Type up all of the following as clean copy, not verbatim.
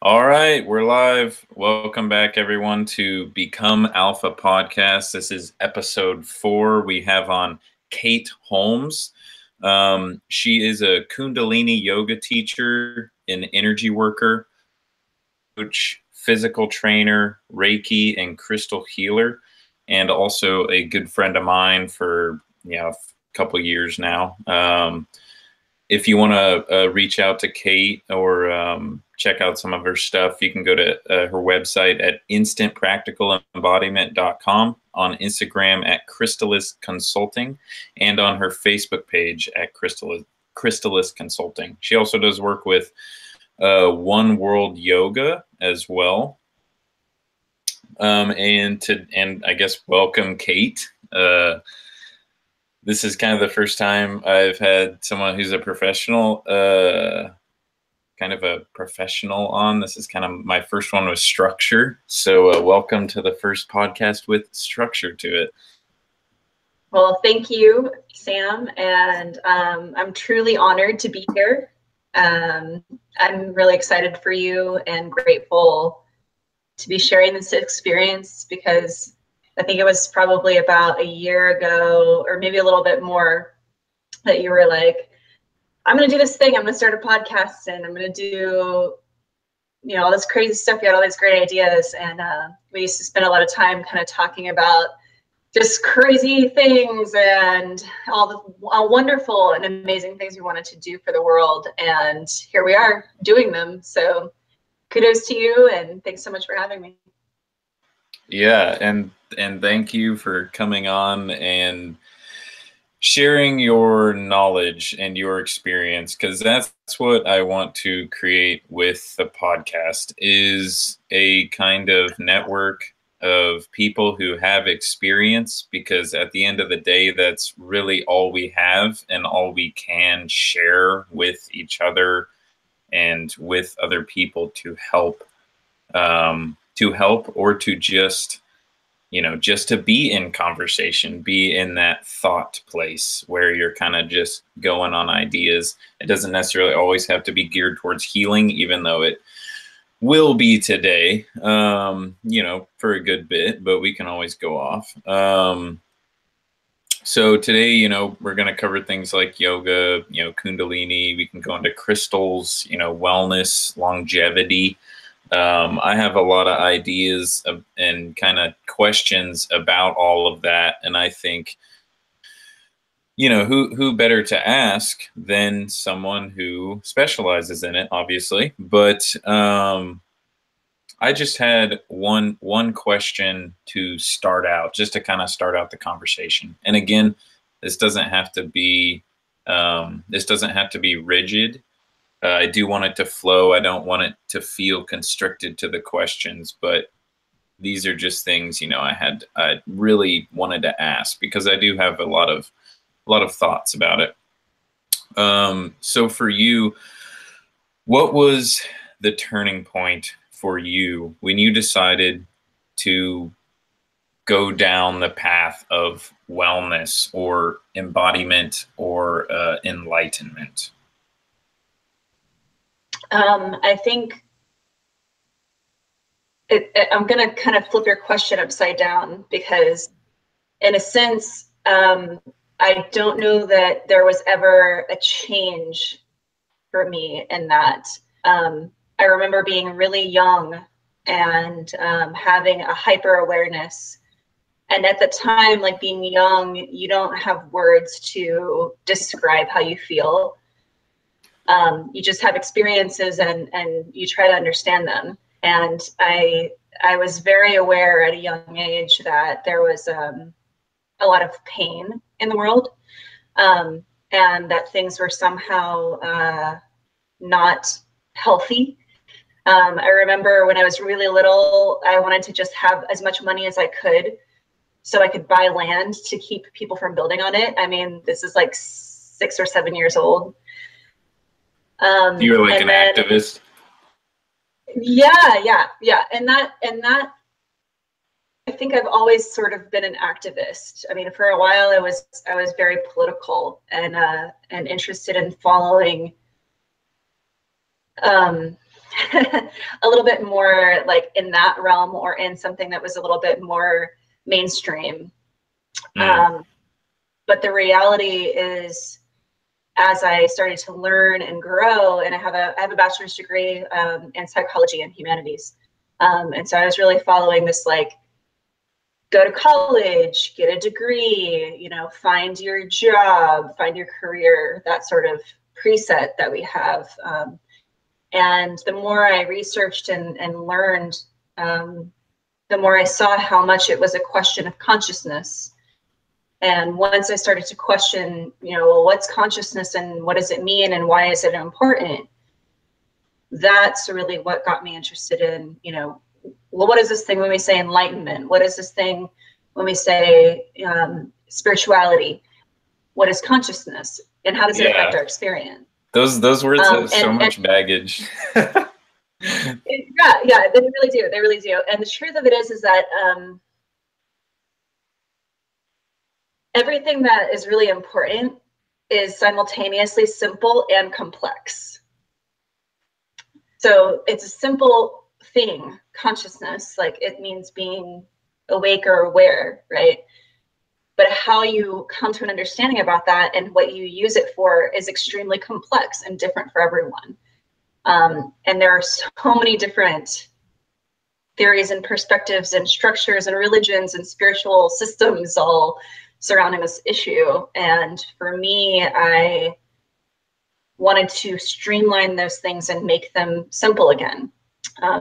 All right, we're live. Welcome back, everyone, to Become Alpha Podcast. This is episode 4. We have on Kate Holmes. She is a Kundalini yoga teacher, an energy worker, coach, physical trainer, Reiki, and crystal healer, and also a good friend of mine for a couple years now. If you want to reach out to Kate or check out some of her stuff, you can go to her website at instantpracticalembodiment.com, on Instagram at Chrystalis Consulting, and on her Facebook page at Chrystalis Consulting. She also does work with One World Yoga as well. And I guess welcome, Kate. This is kind of the first time I've had someone who's a professional, kind of a professional on. This is kind of my first one with structure. So welcome to the first podcast with structure to it. Well, thank you, Sam. And I'm truly honored to be here. I'm really excited for you and grateful to be sharing this experience, because I think it was probably about a year ago, or maybe a little bit more, that you were like, I'm going to do this thing. I'm going to start a podcast and I'm going to do, all this crazy stuff. You had all these great ideas. And we used to spend a lot of time kind of talking about just crazy things and all the wonderful and amazing things we wanted to do for the world. And here we are doing them. So kudos to you. And thanks so much for having me. Yeah. And thank you for coming on and sharing your knowledge and your experience, because that's what I want to create with the podcast, is a kind of network of people who have experience, because at the end of the day, that's really all we have and all we can share with each other and with other people to help or to just to be in conversation, be in that thought place where you're kind of just going on ideas. It doesn't necessarily always have to be geared towards healing, even though it will be today, for a good bit, but we can always go off. So today, we're going to cover things like yoga, Kundalini. We can go into crystals, wellness, longevity. I have a lot of ideas and kind of questions about all of that. And I think, who better to ask than someone who specializes in it, obviously. But I just had one question to start out, just to kind of start out the conversation. And again, this doesn't have to be rigid. I do want it to flow. I don't want it to feel constricted to the questions, but these are just things, I really wanted to ask, because I do have a lot of thoughts about it. So for you, what was the turning point for you when you decided to go down the path of wellness or embodiment or enlightenment? I think I'm going to kind of flip your question upside down, because in a sense, I don't know that there was ever a change for me in that. I remember being really young and having a hyper awareness. And at the time, like being young, you don't have words to describe how you feel. You just have experiences and you try to understand them. And I was very aware at a young age that there was a lot of pain in the world, and that things were somehow not healthy. I remember when I was really little, I wanted to just have as much money as I could so I could buy land to keep people from building on it. I mean, this is like 6 or 7 years old. You were like an activist. Yeah. And that, I think I've always sort of been an activist. I mean, for a while I was very political and interested in following a little bit more like in that realm, or in something that was a little bit more mainstream. But the reality is, as I started to learn and grow, and I have a bachelor's degree in psychology and humanities. And so I was really following this, like, go to college, get a degree, you know, find your job, find your career, that sort of preset that we have. And the more I researched and learned, the more I saw how much it was a question of consciousness. And once I started to question, you know, well, what's consciousness and what does it mean and why is it important? That's really what got me interested in, you know, well, what is this thing when we say enlightenment? What is this thing when we say spirituality? What is consciousness? And how does it affect our experience? Those words have so much baggage. Yeah, they really do. They really do. And the truth of it is that everything that is really important is simultaneously simple and complex. So it's a simple thing, consciousness, like it means being awake or aware, right? But how you come to an understanding about that and what you use it for is extremely complex and different for everyone. And there are so many different theories and perspectives and structures and religions and spiritual systems all surrounding this issue. And for me, I wanted to streamline those things and make them simple again.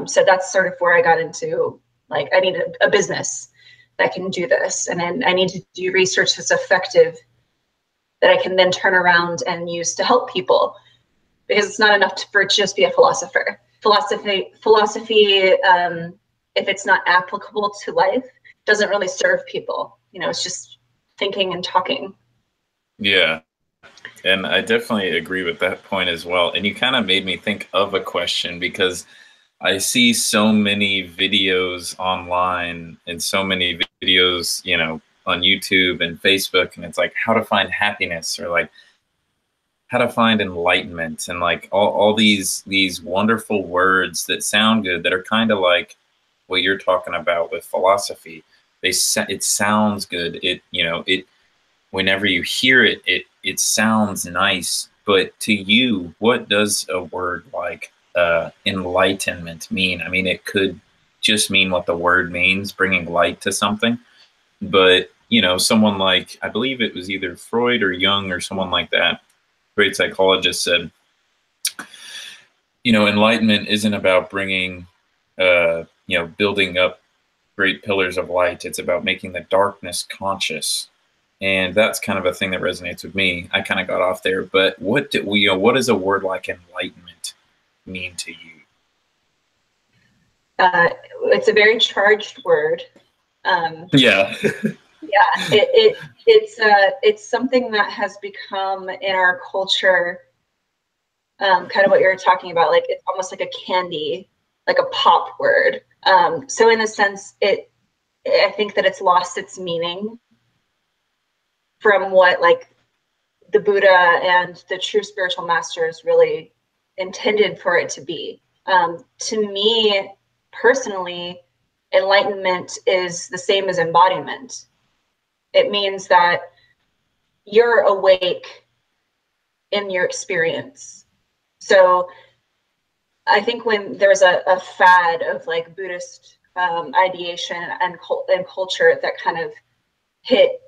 So that's sort of where I got into, like, I need a business that can do this. And then I need to do research that's effective that I can then turn around and use to help people, because it's not enough for it to just be a philosopher. Philosophy, if it's not applicable to life, doesn't really serve people. You know, it's just thinking and talking. Yeah. And I definitely agree with that point as well. And you kind of made me think of a question, because I see so many videos online and so many videos, you know, on YouTube and Facebook, and it's like how to find happiness, or like how to find enlightenment, and like all these wonderful words that sound good, that are kind of like what you're talking about with philosophy. It sounds good. It, you know, it, whenever you hear it, it sounds nice. But to you, what does a word like enlightenment mean? I mean, it could just mean what the word means, bringing light to something. But, you know, someone like, I believe it was either Freud or Jung or someone like that, great psychologist, said, you know, enlightenment isn't about bringing, you know, building up great pillars of light. It's about making the darkness conscious. And that's kind of a thing that resonates with me. I kind of got off there, but what does a word like enlightenment mean to you? It's a very charged word. Yeah. Yeah, it's something that has become in our culture, kind of what you're talking about. Like, it's almost like a candy, like a pop word. So in a sense, I think that it's lost its meaning from what, like, the Buddha and the true spiritual masters really intended for it to be. To me personally, enlightenment is the same as embodiment. It means that you're awake in your experience. So I think when there's a fad of like Buddhist ideation and culture that kind of hit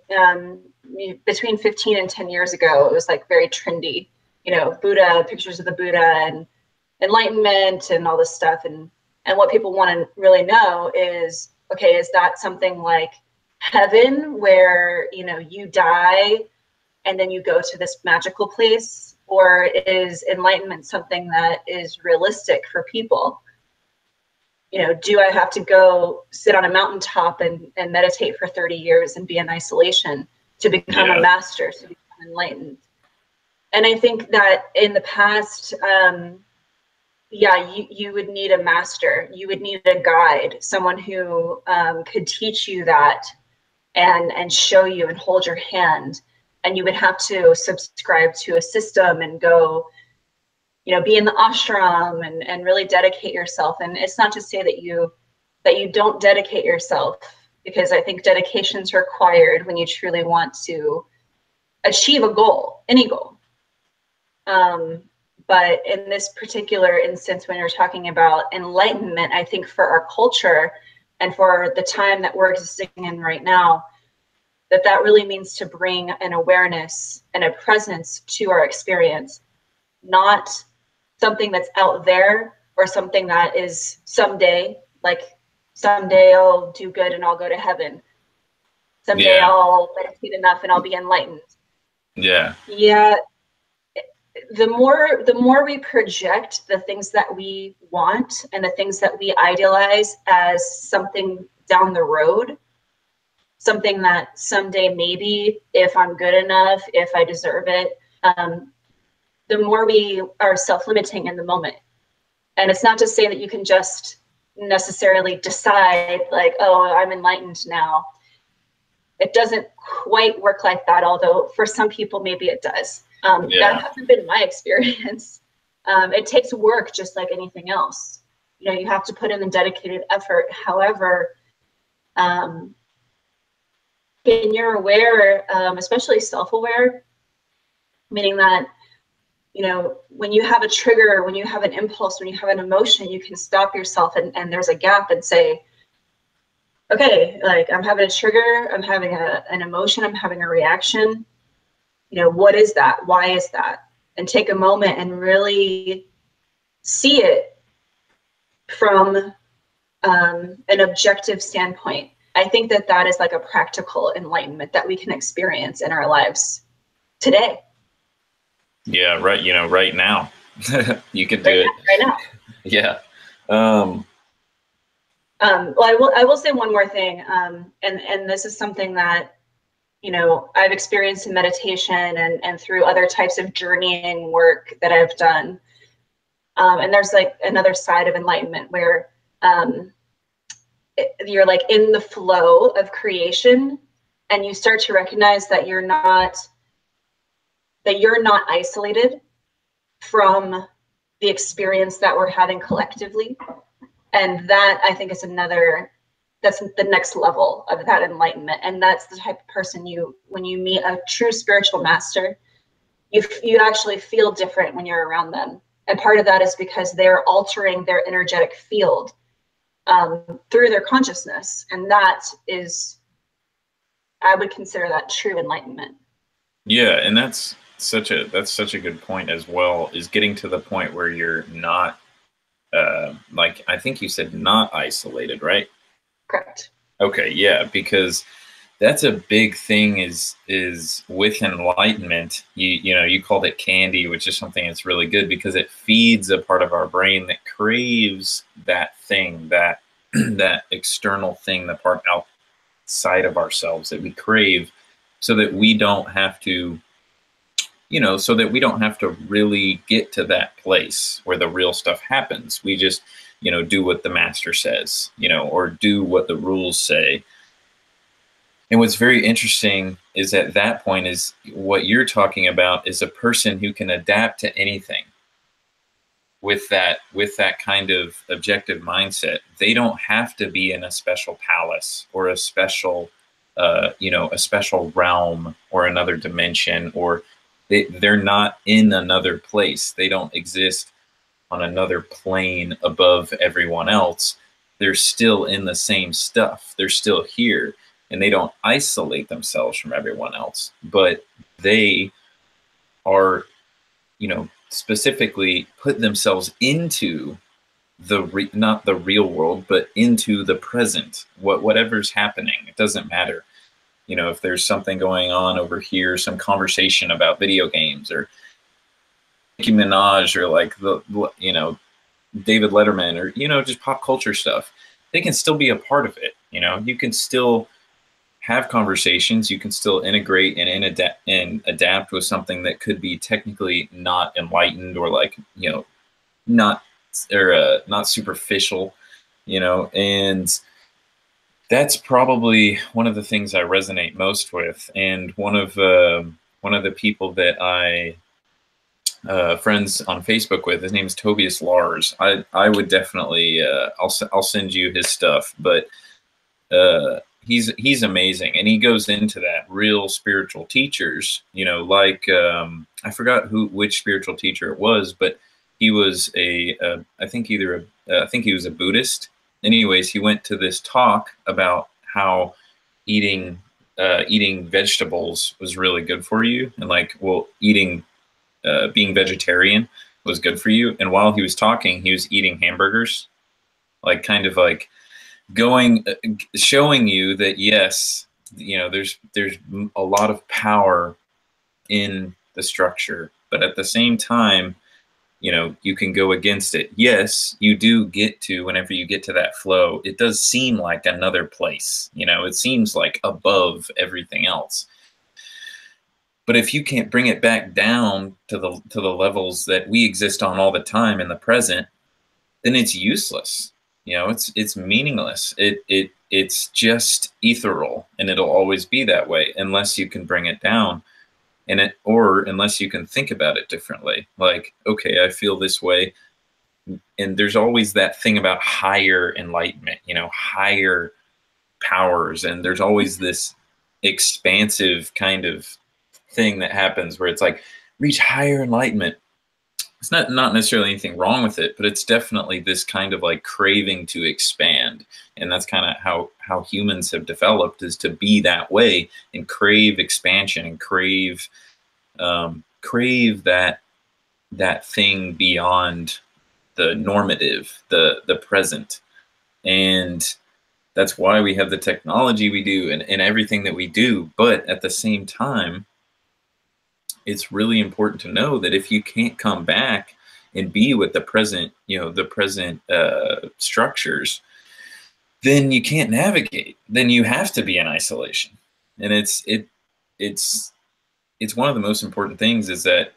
between 15 and 10 years ago, it was like very trendy, you know, Buddha, pictures of the Buddha and enlightenment and all this stuff. And what people want to really know is, okay, is that something like heaven where, you know, you die and then you go to this magical place? Or is enlightenment something that is realistic for people? You know, do I have to go sit on a mountaintop and meditate for 30 years and be in isolation to become a master, to become enlightened? And I think that in the past, you would need a master. You would need a guide, someone who could teach you that and show you and hold your hand. And you would have to subscribe to a system and go be in the ashram and really dedicate yourself. And it's not to say that you don't dedicate yourself, because I think dedication is required when you truly want to achieve a goal, any goal. But in this particular instance, when you're talking about enlightenment, I think for our culture and for the time that we're existing in right now, that really means to bring an awareness and a presence to our experience, not something that's out there or something that is someday, like someday I'll do good and I'll go to heaven. Someday I'll meditate enough and I'll be enlightened. Yeah. Yeah. The more we project the things that we want and the things that we idealize as something down the road, something that someday maybe, if I'm good enough, if I deserve it, the more we are self-limiting in the moment. And it's not to say that you can just necessarily decide like, oh, I'm enlightened now. It doesn't quite work like that, although for some people maybe it does. That hasn't been my experience. It takes work just like anything else. You have to put in the dedicated effort. However, when you're aware, especially self-aware, meaning that, when you have a trigger, when you have an impulse, when you have an emotion, you can stop yourself and there's a gap and say, okay, like I'm having a trigger, I'm having an emotion, I'm having a reaction. What is that? Why is that? And take a moment and really see it from an objective standpoint. I think that is like a practical enlightenment that we can experience in our lives today. Yeah, right. Right now, you can do it right now. Yeah. Well, I will say one more thing, and this is something that I've experienced in meditation and through other types of journeying work that I've done. And there's like another side of enlightenment where you're like in the flow of creation, and you start to recognize that you're not isolated from the experience that we're having collectively. And that, I think, is that's the next level of that enlightenment. And that's the type of person when you meet a true spiritual master, you actually feel different when you're around them. And part of that is because they're altering their energetic field through their consciousness. And that is, I would consider that true enlightenment. Yeah. And that's such a good point as well, is getting to the point where you're not, like, I think you said not isolated, right? Correct. Okay. Yeah. Because that's a big thing is with enlightenment, you called it candy, which is something that's really good because it feeds a part of our brain that craves that thing, that that external thing, the part outside of ourselves that we crave, so that we don't have to, really get to that place where the real stuff happens. We just, do what the master says, or do what the rules say. And what's very interesting is at that point is what you're talking about is a person who can adapt to anything with that kind of objective mindset. They don't have to be in a special palace or a special, a special realm or another dimension, or they're not in another place. They don't exist on another plane above everyone else. They're still in the same stuff. They're still here. And they don't isolate themselves from everyone else, but they are, specifically put themselves into not the real world, but into the present. Whatever's happening, it doesn't matter. If there's something going on over here, some conversation about video games or Nicki Minaj or like David Letterman or, just pop culture stuff, they can still be a part of it. You can still have conversations, you can still integrate and adapt with something that could be technically not enlightened or like, not superficial, and that's probably one of the things I resonate most with. And one of the people that I friends on Facebook with. His name is Tobias Lars. I would definitely I'll send you his stuff, but he's amazing, and he goes into that real spiritual teachers, you know, like I forgot which spiritual teacher it was, but he was I think I think he was a Buddhist. Anyways, he went to this talk about how eating eating vegetables was really good for you, and like, well, eating being vegetarian was good for you. And while he was talking, he was eating hamburgers, like kind of like going showing you that yes, you know, there's a lot of power in the structure, but at the same time, you know, you can go against it. Yes, you do get to, whenever you get to that flow, it does seem like another place, you know, it seems like above everything else. But if you can't bring it back down to the levels that we exist on all the time in the present, then it's useless. You know, it's meaningless. It's just ethereal, and it'll always be that way unless you can bring it down, or unless you can think about it differently. Like, okay, I feel this way, and there's always that thing about higher enlightenment, you know, higher powers, and there's always this expansive kind of thing that happens where it's like, reach higher enlightenment. It's not necessarily anything wrong with it, but it's definitely this kind of like craving to expand. And that's kind of how humans have developed, is to be that way and crave expansion and crave that thing beyond the normative, the present. And that's why we have the technology we do, and everything that we do. But at the same time, it's really important to know that if you can't come back and be with the present, you know, the present structures, then you can't navigate. Then you have to be in isolation. And it's one of the most important things, is that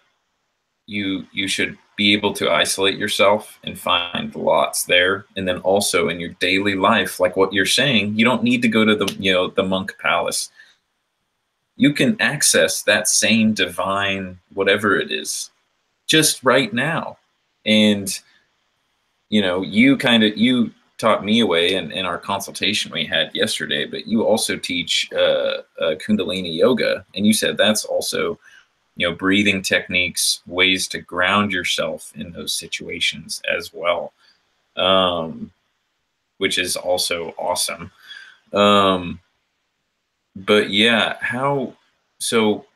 you should be able to isolate yourself and find lots there. And then also in your daily life, like what you're saying, you don't need to go to the, you know, the monk palace. You can access that same divine, whatever it is, just right now. And, you know, you taught me a way in our consultation we had yesterday, but you also teach Kundalini yoga. And you said that's also, you know, breathing techniques, ways to ground yourself in those situations as well, which is also awesome. But yeah, so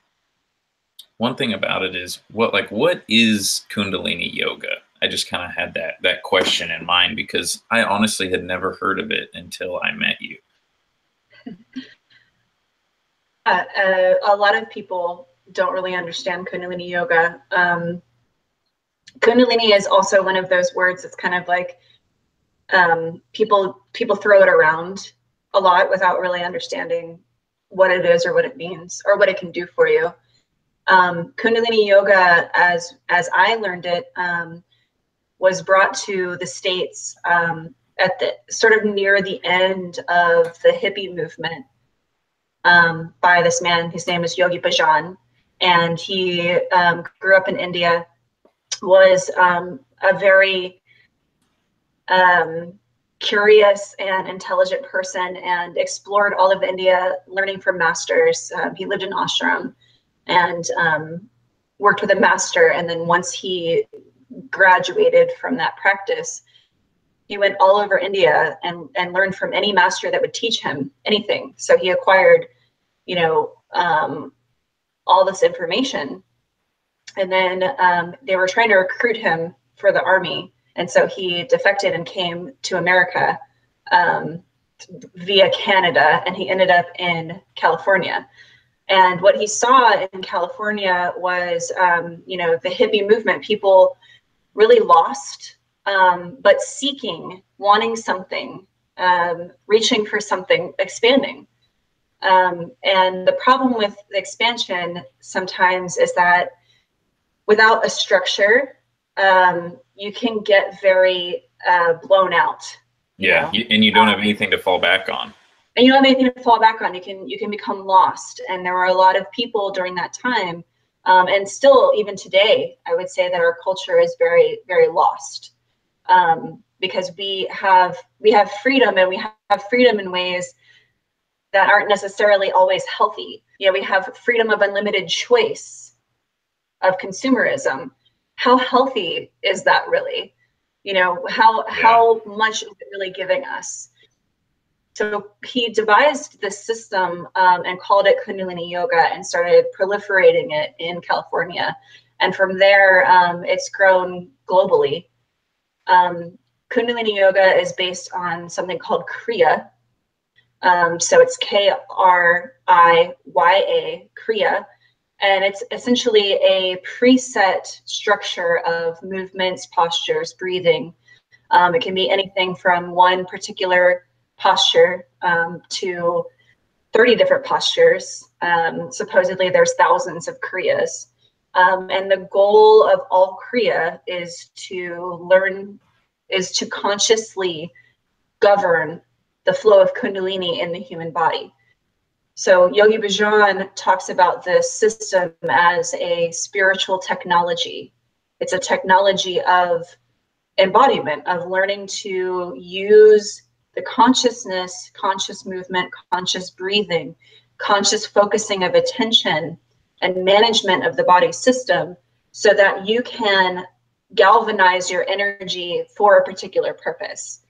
one thing about it is, what is Kundalini yoga? I just kind of had that question in mind, because I honestly had never heard of it until I met you. A lot of people don't really understand Kundalini yoga. Kundalini is also one of those words that's kind of like, people throw it around a lot without really understanding what it is or what it means or what it can do for you. Kundalini yoga, as I learned it, was brought to the States at the sort of near the end of the hippie movement, by this man. His name is Yogi Bhajan, and he grew up in India, was a very curious and intelligent person, and explored all of India, learning from masters. He lived in ashram and worked with a master. And then once he graduated from that practice, he went all over India and learned from any master that would teach him anything. So he acquired, you know, all this information. And then they were trying to recruit him for the army. And so he defected and came to America via Canada, and he ended up in California. And what he saw in California was, you know, the hippie movement, people really lost, but seeking, wanting something, reaching for something, expanding. And the problem with the expansion sometimes is that without a structure, you can get very blown out. Yeah, and you don't have anything to fall back on. And you don't have anything to fall back on. You can become lost. And there were a lot of people during that time And still, even today, I would say that our culture is very, very lost, because we have freedom, and we have freedom in ways that aren't necessarily always healthy. We have freedom of unlimited choice, of consumerism. How healthy is that really? How much is it really giving us? So he devised this system, and called it Kundalini Yoga, and started proliferating it in California. And from there, it's grown globally. Kundalini Yoga is based on something called Kriya. So it's Kriya, Kriya. And it's essentially a preset structure of movements, postures, breathing. It can be anything from one particular posture to 30 different postures. Supposedly there's thousands of Kriyas. And the goal of all Kriya is to consciously govern the flow of Kundalini in the human body. So Yogi Bhajan talks about this system as a spiritual technology. It's a technology of embodiment, of learning to use the consciousness, conscious movement, conscious breathing, conscious focusing of attention, and management of the body system, so that you can galvanize your energy for a particular purpose.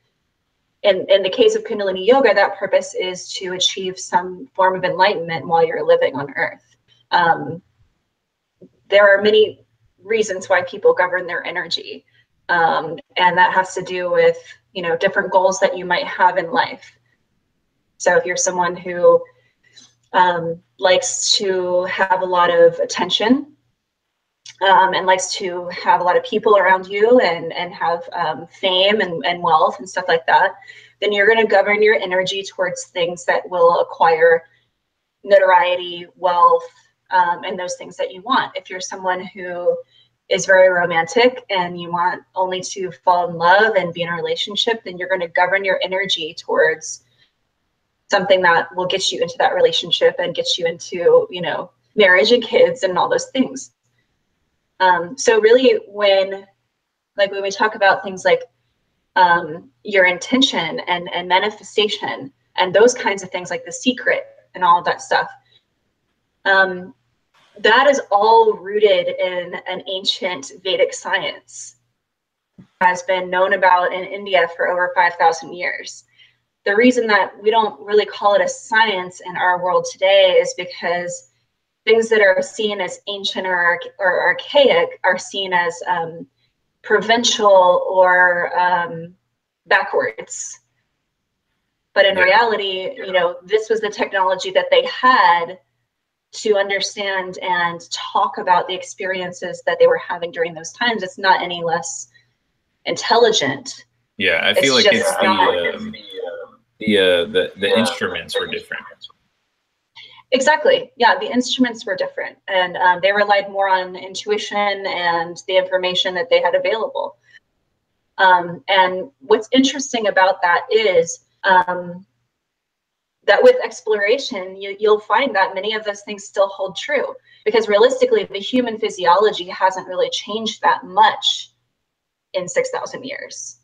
In the case of Kundalini Yoga, that purpose is to achieve some form of enlightenment while you're living on Earth. There are many reasons why people govern their energy, and that has to do with different goals that you might have in life. So if you're someone who likes to have a lot of attention, and likes to have a lot of people around you, and have fame and wealth and stuff like that, then you're going to govern your energy towards things that will acquire notoriety, wealth, and those things that you want. If you're someone who is very romantic and you want only to fall in love and be in a relationship, then you're going to govern your energy towards something that will get you into that relationship and get you into, marriage and kids and all those things. So really, when we talk about things like your intention and manifestation and those kinds of things, like The Secret and all of that stuff, that is all rooted in an ancient Vedic science, has been known about in India for over 5,000 years. The reason that we don't really call it a science in our world today is because things that are seen as ancient or archaic are seen as provincial or backwards. But in reality, this was the technology that they had to understand and talk about the experiences that they were having during those times. It's not any less intelligent. Yeah, I feel like it's the instruments were different. Exactly. Yeah, the instruments were different, and they relied more on intuition and the information that they had available. And what's interesting about that is that with exploration, you'll find that many of those things still hold true, because realistically, the human physiology hasn't really changed that much in 6,000 years.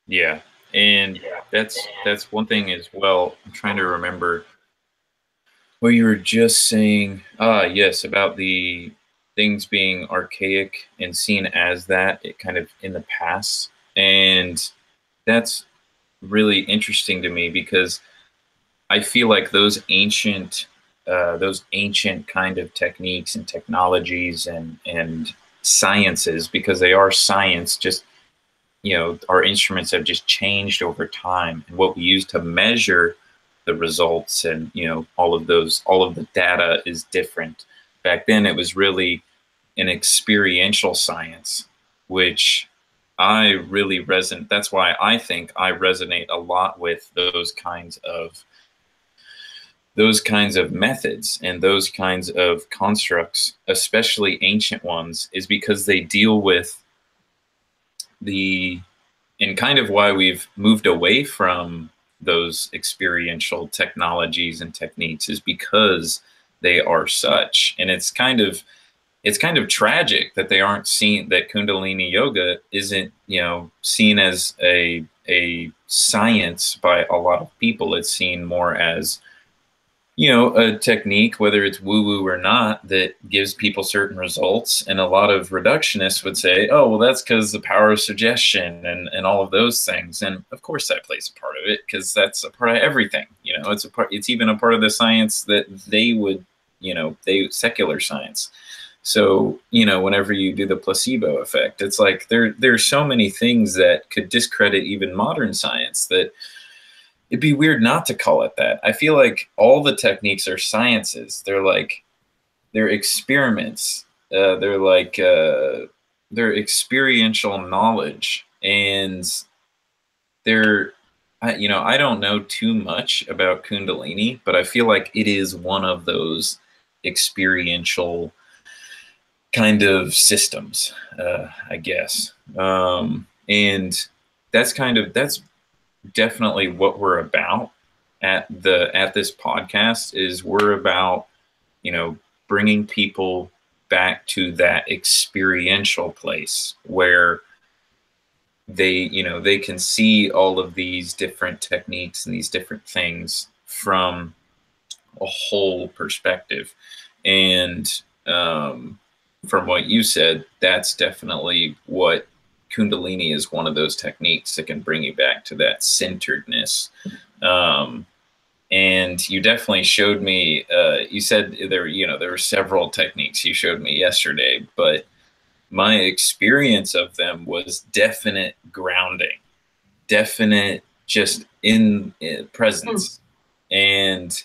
Yeah. And that's one thing as well. I'm trying to remember what you were just saying. Yes, about the things being archaic and seen as that, it kind of in the past. And that's really interesting to me, because I feel like those ancient kind of techniques and technologies and sciences, because they are science, just our instruments have just changed over time, and what we use to measure the results and all of the data is different. Back then it was really an experiential science, which I really resonate. That's why I think I resonate a lot with those kinds of methods and those kinds of constructs, especially ancient ones, is because they deal with and kind of why we've moved away from those experiential technologies and techniques is because they are such. And it's kind of tragic that they aren't seen, that Kundalini yoga isn't, you know, seen as a science by a lot of people. It's seen more as, you know, a technique, whether it's woo-woo or not, that gives people certain results. And a lot of reductionists would say, oh, well, that's because the power of suggestion and all of those things. And of course that plays a part of it, because that's a part of everything. You know, it's a part, it's even a part of the science that they would, you know, secular science. So, you know, whenever you do the placebo effect, it's like there's so many things that could discredit even modern science that it'd be weird not to call it that. I feel like all the techniques are sciences. They're experiments. They're experiential knowledge, and you know, I don't know too much about Kundalini, but I feel like it is one of those experiential kind of systems, I guess. And that's definitely what we're about at this podcast. Is we're about, you know, bringing people back to that experiential place where they, you know, they can see all of these different techniques and these different things from a whole perspective. And from what you said, that's definitely what Kundalini is, one of those techniques that can bring you back to that centeredness. And you definitely showed me, you said there, you know, there were several techniques you showed me yesterday, but my experience of them was definite grounding, definite just in presence. And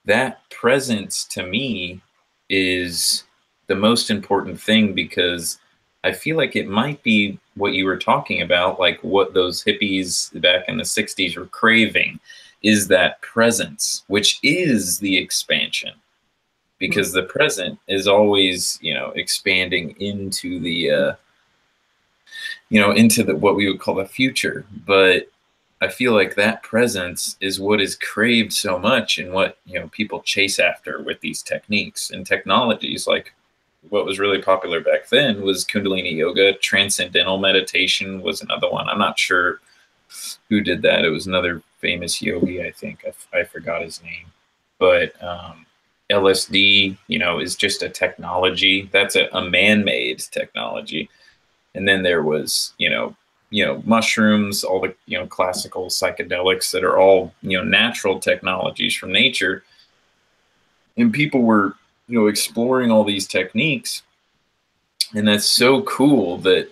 that presence to me is the most important thing, because I feel like it might be what you were talking about, like what those hippies back in the 60s were craving, is that presence, which is the expansion, because the present is always, you know, expanding into the, you know, into the, what we would call the future. But I feel like that presence is what is craved so much, and what, you know, people chase after with these techniques and technologies. Like what was really popular back then was Kundalini yoga. Transcendental meditation was another one. I'm not sure who did that. It was another famous yogi, I think. I forgot his name. But LSD, you know, is just a technology. That's a man-made technology. And then there was, you know, mushrooms, all the, you know, classical psychedelics that are all, you know, natural technologies from nature. And people were, you know, exploring all these techniques. And that's so cool that,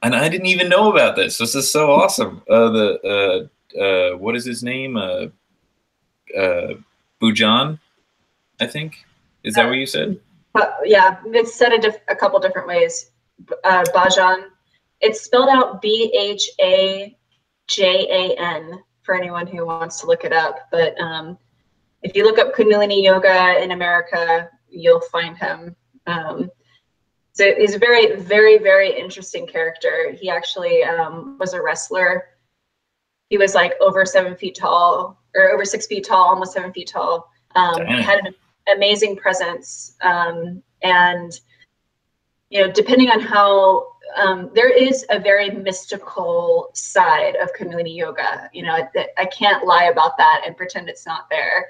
and I didn't even know about this. This is so awesome. What is his name? Bujan, I think. Is that what you said? Yeah, it's said a couple different ways. Bhajan. It's spelled out Bhajan for anyone who wants to look it up. But if you look up Kundalini yoga in America, you'll find him. So he's a very, very, very interesting character. He actually was a wrestler. He was like over 7 feet tall, or over 6 feet tall, almost 7 feet tall. Had an amazing presence. And, you know, depending on how, there is a very mystical side of Kundalini yoga. You know, I can't lie about that and pretend it's not there.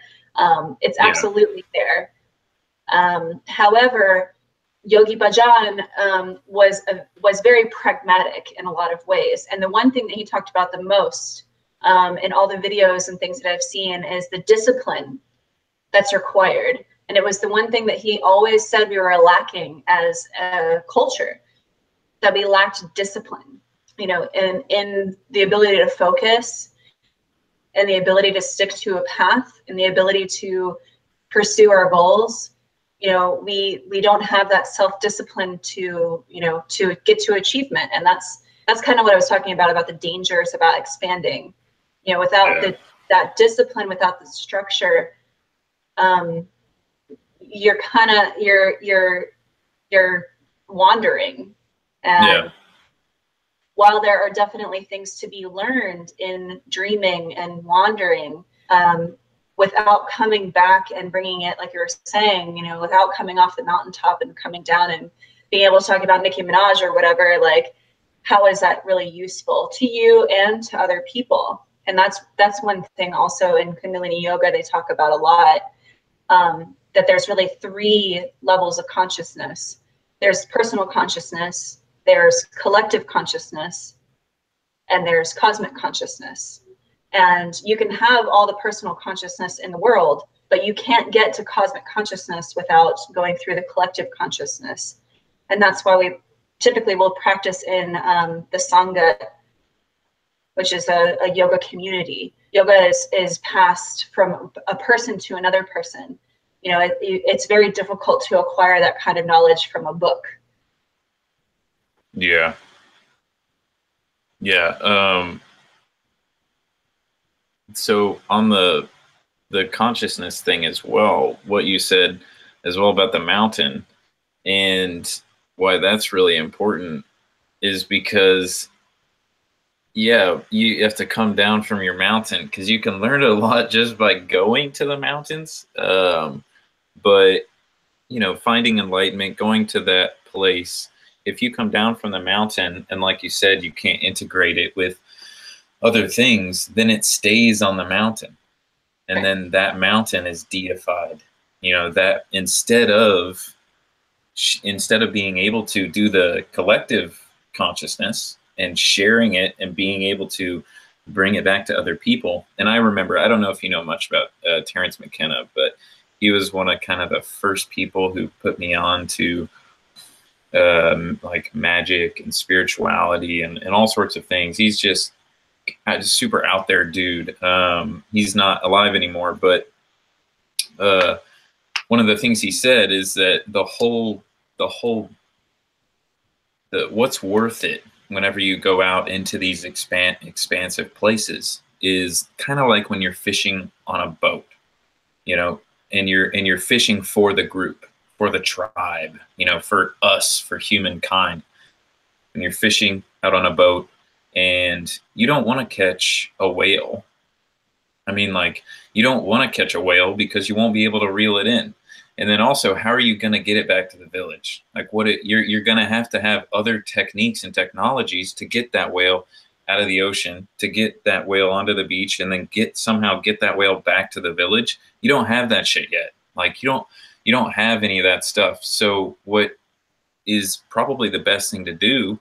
It's absolutely there. However, Yogi Bhajan was very pragmatic in a lot of ways. And the one thing that he talked about the most in all the videos and things that I've seen is the discipline that's required. And it was the one thing that he always said we were lacking as a culture, that we lacked discipline, you know, in the ability to focus, and the ability to stick to a path, and the ability to pursue our goals. You know, we don't have that self-discipline to, you know, to get to achievement. And that's kind of what I was talking about the dangers about expanding. You know, without that discipline, without the structure, you're kind of you're wandering. And while there are definitely things to be learned in dreaming and wandering, without coming back and bringing it, like you were saying, you know, without coming off the mountaintop and coming down and being able to talk about Nicki Minaj or whatever, like, how is that really useful to you and to other people? And that's one thing also in Kundalini yoga they talk about a lot, that there's really 3 levels of consciousness. There's personal consciousness, there's collective consciousness, and there's cosmic consciousness. And you can have all the personal consciousness in the world, but you can't get to cosmic consciousness without going through the collective consciousness. And that's why we typically will practice in the Sangha, which is a yoga community. Yoga is passed from a person to another person. You know, it's very difficult to acquire that kind of knowledge from a book. Yeah. Yeah. So on the consciousness thing as well, what you said as well about the mountain and why that's really important is because, yeah, you have to come down from your mountain because you can learn a lot just by going to the mountains. But, you know, finding enlightenment, going to that place, if you come down from the mountain and like you said, you can't integrate it with other things, then it stays on the mountain. And then that mountain is deified. You know, that instead of being able to do the collective consciousness and sharing it and being able to bring it back to other people. And I remember, I don't know if you know much about Terrence McKenna, but he was one of kind of the first people who put me on to like magic and spirituality and all sorts of things. He's just a super out there dude. He's not alive anymore, but one of the things he said is that what's worth it whenever you go out into these expansive places is kind of like when you're fishing on a boat, you know, and you're fishing for the group, for the tribe, you know, for us, for humankind. When you're fishing out on a boat and you don't want to catch a whale. I mean, like, you don't want to catch a whale because you won't be able to reel it in. And then also, how are you going to get it back to the village? Like, you're going to have other techniques and technologies to get that whale out of the ocean, to get that whale onto the beach, and then somehow get that whale back to the village. You don't have that shit yet. Like, you don't have any of that stuff. So what is probably the best thing to do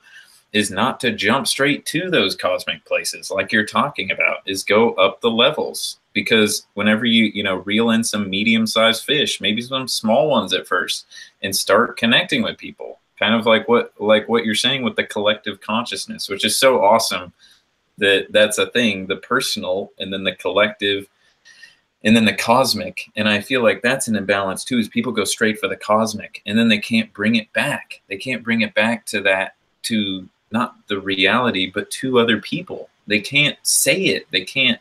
is not to jump straight to those cosmic places like you're talking about, is go up the levels. Because whenever you reel in some medium-sized fish, maybe some small ones at first, and start connecting with people, kind of like what you're saying with the collective consciousness, which is so awesome that's a thing, the personal and then the collective and then the cosmic. And I feel like that's an imbalance too, is people go straight for the cosmic and then they can't bring it back. They can't bring it back to not the reality, but to other people. They can't say it. They can't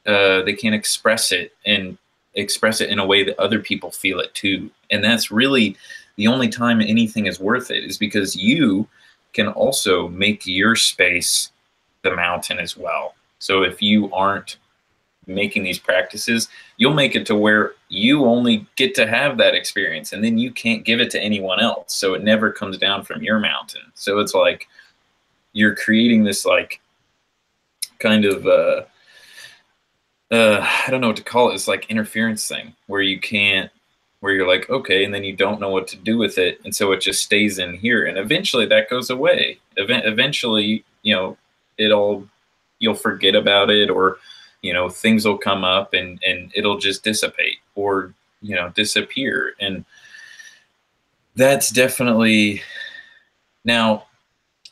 express it and express it in a way that other people feel it too. And that's really the only time anything is worth it, is because you can also make your space the mountain as well. So if you aren't making these practices, you'll make it to where you only get to have that experience, and then you can't give it to anyone else. So it never comes down from your mountain. So it's like you're creating this like kind of I don't know what to call it. It's like interference thing where you're like, okay, and then you don't know what to do with it. And so it just stays in here. And eventually that goes away. Eventually, you'll forget about it, or, things will come up and it'll just dissipate or, disappear. And that's definitely, now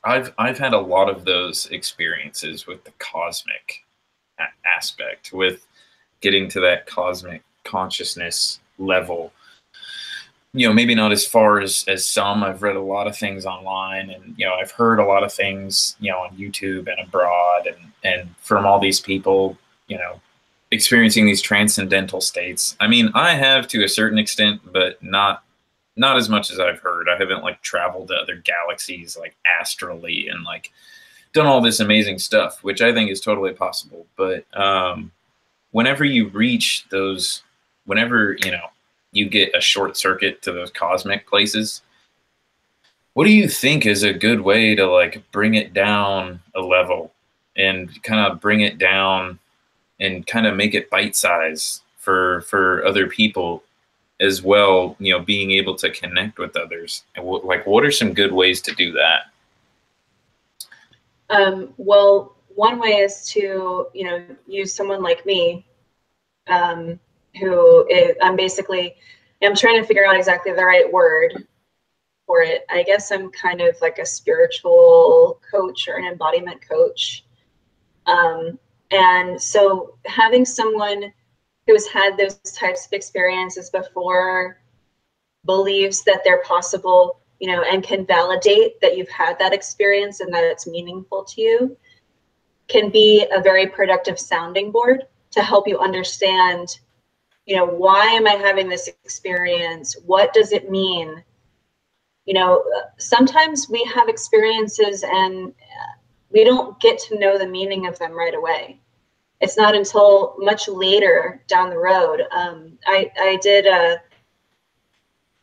I've had a lot of those experiences with the cosmic aspect, with getting to that cosmic consciousness level. Maybe not as far as some. I've read a lot of things online, and I've heard a lot of things on YouTube and abroad, and from all these people experiencing these transcendental states. I mean, I have to a certain extent, but not as much as I've heard. I haven't like traveled to other galaxies like astrally and like done all this amazing stuff, which I think is totally possible. But whenever you reach those, whenever, you know, you get a short circuit to those cosmic places, what do you think is a good way to like bring it down a level and kind of bring it down and kind of make it bite size for other people as well, you know, being able to connect with others? And like, what are some good ways to do that? Well, one way is to, you know, use someone like me, who is, I'm trying to figure out exactly the right word for it. I guess I'm kind of like a spiritual coach or an embodiment coach. And so having someone who's had those types of experiences before, believes that they're possible, you know, and can validate that you've had that experience and that it's meaningful to you, can be a very productive sounding board to help you understand, you know, why am I having this experience? What does it mean? You know, sometimes we have experiences and we don't get to know the meaning of them right away. It's not until much later down the road. I did a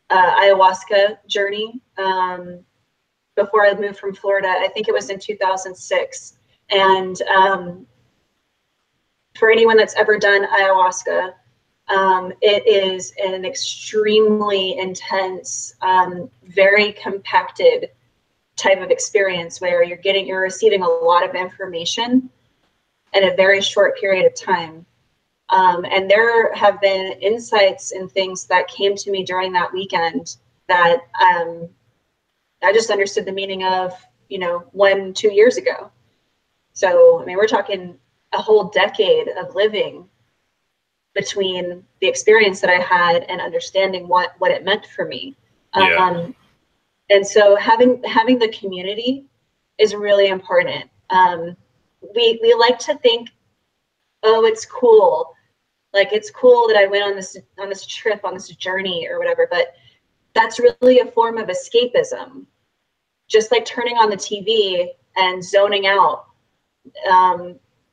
ayahuasca journey before I moved from Florida. I think it was in 2006. And for anyone that's ever done ayahuasca, it is an extremely intense, very compacted type of experience where you're receiving a lot of information in a very short period of time. And there have been insights and things that came to me during that weekend that I just understood the meaning of, you know, 1-2 years ago. So, I mean, we're talking a whole decade of living between the experience that I had and understanding what it meant for me. Yeah. And so having the community is really important. We like to think, oh, it's cool. Like, it's cool that I went on this trip, on this journey or whatever, but that's really a form of escapism. Just like turning on the TV and zoning out,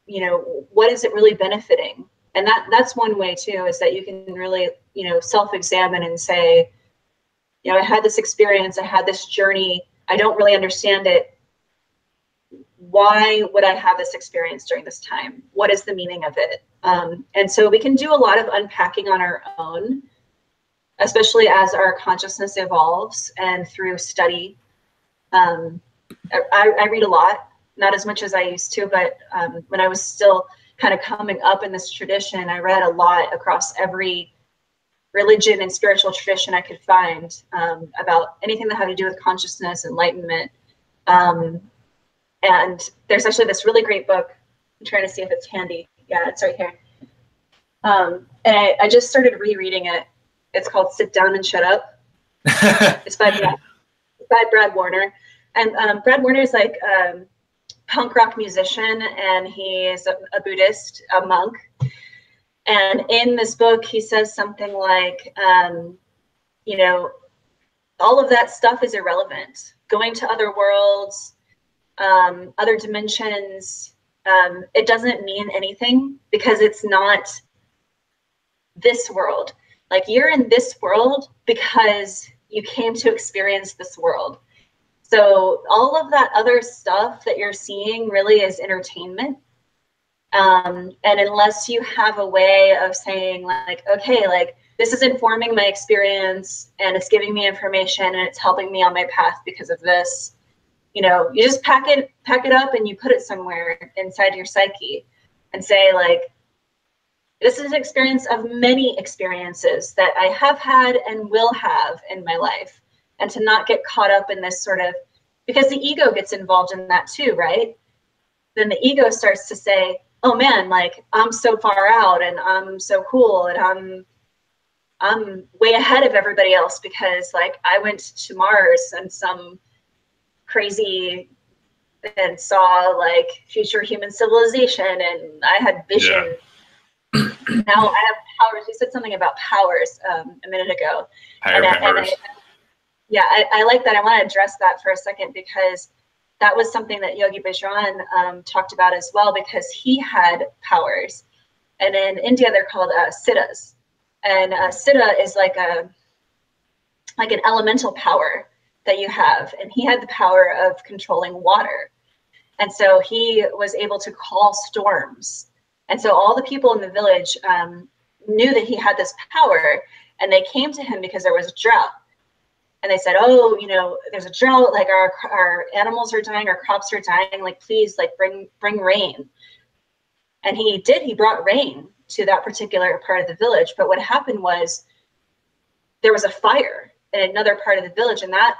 you know, what is it really benefiting? And that's one way too, is that you can really, you know, self-examine and say, you know, I had this experience, I had this journey, I don't really understand it. Why would I have this experience during this time? What is the meaning of it? And so we can do a lot of unpacking on our own, especially as our consciousness evolves and through study. I read a lot, not as much as I used to, but when I was still kind of coming up in this tradition, I read a lot across every religion and spiritual tradition I could find, about anything that had to do with consciousness, enlightenment. And there's actually this really great book. I'm trying to see if it's handy. Yeah, it's right here. And I just started rereading it. It's called Sit Down and Shut Up. It's by Brad Warner. And Brad Warner is like a punk rock musician, and he's a Buddhist, a monk. And in this book, he says something like, you know, all of that stuff is irrelevant. Going to other worlds, other dimensions, it doesn't mean anything because it's not this world. Like, you're in this world because you came to experience this world. So all of that other stuff that you're seeing really is entertainment. And unless you have a way of saying like, okay, like, this is informing my experience and it's giving me information and it's helping me on my path because of this, you know, you just pack it up and you put it somewhere inside your psyche and say like, this is an experience of many experiences that I have had and will have in my life. And to not get caught up in this sort of, because the ego gets involved in that too, right? Then the ego starts to say, oh man, like, I'm so far out and I'm so cool and I'm way ahead of everybody else because like I went to Mars and some crazy and saw like future human civilization and I had vision. Yeah. Now I have powers. You said something about powers a minute ago. Higher powers. I like that. I want to address that for a second because that was something that Yogi Bajran talked about as well, because he had powers. And in India, they're called siddhas. And siddha is like an elemental power that you have. And he had the power of controlling water. And so he was able to call storms. And so all the people in the village knew that he had this power, and they came to him because there was a drought. And they said, oh, you know, there's a drought, like our animals are dying, our crops are dying, like, please, like, bring rain. And he did, he brought rain to that particular part of the village. But what happened was there was a fire in another part of the village, and that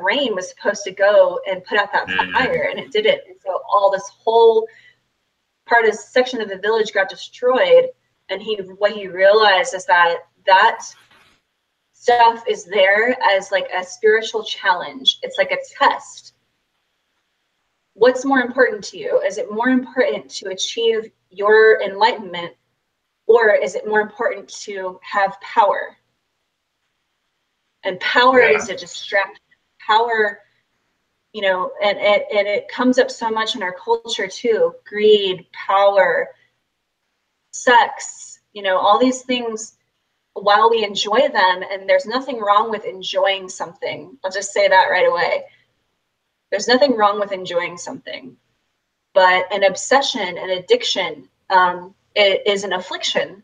rain was supposed to go and put out that fire, and it didn't. And so all this whole section of the village got destroyed. And what he realized is that stuff is there as like a spiritual challenge. It's like a test. What's more important to you? Is it more important to achieve your enlightenment, or is it more important to have power? And power is a distraction. Power, you know, and it comes up so much in our culture too. Greed, power, sex, you know, all these things. While we enjoy them, and there's nothing wrong with enjoying something. I'll just say that right away. There's nothing wrong with enjoying something, but an obsession, an addiction, it is an affliction.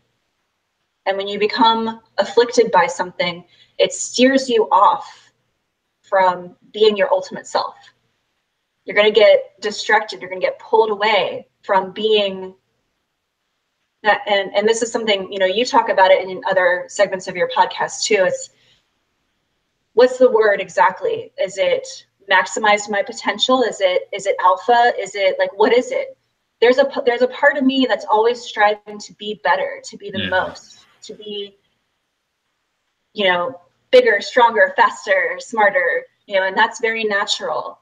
And when you become afflicted by something, it steers you off from being your ultimate self. You're going to get distracted. You're going to get pulled away from being that. And this is something, you know, you talk about it in other segments of your podcast too. It's, what's the word exactly? Is it maximize my potential? Is it alpha? Is it like, what is it? There's a part of me that's always striving to be better, to be the most, to be, you know, bigger, stronger, faster, smarter, you know, and that's very natural.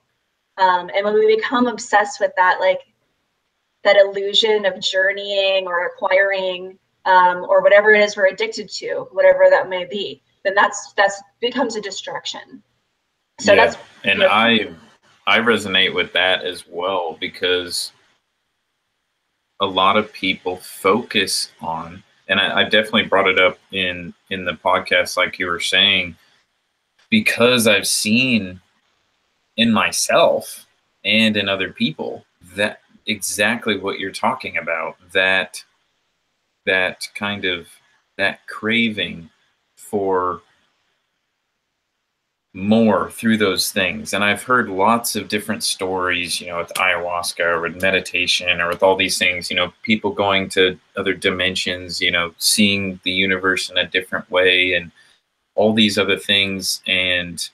And when we become obsessed with that, like that illusion of journeying or acquiring, or whatever it is we're addicted to, whatever that may be, then that's becomes a distraction. So that's, and you know, I resonate with that as well, because a lot of people focus on, and I definitely brought it up in the podcast, like you were saying, because I've seen in myself and in other people that exactly what you're talking about, that kind of, that craving for more through those things. And I've heard lots of different stories, you know, with ayahuasca or with meditation or with all these things, you know, people going to other dimensions, you know, seeing the universe in a different way and all these other things. And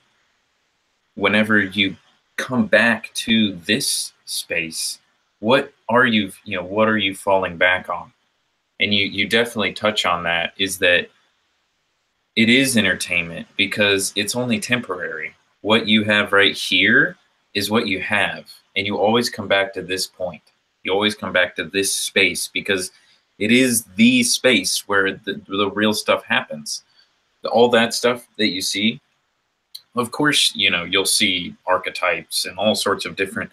whenever you come back to this space, what are you falling back on? And you definitely touch on that, is that it is entertainment, because it's only temporary. What you have right here is what you have. And you always come back to this point. You always come back to this space, because it is the space where the real stuff happens. All that stuff that you see, of course, you know, you'll see archetypes and all sorts of different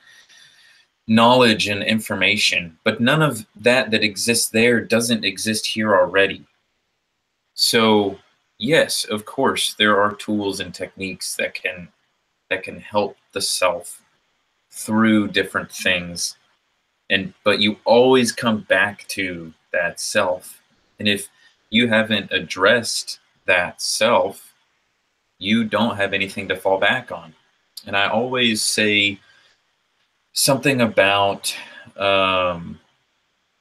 knowledge and information, but none of that exists there doesn't exist here already. So yes, of course, there are tools and techniques that can help the self through different things, but you always come back to that self. And if you haven't addressed that self, you don't have anything to fall back on. And I always say something about,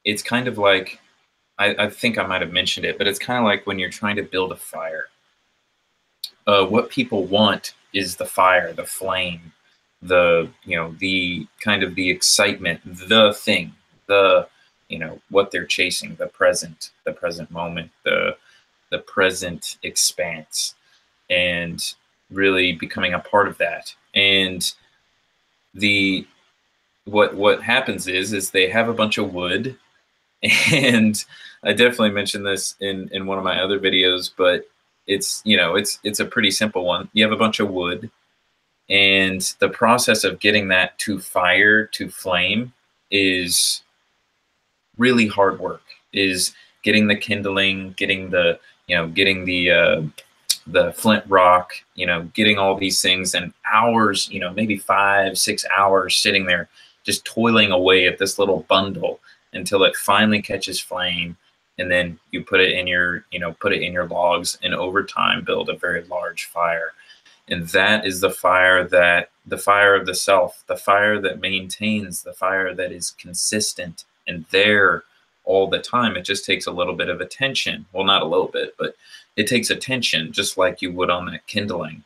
it's kind of like, I think I might have mentioned it, but it's kind of like when you're trying to build a fire. What people want is the fire, the flame, the kind of the excitement, the thing, what they're chasing, the present moment, the present expanse, and really becoming a part of that. And what happens is they have a bunch of wood, and I definitely mentioned this in one of my other videos, but it's a pretty simple one. You have a bunch of wood, and the process of getting that to fire, to flame, is really hard work. is getting the kindling, getting the, getting the flint rock, getting all these things, and hours, maybe 5-6 hours sitting there just toiling away at this little bundle until it finally catches flame. And then you put it in your, put it in your logs, and over time build a very large fire. And that is the fire of the self, the fire that maintains, the fire that is consistent and there all the time. It just takes a little bit of attention. Well, not a little bit, but it takes attention, just like you would on that kindling,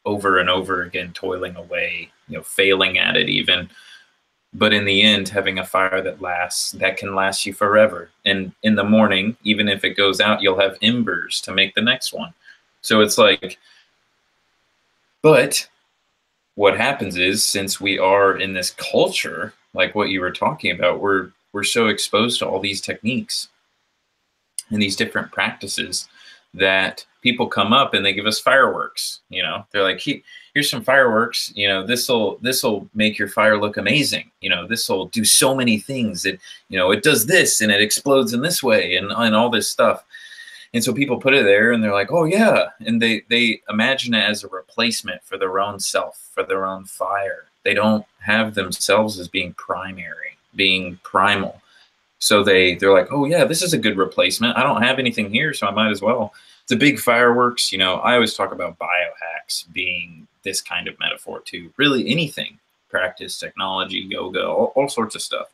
over and over again, toiling away, failing at it even. But in the end, having a fire that lasts, that can last you forever. And in the morning, even if it goes out, you'll have embers to make the next one. So it's like, but what happens is, since we are in this culture, like what you were talking about, we're so exposed to all these techniques and these different practices that people come up and they give us fireworks. They're like, here's some fireworks. This'll make your fire look amazing. This'll do so many things. It does this and it explodes in this way and all this stuff. And so people put it there and they're like, oh yeah. And they imagine it as a replacement for their own self, for their own fire. They don't have themselves as being primary, being primal. So they're like, oh yeah, this is a good replacement. I don't have anything here, so I might as well. The big fireworks, I always talk about biohacks being this kind of metaphor too. Really anything, practice, technology, yoga, all sorts of stuff.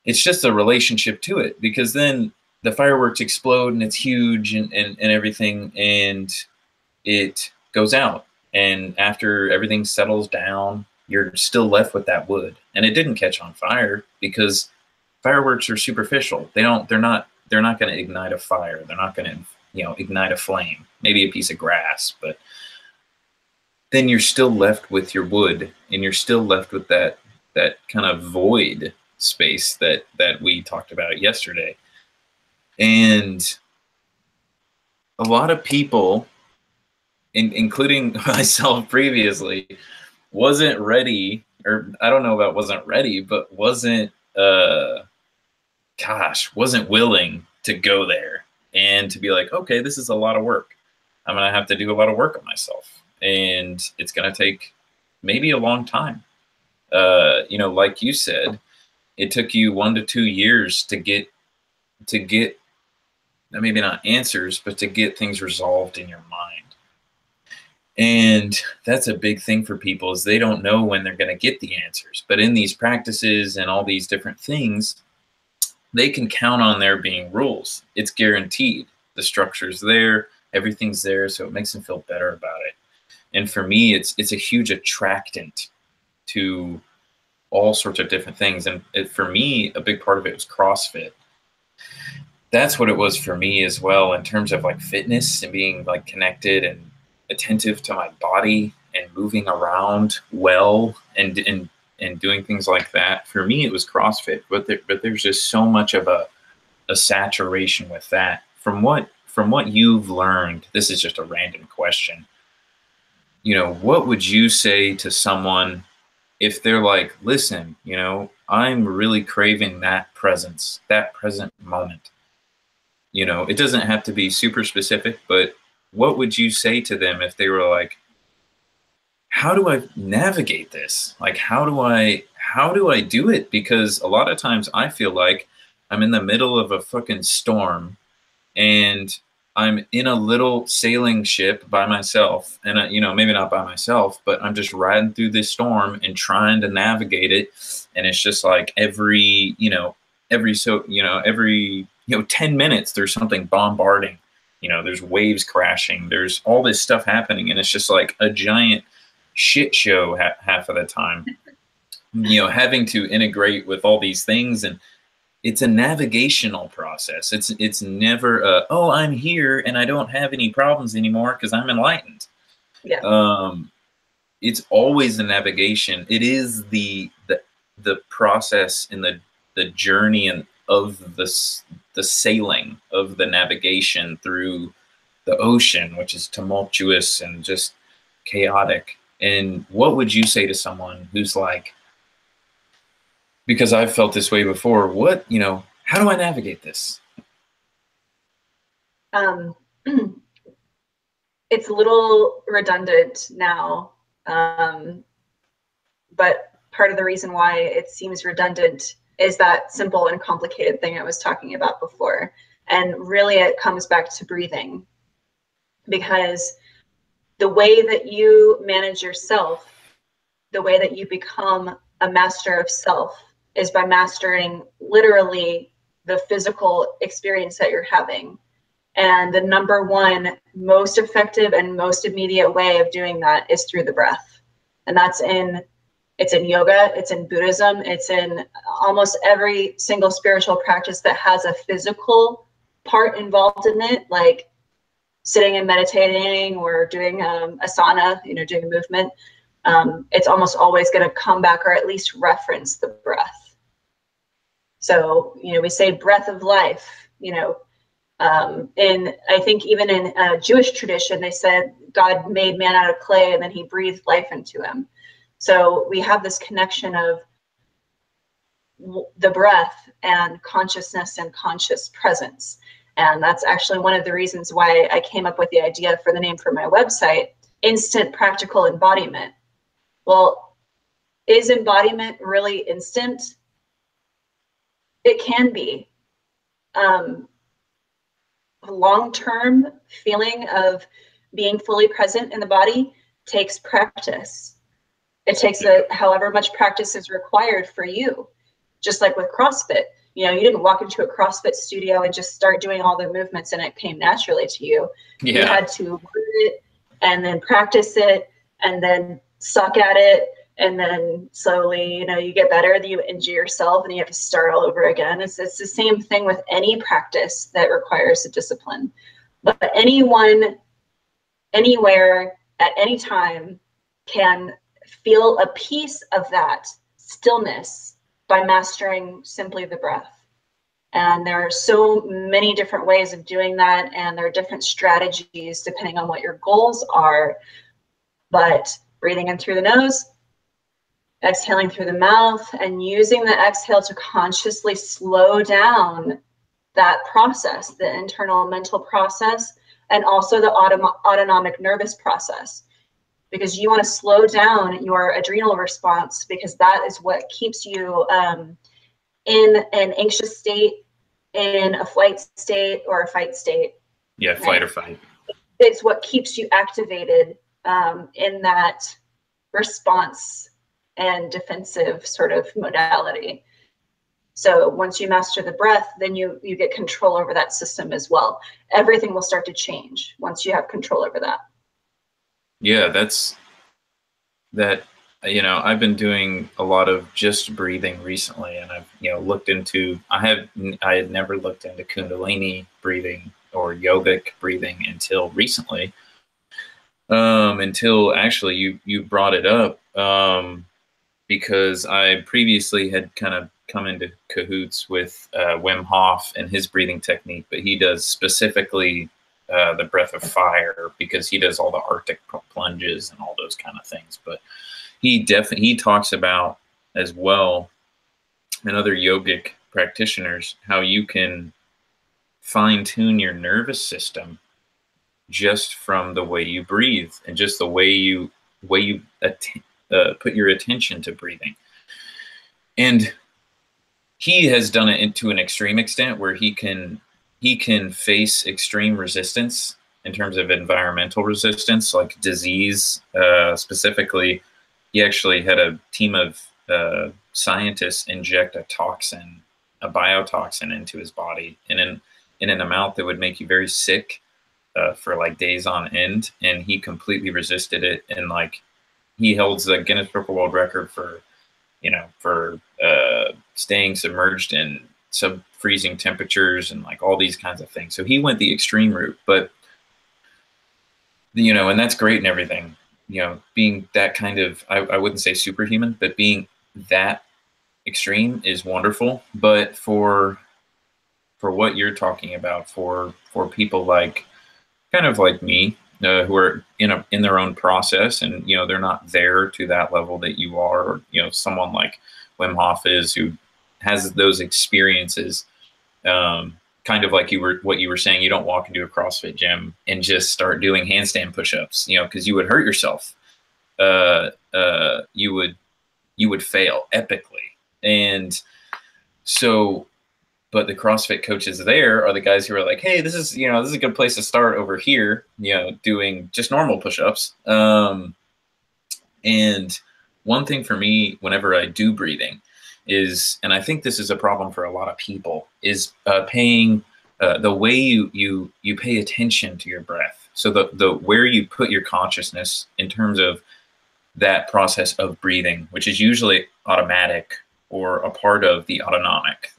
It's just a relationship to it, because then the fireworks explode and it's huge and everything, and it goes out. And after everything settles down, you're still left with that wood. And it didn't catch on fire because fireworks are superficial. They're not going to ignite a fire. They're not going to, ignite a flame, maybe a piece of grass, but then you're still left with your wood, and you're still left with that kind of void space that we talked about yesterday. And a lot of people, including myself previously, wasn't ready, or I don't know about wasn't ready, but wasn't willing to go there and to be like, okay, this is a lot of work. I'm going to have to do a lot of work on myself, and it's going to take maybe a long time. Like you said, it took you 1 to 2 years to get maybe not answers, but to get things resolved in your mind. And that's a big thing for people, is they don't know when they're going to get the answers. But in these practices and all these different things, they can count on there being rules. It's guaranteed. The structure's there, everything's there, so it makes them feel better about it. And for me, it's a huge attractant to all sorts of different things. And for me, a big part of it was CrossFit. That's what it was for me as well, in terms of like fitness and being like connected and attentive to my body and moving around well and doing things like that. For me, it was CrossFit, but there's just so much of a saturation with that. From what you've learned, this is just a random question. What would you say to someone if they're like, listen, I'm really craving that presence, that present moment? It doesn't have to be super specific, but what would you say to them if they were like, how do I navigate this? Like, how do I do it? Because a lot of times I feel like I'm in the middle of a fucking storm and I'm in a little sailing ship by myself, and maybe not by myself, but I'm just riding through this storm and trying to navigate it. And it's just like every 10 minutes, there's something bombarding, there's waves crashing, there's all this stuff happening. And it's just like a giant shit show half of the time, having to integrate with all these things. And it's a navigational process. It's never oh, I'm here and I don't have any problems anymore because I'm enlightened. Yeah. It's always a navigation. It is the process and the journey and of the sailing of the navigation through the ocean, which is tumultuous and just chaotic. And what would you say to someone who's like, because I've felt this way before, How do I navigate this? It's a little redundant now, but part of the reason why it seems redundant is that simple and complicated thing I was talking about before. And really it comes back to breathing, because the way that you manage yourself, the way that you become a master of self, is by mastering literally the physical experience that you're having. And the number one most effective and most immediate way of doing that is through the breath. And it's in yoga, it's in Buddhism, it's in almost every single spiritual practice that has a physical part involved in it, like sitting and meditating or doing asana, doing a movement. It's almost always going to come back or at least reference the breath. So, we say breath of life, and I think even in Jewish tradition, they said God made man out of clay and then he breathed life into him. So we have this connection of the breath and consciousness and conscious presence. And that's actually one of the reasons why I came up with the idea for the name for my website, Instant Practical Embodiment. Well, is embodiment really instant? It can be. Long-term feeling of being fully present in the body takes practice. It takes however much practice is required for you. Just like with CrossFit, you didn't walk into a CrossFit studio and just start doing all the movements and it came naturally to you. Yeah. You had to learn it and then practice it and then suck at it. And then slowly, you get better, then you injure yourself and you have to start all over again. It's the same thing with any practice that requires a discipline. But anyone, anywhere, at any time can feel a piece of that stillness by mastering simply the breath. And there are so many different ways of doing that. And there are different strategies depending on what your goals are. But breathing in through the nose, exhaling through the mouth, and using the exhale to consciously slow down that process, the internal mental process, and also the autonomic nervous process. Because you want to slow down your adrenal response, because that is what keeps you in an anxious state, in a flight state, or a fight state. Yeah, flight or fight. It's what keeps you activated in that response and defensive sort of modality. So once you master the breath, then you get control over that system as well. Everything will start to change once you have control over that. Yeah, I've been doing a lot of just breathing recently, and I've looked into. I had never looked into Kundalini breathing or yogic breathing until recently. Until actually you brought it up, because I previously had kind of come into cahoots with Wim Hof and his breathing technique, but he does specifically the breath of fire, because he does all the Arctic plunges and all those kind of things. But he talks about as well, and other yogic practitioners, how you can fine tune your nervous system just from the way you breathe and just the way you put your attention to breathing. And he has done it to an extreme extent where he can face extreme resistance in terms of environmental resistance, like disease. Specifically, he actually had a team of scientists inject a biotoxin into his body, and in an amount that would make you very sick for like days on end. And he completely resisted it, and like he holds the Guinness Book of World Record for staying submerged in sub-freezing temperatures and like all these kinds of things. So he went the extreme route, but and that's great and everything. Being that kind of, I wouldn't say superhuman, but being that extreme is wonderful. But for what you're talking about, for people like kind of like me, who are in their own process, and they're not there to that level that you are, or someone like Wim Hof is, who has those experiences Kind of like what you were saying, you don't walk into a CrossFit gym and just start doing handstand push-ups, because you would hurt yourself. You would fail epically. And so, but the CrossFit coaches there are the guys who are like, hey, this is a good place to start over here, doing just normal push-ups. And one thing for me, whenever I do breathing, is, and I think this is a problem for a lot of people, is paying the way you pay attention to your breath. So the where you put your consciousness in terms of that process of breathing, which is usually automatic or a part of the autonomic,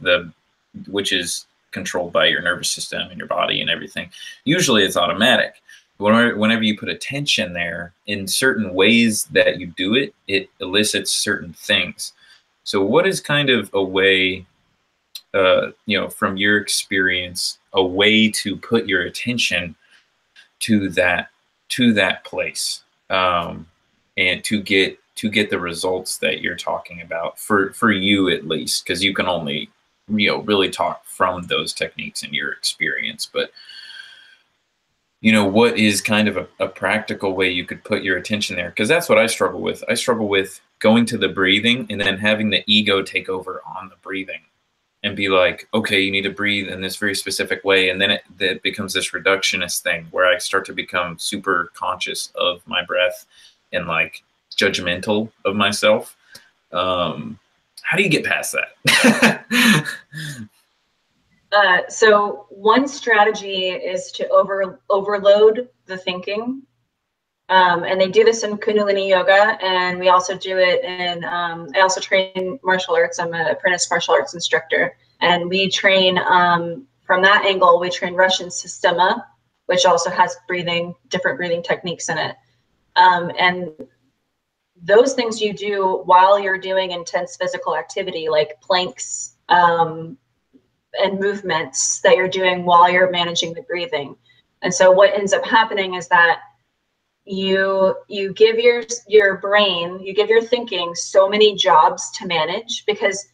which is controlled by your nervous system and your body and everything. Usually it's automatic. Whenever you put attention there, in certain ways that you do it, it elicits certain things. So what is kind of a way, from your experience, a way to put your attention to that place, and to get the results that you're talking about, for you at least, because you can only really talk from those techniques in your experience. But what is kind of a practical way you could put your attention there? Because that's what I struggle with. I struggle with going to the breathing and then having the ego take over on the breathing and be like, okay, you need to breathe in this very specific way. And then it becomes this reductionist thing where I start to become super conscious of my breath and like judgmental of myself. How do you get past that? So one strategy is to overload the thinking. And they do this in Kundalini yoga, and we also do it in, I also train martial arts. I'm an apprentice martial arts instructor, and we train, from that angle, we train Russian Sistema, which also has different breathing techniques in it. And those things you do while you're doing intense physical activity, like planks, and movements that you're doing while you're managing the breathing. And so what ends up happening is that you give your brain, you give your thinking so many jobs to manage, because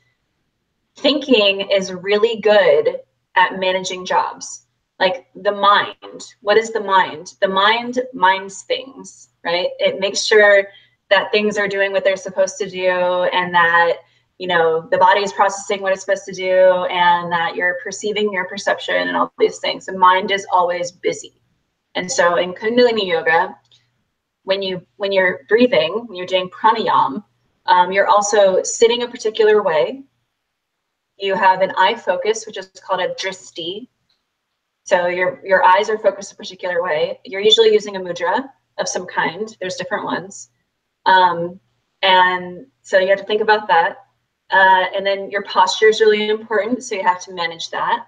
thinking is really good at managing jobs. Like the mind, what is the mind? The mind minds things, right? It makes sure that things are doing what they're supposed to do, and that the body is processing what it's supposed to do, and that you're perceiving your perception and all these things. The mind is always busy. And so in Kundalini yoga, when you're breathing, when you're doing pranayama, you're also sitting a particular way. You have an eye focus, which is called a dristi. So your eyes are focused a particular way. You're usually using a mudra of some kind. There's different ones. And so you have to think about that. And then your posture is really important, so you have to manage that.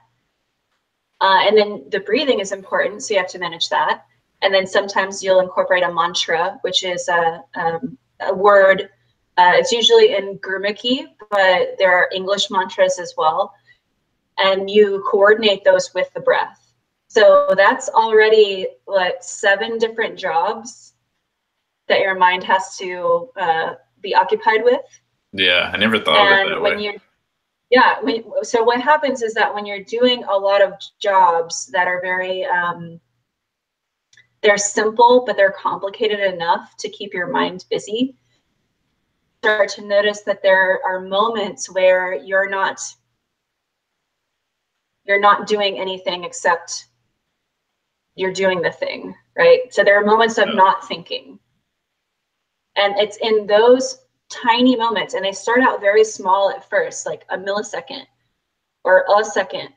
And then the breathing is important, so you have to manage that. And then sometimes you'll incorporate a mantra, which is a word. It's usually in Gurmukhi, but there are English mantras as well. And you coordinate those with the breath. So that's already like 7 different jobs that your mind has to be occupied with. Yeah, I never thought of it that way. So what happens is that when you're doing a lot of jobs that are very, they're simple, but they're complicated enough to keep your mind busy, start to notice that there are moments where you're not doing anything except you're doing the thing, right? So there are moments of not thinking. And it's in those tiny moments, and they start out very small at first, like a millisecond or a second,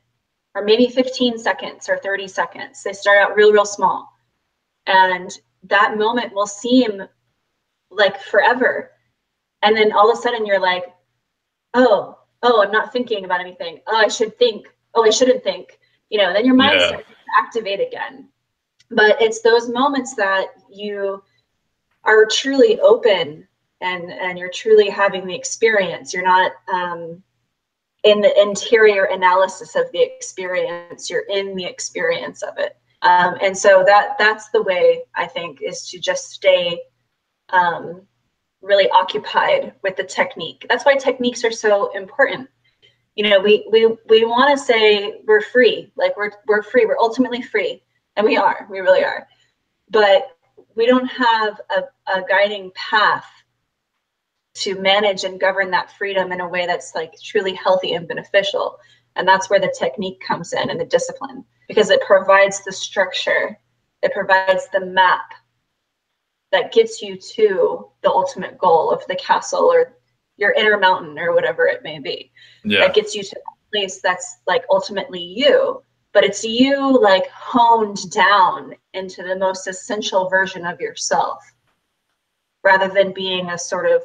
or maybe 15 seconds or 30 seconds. They start out real, real small. And that moment will seem like forever. And then all of a sudden you're like, oh, I'm not thinking about anything. Oh, I should think. Oh, I shouldn't think. Then your mind starts to activate again. But it's those moments that you are truly open and you're truly having the experience. You're not in the interior analysis of the experience. You're in the experience of it. And so that's the way, I think, is to just stay really occupied with the technique. That's why techniques are so important. we want to say we're free, like we're free, we're ultimately free, and we really are, but we don't have a guiding path to manage and govern that freedom in a way that's like truly healthy and beneficial. And that's where the technique comes in and the discipline, because it provides the structure, it provides the map that gets you to the ultimate goal of the castle or your inner mountain or whatever it may be. Yeah. That gets you to a place that's like ultimately you, but it's you like honed down into the most essential version of yourself, rather than being a sort of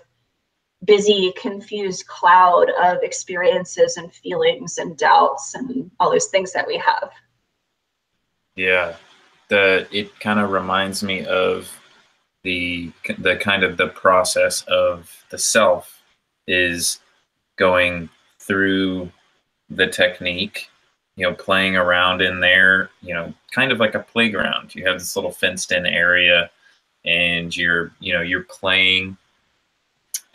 busy, confused cloud of experiences and feelings and doubts and all those things that we have. Yeah, it kind of reminds me of the kind of the process of the self is going through the technique, playing around in there, kind of like a playground. You have this little fenced in area and you're playing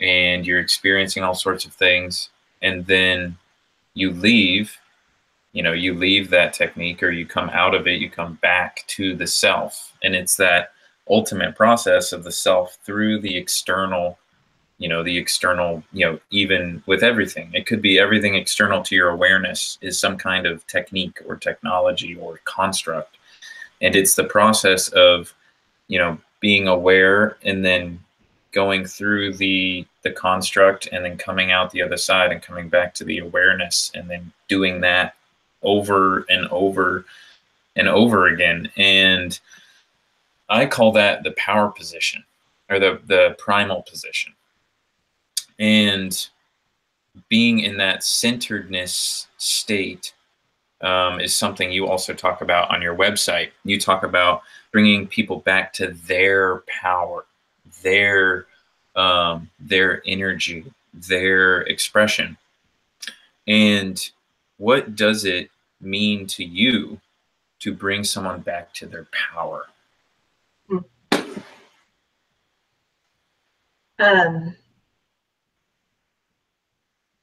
and you're experiencing all sorts of things. And then you leave that technique, or you come out of it, you come back to the self. And it's that ultimate process of the self through the external, even with everything. It could be everything external to your awareness is some kind of technique or technology or construct. And it's the process of, being aware and then going through the construct and then coming out the other side and coming back to the awareness and then doing that over and over and over again. And I call that the power position, or the primal position. And being in that centeredness state is something you also talk about on your website. You talk about bringing people back to their power, their energy, their expression. And what does it mean to you to bring someone back to their power?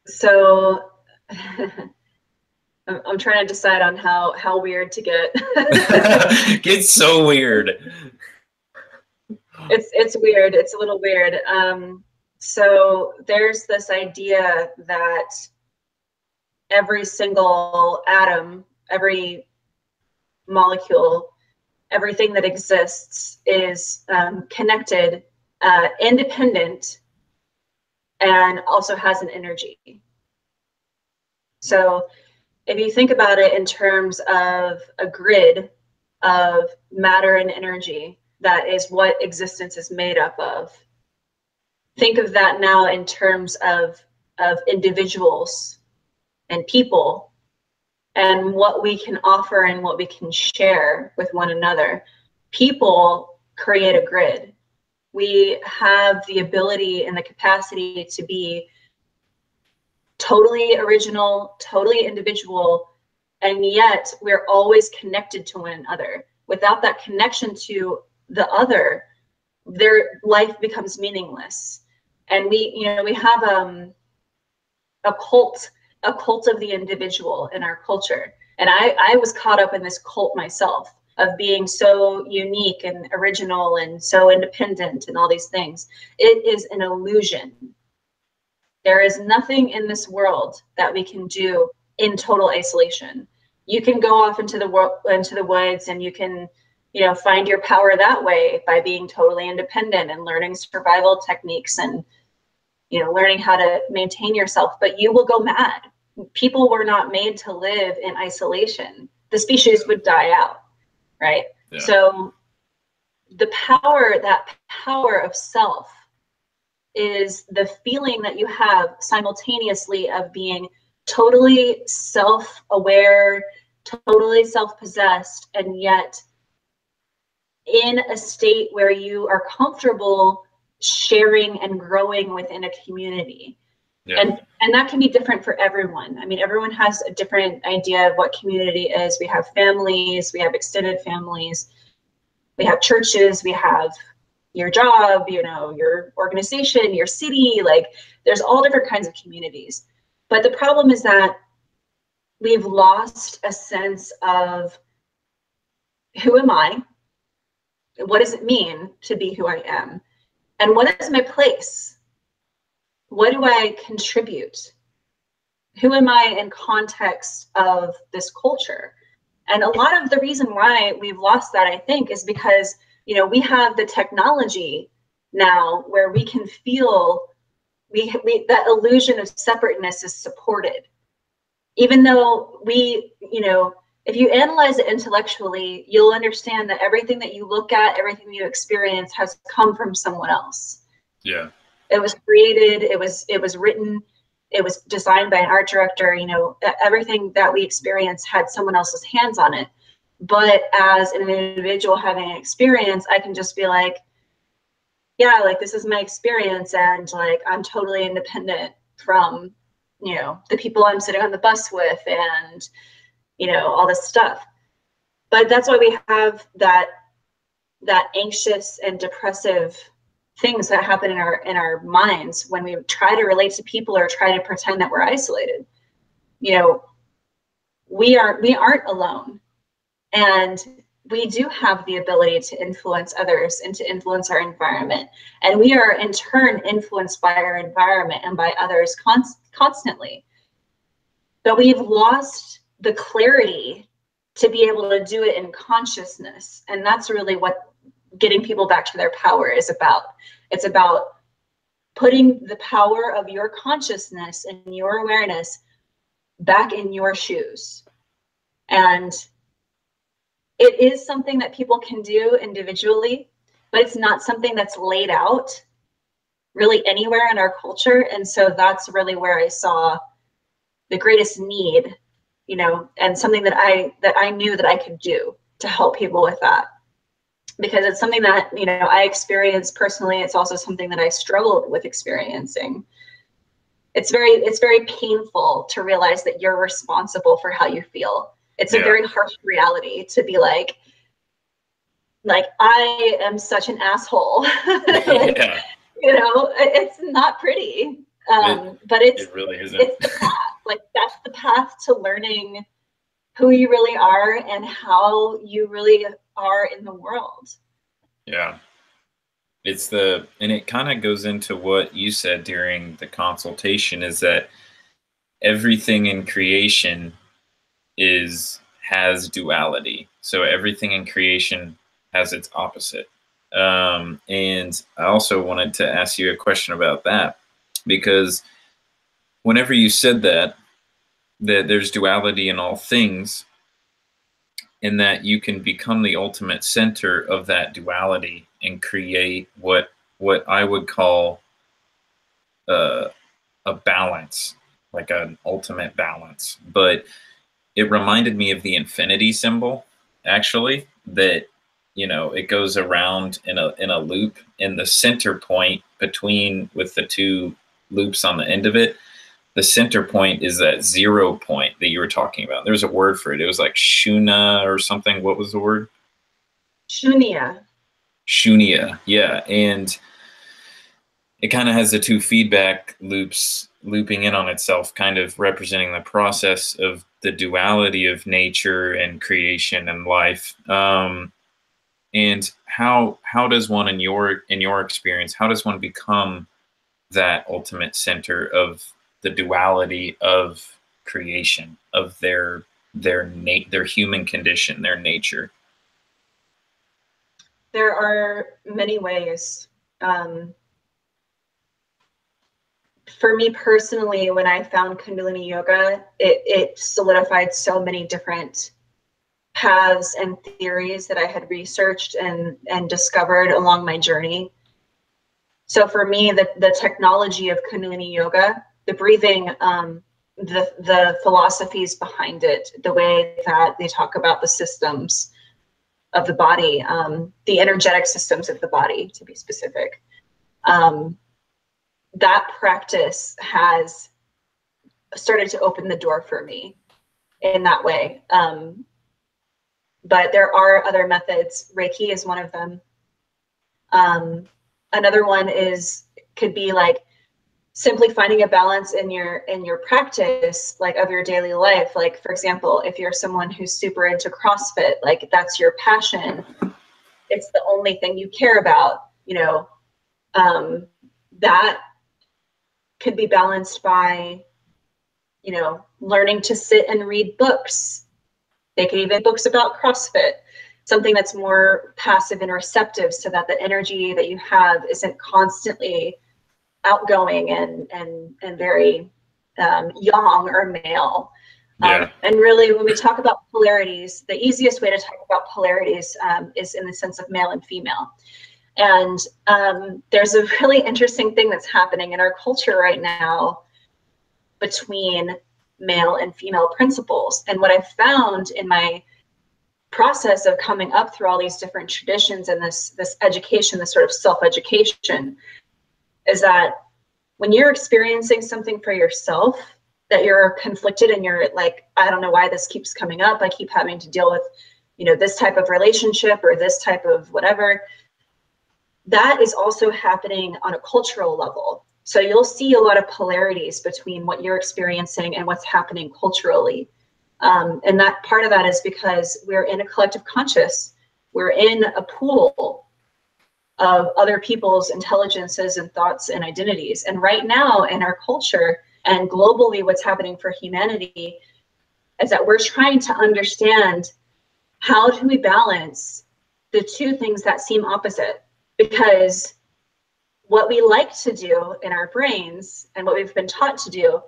So I'm trying to decide on how weird to get. It's so weird. It's weird. It's a little weird. So there's this idea that every single atom, every molecule, everything that exists is connected, independent, and also has an energy. So if you think about it in terms of a grid of matter and energy, that is what existence is made up of. Think of that now in terms of individuals and people and what we can offer and what we can share with one another. People create a grid. We have the ability and the capacity to be totally original, totally individual, and yet we're always connected to one another. Without that connection to the other, their life becomes meaningless. And we have a cult of the individual in our culture. And I was caught up in this cult myself of being so unique and original and so independent and all these things. It is an illusion. There is nothing in this world that we can do in total isolation. You can go off into the woods and you can, find your power that way by being totally independent and learning survival techniques and, learning how to maintain yourself, but you will go mad. People were not made to live in isolation. The species would die out, right? Yeah. So that power of self is the feeling that you have simultaneously of being totally self-aware, totally self-possessed, and yet in a state where you are comfortable sharing and growing within a community. Yeah. And that can be different for everyone. I mean, everyone has a different idea of what community is. We have families, we have extended families, we have churches, we have your job, your organization, your city, like there's all different kinds of communities. But the problem is that we've lost a sense of who am I? What does it mean to be who I am? And what is my place? What do I contribute? Who am I in context of this culture? And a lot of the reason why we've lost that, I think, is because, you know, we have the technology now where we can feel that illusion of separateness is supported. Even though we, you know, if you analyze it intellectually, you'll understand that everything that you look at, everything you experience has come from someone else. Yeah. It was created, it was written, it was designed by an art director, you know, everything that we experience had someone else's hands on it. But as an individual having an experience, I can just be like, yeah, like this is my experience, and like I'm totally independent from, you know, the people I'm sitting on the bus with and, you know, all this stuff. But that's why we have that anxious and depressive things that happen in our minds when we try to relate to people or try to pretend that we're isolated. You know, we aren't alone, and we do have the ability to influence others and to influence our environment, and we are in turn influenced by our environment and by others constantly. But we've lost the clarity to be able to do it in consciousness, and that's really what getting people back to their power is about. It's about putting the power of your consciousness and your awareness back in your shoes. And it is something that people can do individually, but it's not something that's laid out really anywhere in our culture. And so that's really where I saw the greatest need, you know, and something that I knew that I could do to help people with that. Because it's something that, you know, I experienced personally. It's also something that I struggled with experiencing. It's very painful to realize that you're responsible for how you feel. It's a very harsh reality to be like I am such an asshole. Like, Yeah. you know, it's not pretty. But it really isn't. It's the path. Like that's the path to learning who you really are and how you really are in the world. Yeah. And it kind of goes into what you said during the consultation, is that everything in creation has duality. So everything in creation has its opposite. And I also wanted to ask you a question about that, because whenever you said that there's duality in all things, and that you can become the ultimate center of that duality and create what I would call a balance, like an ultimate balance. But it reminded me of the infinity symbol, actually, that, you know, it goes around in a loop, and the center point between, with the two loops on the end of it, the center point is that 0 point that you were talking about. There's a word for it. It was like shuna or something. What was the word? Shunya. Shunya. Yeah. And it kind of has the two feedback loops looping in on itself, kind of representing the process of the duality of nature and creation and life. And how does one, in your experience, how does one become that ultimate center of the duality of creation, of their human condition, their nature? There are many ways. For me personally, when I found Kundalini Yoga, it solidified so many different paths and theories that I had researched and discovered along my journey. So for me, the technology of Kundalini Yoga, the breathing, the philosophies behind it, the way that they talk about the systems of the body, the energetic systems of the body, to be specific. That practice has started to open the door for me in that way. But there are other methods. Reiki is one of them. Another one could be like simply finding a balance in your practice, like of your daily life. Like, for example, if you're someone who's super into CrossFit, like that's your passion, it's the only thing you care about, that could be balanced by, learning to sit and read books. They could even books about CrossFit, something that's more passive and receptive, so that the energy that you have isn't constantly outgoing and very yang or male. Yeah. And really, when we talk about polarities, the easiest way to talk about polarities is in the sense of male and female. And there's a really interesting thing that's happening in our culture right now between male and female principles. And what I found in my process of coming up through all these different traditions and this education, this sort of self-education, is that when you're experiencing something for yourself that you're conflicted and you're like, I don't know why this keeps coming up. I keep having to deal with, this type of relationship or this type of whatever. That is also happening on a cultural level. So you'll see a lot of polarities between what you're experiencing and what's happening culturally. And that part of that is because we're in a collective conscious. We're in a pool of other people's intelligences and thoughts and identities. And right now in our culture and globally, what's happening for humanity is that we're trying to understand, how do we balance the two things that seem opposite? Because what we like to do in our brains and what we've been taught to do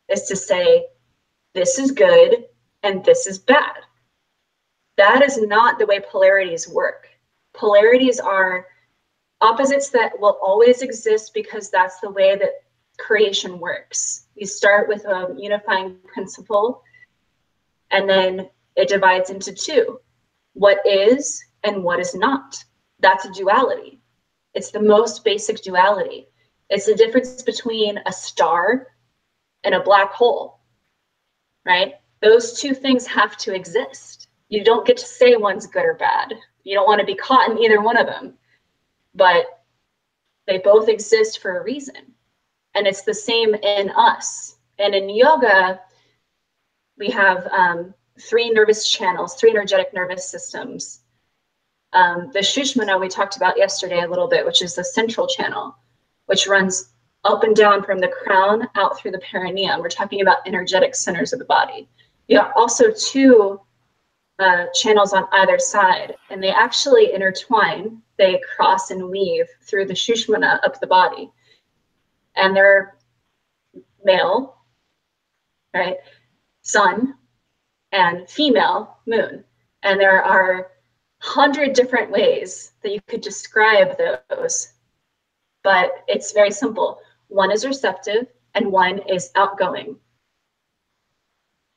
is to say, this is good and this is bad. That is not the way polarities work. Polarities are opposites that will always exist because that's the way that creation works. You start with a unifying principle, and then it divides into two: what is and what is not. That's a duality. It's the most basic duality. It's the difference between a star and a black hole, right? Those two things have to exist. You don't get to say one's good or bad. You don't want to be caught in either one of them, but they both exist for a reason. And it's the same in us. And in yoga, we have three nervous channels, three energetic nervous systems. The Shushmana we talked about yesterday a little bit, which is the central channel, which runs up and down from the crown out through the perineum. We're talking about energetic centers of the body. You have also two channels on either side, and they actually intertwine. They cross and weave through the Shushmana up the body. And they're male, right, sun, and female, moon. And there are 100 different ways that you could describe those, but it's very simple. One is receptive and one is outgoing.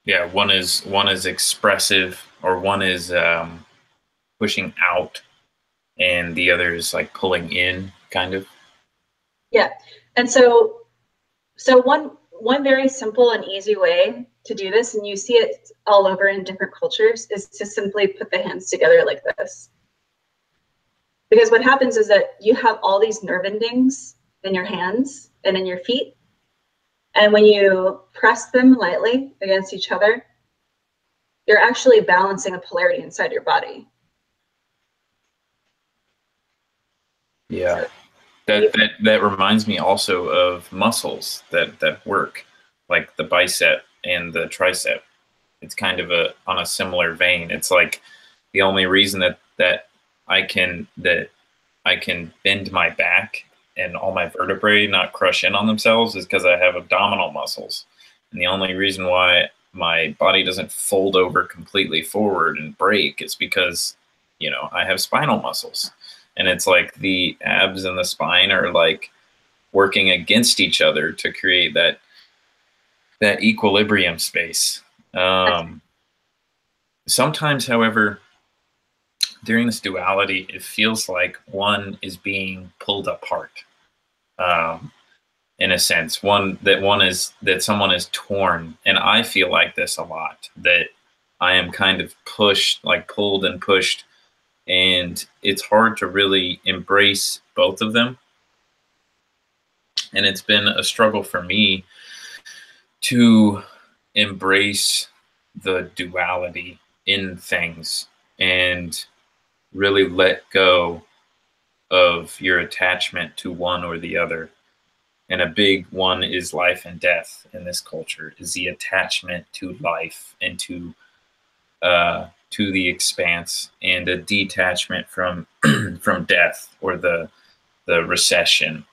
Yeah, one is expressive, or one is pushing out, and the other is like pulling in, kind of. Yeah, and so one very simple and easy way to do this, and you see it all over in different cultures, is to simply put the hands together like this. Because what happens is that you have all these nerve endings in your hands and in your feet. And when you press them lightly against each other, you're actually balancing a polarity inside your body. Yeah. That reminds me also of muscles that work, like the bicep and the tricep. It's kind of on a similar vein. It's like the only reason that I can bend my back and all my vertebrae not crush in on themselves is because I have abdominal muscles. And the only reason why my body doesn't fold over completely forward and break is because, I have spinal muscles. And it's like the abs and the spine are like working against each other to create that equilibrium space. Sometimes, however, during this duality, it feels like one is being pulled apart. In a sense, that someone is torn. And I feel like this a lot, that I am kind of pushed, like pulled and pushed. And it's hard to really embrace both of them. And it's been a struggle for me to embrace the duality in things and really let go of your attachment to one or the other. And a big one is life and death in this culture, is the attachment to life and to the expanse, and a detachment from from death, or the recession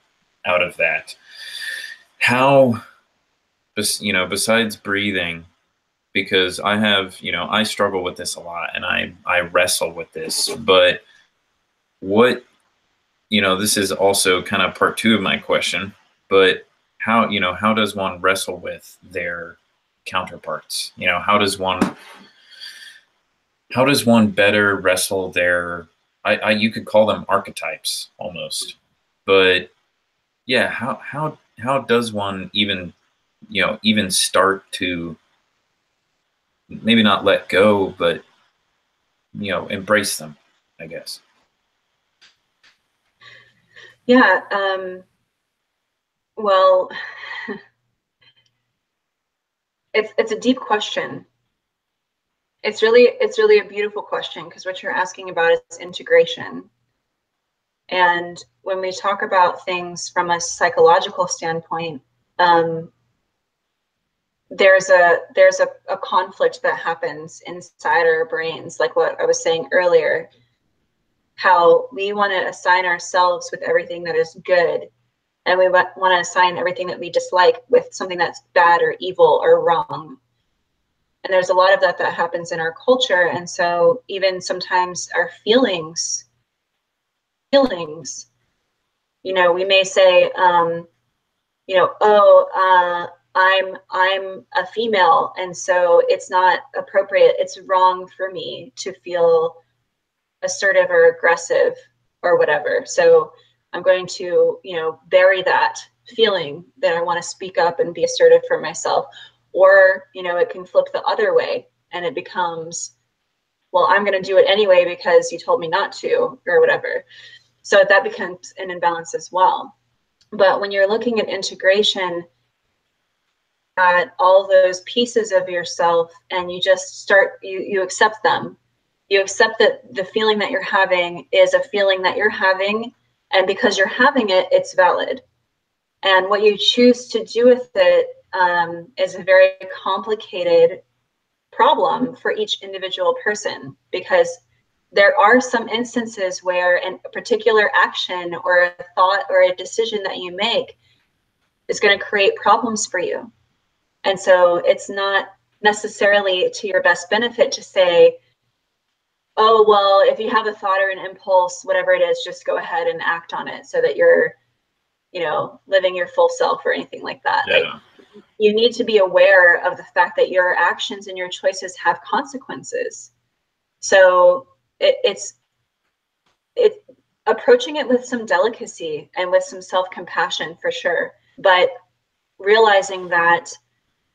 out of that. How, besides breathing, because I have, I struggle with this a lot, and I wrestle with this, but what, this is also kind of part two of my question, but how does one wrestle with their counterparts? How does one better wrestle their, you could call them archetypes almost, but yeah, how does one even start to maybe not let go, but embrace them, I guess. Yeah. Well, it's a deep question. It's really a beautiful question, because what you're asking about is integration. And when we talk about things from a psychological standpoint, there's a conflict that happens inside our brains, like what I was saying earlier, how we want to assign ourselves with everything that is good, and we want to assign everything that we dislike with something that's bad or evil or wrong. And there's a lot of that happens in our culture. And so even sometimes our feelings, we may say, I'm a female, and so it's not appropriate. It's wrong for me to feel assertive or aggressive or whatever. So I'm going to, bury that feeling that I want to speak up and be assertive for myself. Or, it can flip the other way, and it becomes, well, I'm going to do it anyway because you told me not to, or whatever. So that becomes an imbalance as well. But when you're looking at integration, at all those pieces of yourself, and you just start, you accept them. You accept that the feeling that you're having is a feeling that you're having, and because you're having it, it's valid. And what you choose to do with it is a very complicated problem for each individual person, because there are some instances where a particular action or a thought or a decision that you make is going to create problems for you. And so it's not necessarily to your best benefit to say, oh, well, if you have a thought or an impulse, whatever it is, just go ahead and act on it so that you're, living your full self or anything like that. Yeah. Like, you need to be aware of the fact that your actions and your choices have consequences. So it's approaching it with some delicacy and with some self-compassion for sure, but realizing that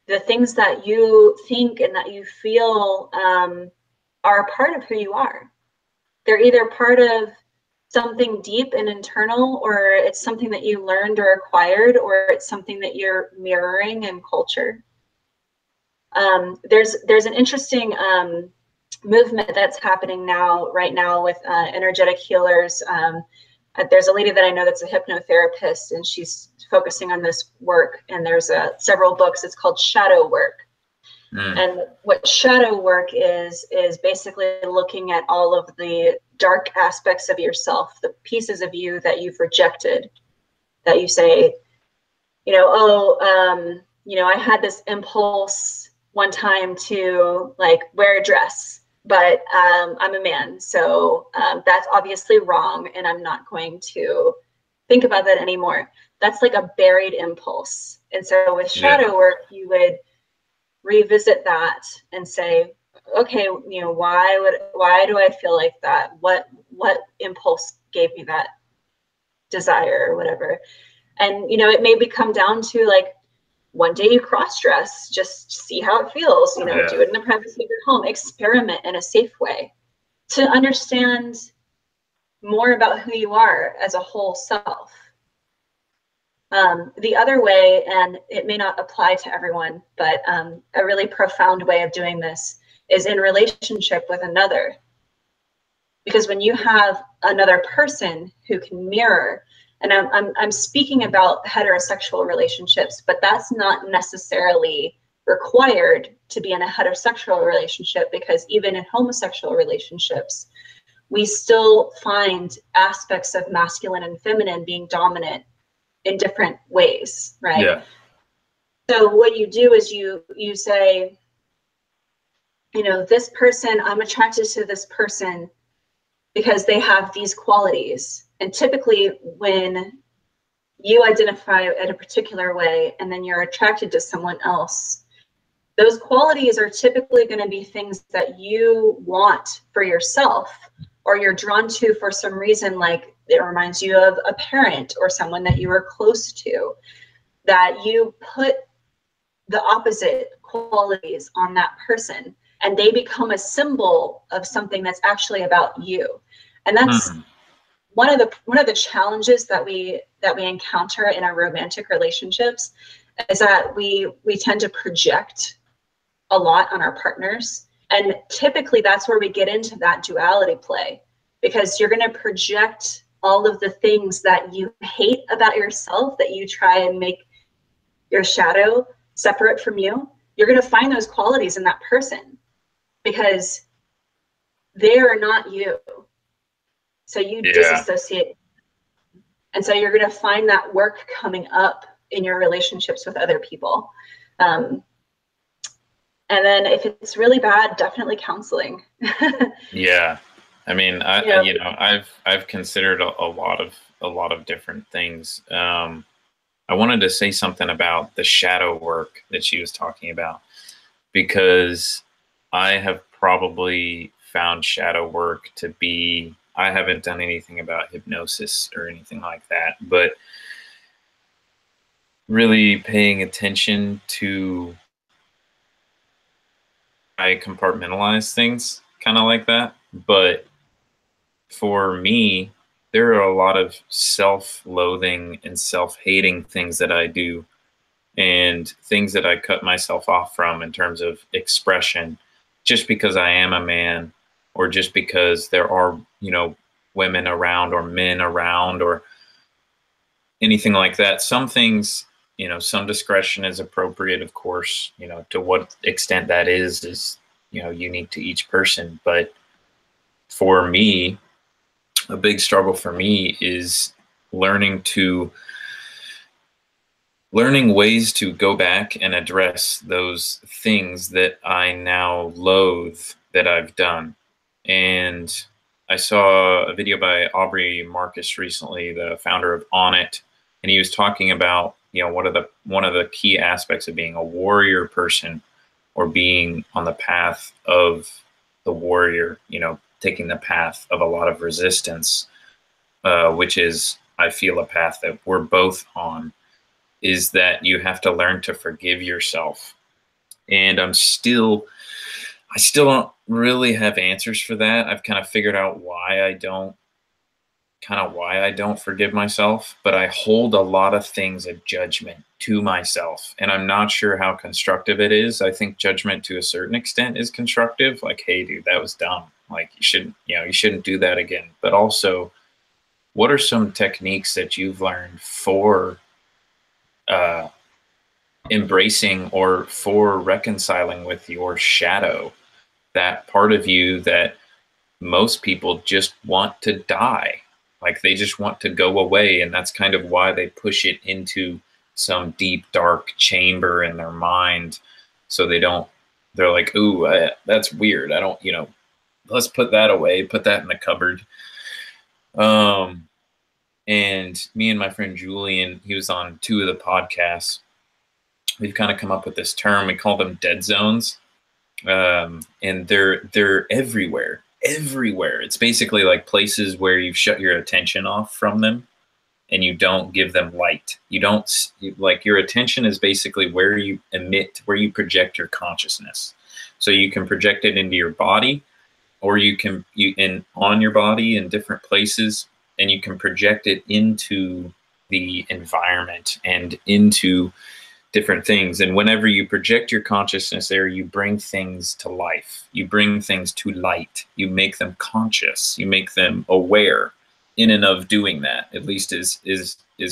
the things that you think and that you feel are a part of who you are. They're either part of something deep and internal, or it's something that you learned or acquired, or it's something that you're mirroring in culture. There's an interesting movement that's happening right now with energetic healers. There's a lady that I know that's a hypnotherapist, and she's focusing on this work, and there's several books. It's called Shadow Work. And what shadow work is basically looking at all of the dark aspects of yourself, the pieces of you that you've rejected, that you say, I had this impulse one time to like wear a dress, but I'm a man, so that's obviously wrong, and I'm not going to think about that anymore. That's like a buried impulse. And so with shadow work, you would revisit that and say, okay, why do I feel like that? What impulse gave me that desire or whatever? And it may come down to like, one day you cross dress, just see how it feels, do it in the privacy of your home, experiment in a safe way to understand more about who you are as a whole self. The other way, and it may not apply to everyone, but a really profound way of doing this is in relationship with another. Because when you have another person who can mirror, and I'm speaking about heterosexual relationships, but that's not necessarily required to be in a heterosexual relationship, because even in homosexual relationships, we still find aspects of masculine and feminine being dominant in different ways, right? Yeah. So what you do is you say, you know, this person, I'm attracted to this person because they have these qualities. And typically when you identify in a particular way and then you're attracted to someone else, those qualities are typically going to be things that you want for yourself, or you're drawn to for some reason, like it reminds you of a parent or someone that you were close to, that you put the opposite qualities on that person and they become a symbol of something that's actually about you. And that's one of the challenges that we encounter in our romantic relationships, is that we tend to project a lot on our partners. And typically that's where we get into that duality play, because you're going to project all of the things that you hate about yourself, that you try and make your shadow separate from you. You're going to find those qualities in that person because they are not you. So you disassociate. And so you're going to find that work coming up in your relationships with other people. And then if it's really bad, definitely counseling. Yeah. I mean, I've considered a lot of different things. I wanted to say something about the shadow work that she was talking about, because I have probably found shadow work to be, I haven't done anything about hypnosis or anything like that, but really paying attention to, I compartmentalize things kind of like that. But for me, there are a lot of self-loathing and self-hating things that I do, and things that I cut myself off from in terms of expression, just because I am a man, or just because there are, women around or men around or anything like that. Some things, some discretion is appropriate, of course. To what extent that is unique to each person. But for me, a big struggle for me is learning ways to go back and address those things that I now loathe that I've done. And I saw a video by Aubrey Marcus recently, the founder of On It, and he was talking about, one of the key aspects of being a warrior person, or being on the path of the warrior, taking the path of a lot of resistance, which is, I feel, a path that we're both on, is that you have to learn to forgive yourself. And I still don't really have answers for that. I've kind of figured out why I don't forgive myself, but I hold a lot of things of judgment to myself, and I'm not sure how constructive it is. I think judgment to a certain extent is constructive. Like, hey dude, that was dumb. Like, you shouldn't do that again. But also, what are some techniques that you've learned for embracing or for reconciling with your shadow, that part of you that most people just want to die? Like, they just want to go away, and that's kind of why they push it into some deep, dark chamber in their mind. So they're like, ooh, that's weird. I don't, let's put that away, put that in the cupboard. And me and my friend Julian, he was on 2 of the podcasts, we've kind of come up with this term. We call them dead zones. And they're everywhere. It's basically like places where you've shut your attention off from them, and you don't give them light. Like, your attention is basically where you project your consciousness. So you can project it into your body, or on your body in different places, and you can project it into the environment and into different things. And whenever you project your consciousness there, you bring things to life. You bring things to light. You make them conscious. You make them aware in and of doing that. At least is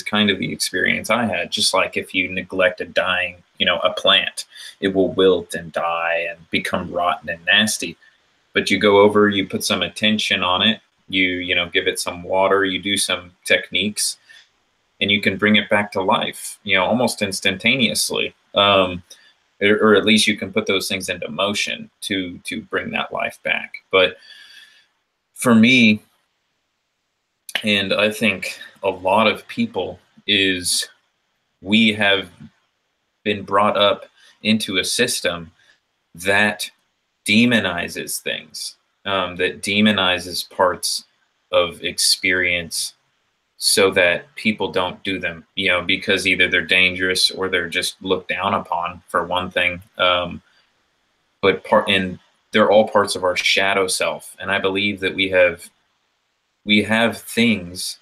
kind of the experience I had. Just like if you neglect a dying, a plant, it will wilt and die and become rotten and nasty. But you go over, you put some attention on it, you give it some water, you do some techniques, and you can bring it back to life, almost instantaneously. Or at least you can put those things into motion to bring that life back. But for me, and I think a lot of people, is we have been brought up into a system that demonizes things, that demonizes parts of experience so that people don't do them, because either they're dangerous or they're just looked down upon, for one thing. And they're all parts of our shadow self. And I believe that we have things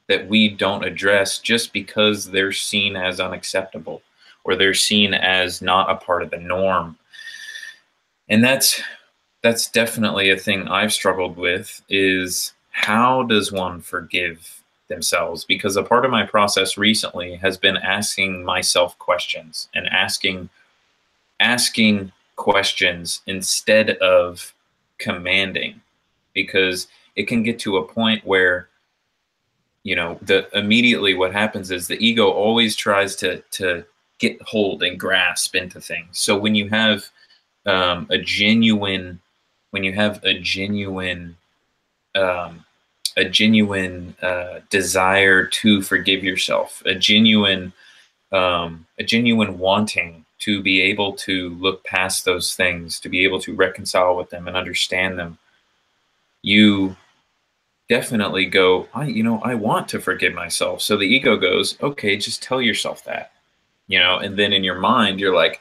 that we don't address just because they're seen as unacceptable or they're seen as not a part of the norm. And that's definitely a thing I've struggled with, is how does one forgive themselves? Because a part of my process recently has been asking myself questions and asking questions instead of commanding, because it can get to a point where immediately what happens is the ego always tries to get hold and grasp into things. So when you have a genuine desire to forgive yourself, a genuine wanting to be able to look past those things, to be able to reconcile with them and understand them, you definitely go, I want to forgive myself. So the ego goes, okay, just tell yourself that, and then in your mind, you're like,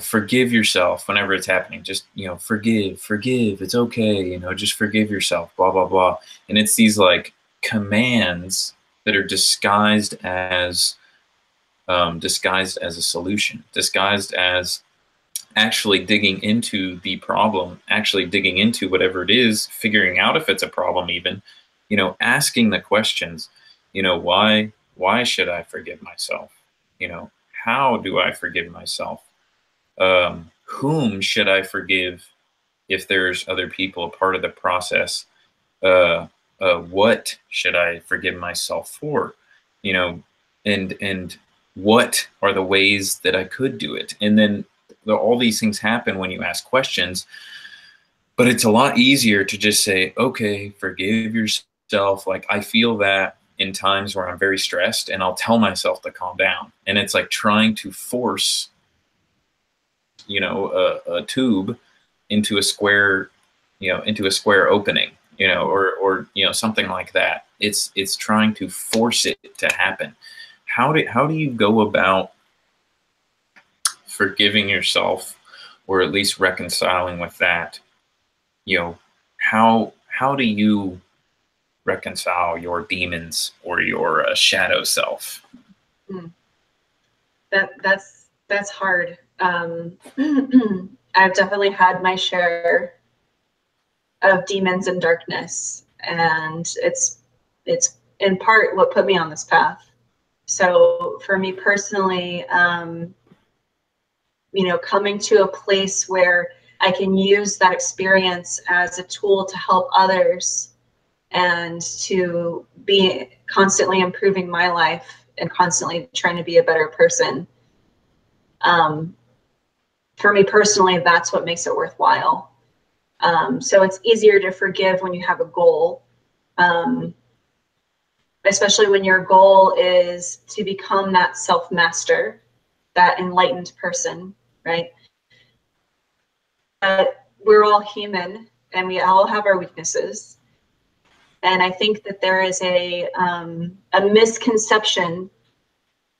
forgive yourself whenever it's happening. Just, forgive, it's okay, just forgive yourself, blah, blah, blah. And it's these like commands that are disguised as a solution, disguised as actually digging into the problem, actually digging into whatever it is, figuring out if it's a problem even, asking the questions, why should I forgive myself? How do I forgive myself? Whom should I forgive if there's other people a part of the process? What should I forgive myself for? And what are the ways that I could do it? And then all these things happen when you ask questions, but it's a lot easier to just say, okay, forgive yourself. Like, I feel that in times where I'm very stressed, and I'll tell myself to calm down. And it's like trying to force, a tube into a square, opening, or something like that. It's trying to force it to happen. How do you go about forgiving yourself, or at least reconciling with that? How do you reconcile your demons or your shadow self? That's hard. I've definitely had my share of demons and darkness, and it's in part what put me on this path. So for me personally, coming to a place where I can use that experience as a tool to help others and to be constantly improving my life and constantly trying to be a better person. For me personally, that's what makes it worthwhile. So it's easier to forgive when you have a goal, especially when your goal is to become that self-master, that enlightened person, right? But we're all human and we all have our weaknesses. And I think that there is a misconception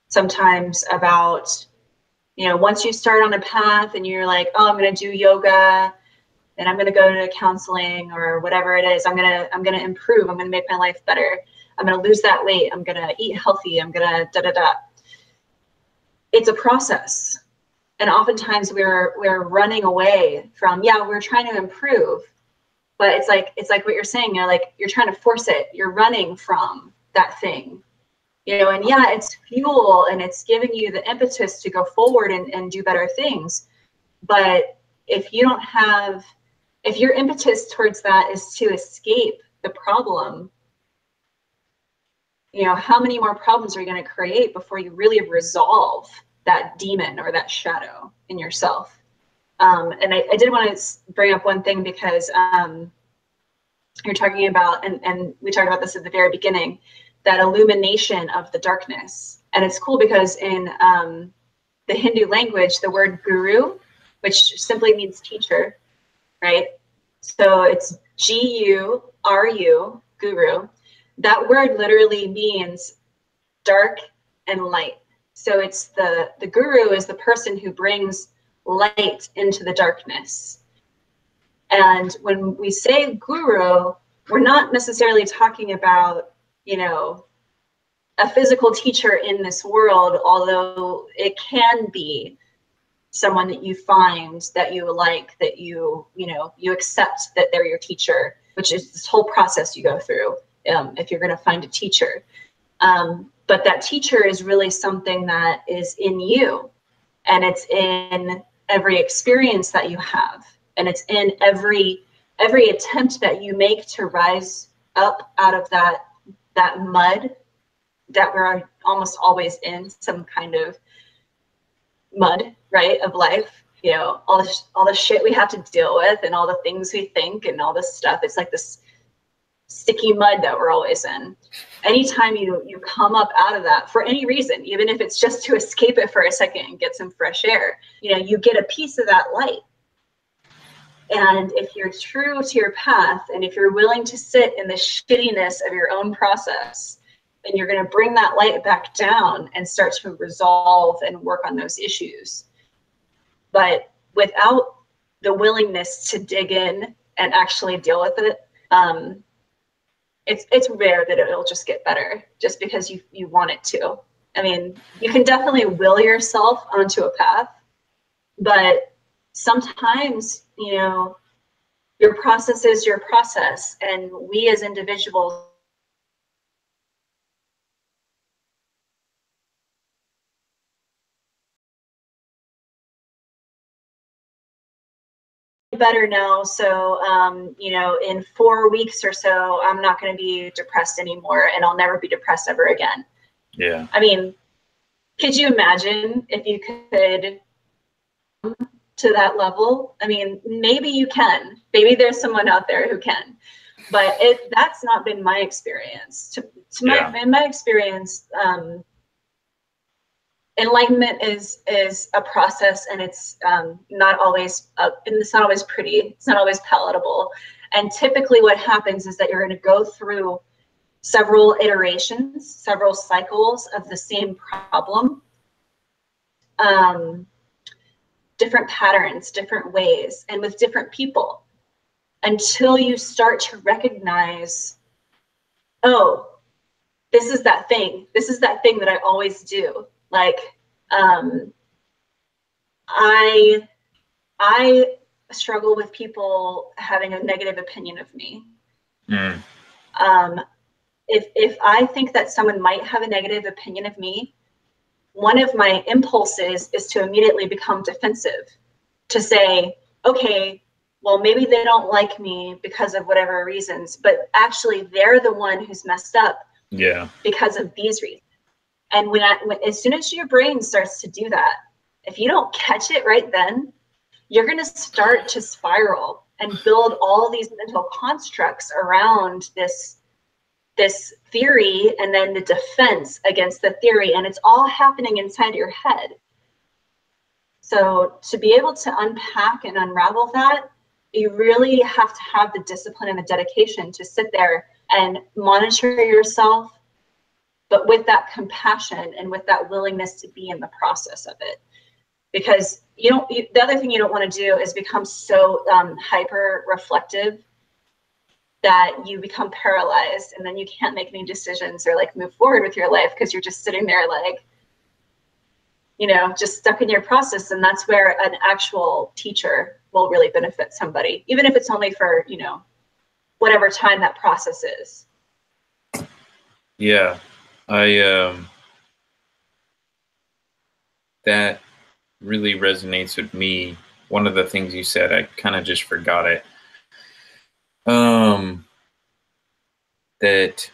sometimes about, once you start on a path and you're like, oh, I'm going to do yoga and I'm going to go to counseling or whatever it is, I'm going to improve. I'm going to make my life better. I'm going to lose that weight. I'm going to eat healthy. I'm going to da, da, da. It's a process. And oftentimes we're running away from, yeah, we're trying to improve, but it's like what you're saying, you're trying to force it. You're running from that thing, and yeah, it's fuel and it's giving you the impetus to go forward and do better things. But if your impetus towards that is to escape the problem, how many more problems are you going to create before you really resolve that demon or that shadow in yourself? And I did want to bring up one thing, because you're talking about, and we talked about this at the very beginning, that illumination of the darkness. And it's cool because in the Hindu language, the word guru, which simply means teacher, right? So it's G-U-R-U, guru. That word literally means dark and light. So it's the guru is the person who brings light into the darkness. And when we say guru, we're not necessarily talking about, a physical teacher in this world, although it can be someone that you find that you like, that you accept that they're your teacher, which is this whole process you go through if you're going to find a teacher. But that teacher is really something that is in you, and it's in every experience that you have, and it's in every attempt that you make to rise up out of that mud that we're almost always in, some kind of mud, right, of life. All the shit we have to deal with, and all the things we think, and all this stuff. It's like this sticky mud that we're always in. Anytime you come up out of that for any reason, even if it's just to escape it for a second and get some fresh air, you get a piece of that light. And if you're true to your path, and if you're willing to sit in the shittiness of your own process, then you're going to bring that light back down and start to resolve and work on those issues. But without the willingness to dig in and actually deal with it, it's rare that it'll just get better just because you want it to. I mean, you can definitely will yourself onto a path, but sometimes, your process is your process, and we as individuals better now. So, in 4 weeks or so, I'm not going to be depressed anymore, and I'll never be depressed ever again. Yeah. I mean, could you imagine if you could to that level? I mean, maybe you can. Maybe there's someone out there who can, but that's not been my experience. In my experience, enlightenment is a process, and it's not always and it's not always pretty. It's not always palatable. And typically what happens is that you're going to go through several iterations, several cycles of the same problem, different patterns, different ways, and with different people, until you start to recognize, oh, this is that thing. This is that thing that I always do. Like, I struggle with people having a negative opinion of me. Mm. If I think that someone might have a negative opinion of me, one of my impulses is to immediately become defensive, to say, okay, well, maybe they don't like me because of whatever reasons, but actually they're the one who's messed up because of these reasons. And as soon as your brain starts to do that, if you don't catch it right then, you're going to start to spiral and build all these mental constructs around this theory, and then the defense against the theory. And it's all happening inside your head. So to be able to unpack and unravel that, you really have to have the discipline and the dedication to sit there and monitor yourself, but with that compassion and with that willingness to be in the process of it. Because the other thing you don't want to do is become so hyper reflective that you become paralyzed, and then you can't make any decisions or like move forward with your life because you're just sitting there like, you know, just stuck in your process. And that's where an actual teacher will really benefit somebody, even if it's only for, you know, whatever time that process is. Yeah, I that really resonates with me. One of the things you said, I kind of just forgot it. That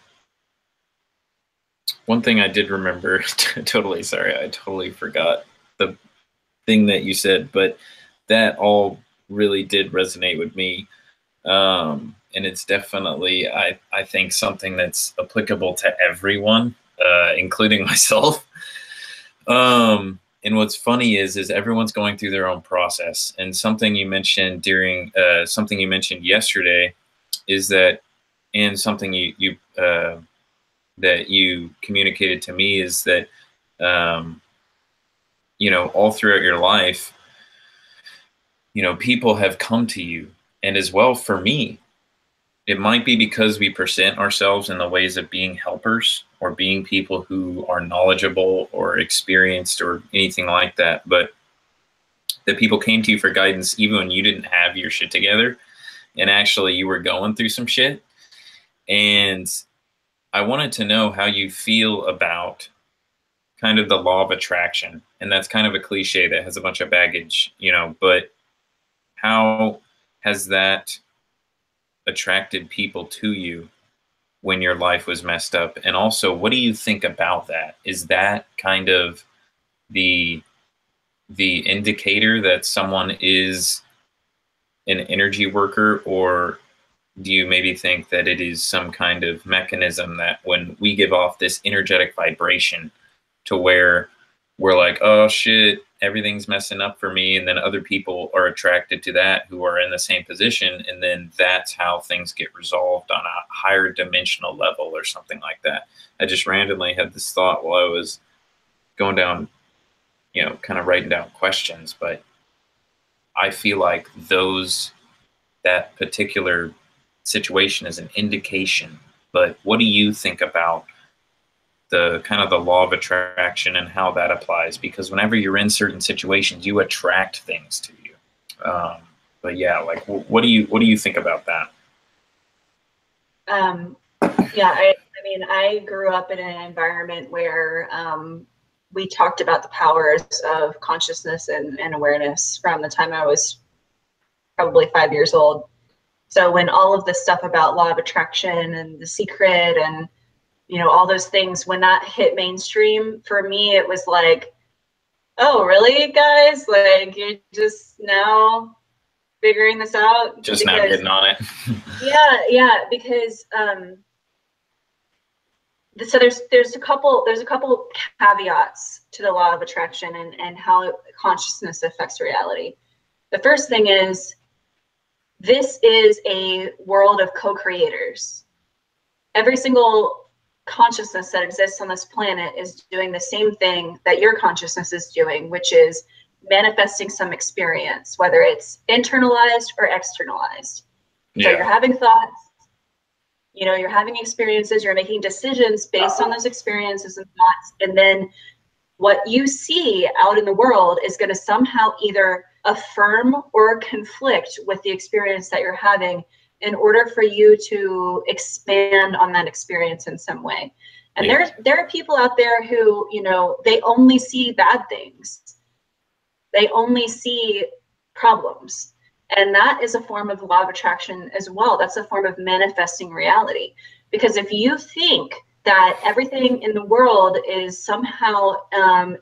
one thing I did remember, totally sorry, I totally forgot the thing that you said, but that all really did resonate with me. And it's definitely, I think, something that's applicable to everyone, including myself. And what's funny is everyone's going through their own process. And something you mentioned something you mentioned yesterday is that, and something that you communicated to me is that, you know, all throughout your life, you know, people have come to you, and as well for me, it might be because we present ourselves in the ways of being helpers or being people who are knowledgeable or experienced or anything like that. But that people came to you for guidance even when you didn't have your shit together and actually you were going through some shit. And I wanted to know how you feel about kind of the law of attraction. And that's kind of a cliche that has a bunch of baggage, you know, but how has that attracted people to you when your life was messed up? And also, what do you think about that? Is that kind of the indicator that someone is an energy worker, or do you maybe think that it is some kind of mechanism that when we give off this energetic vibration to where we're like, oh shit, everything's messing up for me, and then other people are attracted to that who are in the same position, and then that's how things get resolved on a higher dimensional level or something like that? I just randomly had this thought while I was going down, you know, kind of writing down questions, but I feel like that particular situation is an indication. But what do you think about the kind of the law of attraction and how that applies? Because whenever you're in certain situations, you attract things to you. But yeah, like what do you think about that? Yeah, I mean, I grew up in an environment where we talked about the powers of consciousness and awareness from the time I was probably 5 years old. So when all of this stuff about law of attraction and The Secret and, you know, all those things, when that hit mainstream, for me, it was like, oh, really, guys? Like, you're just now figuring this out? Just now getting on it. Yeah, because so there's a couple caveats to the law of attraction and how consciousness affects reality. The first thing is, this is a world of co-creators. Every single consciousness that exists on this planet is doing the same thing that your consciousness is doing, which is manifesting some experience, whether it's internalized or externalized. So you're having thoughts, you know, you're having experiences, you're making decisions based on those experiences and thoughts, and then what you see out in the world is going to somehow either affirm or conflict with the experience that you're having in order for you to expand on that experience in some way. And there are people out there who, you know, they only see bad things. They only see problems. And that is a form of law of attraction as well. That's a form of manifesting reality. Because if you think that everything in the world is somehow an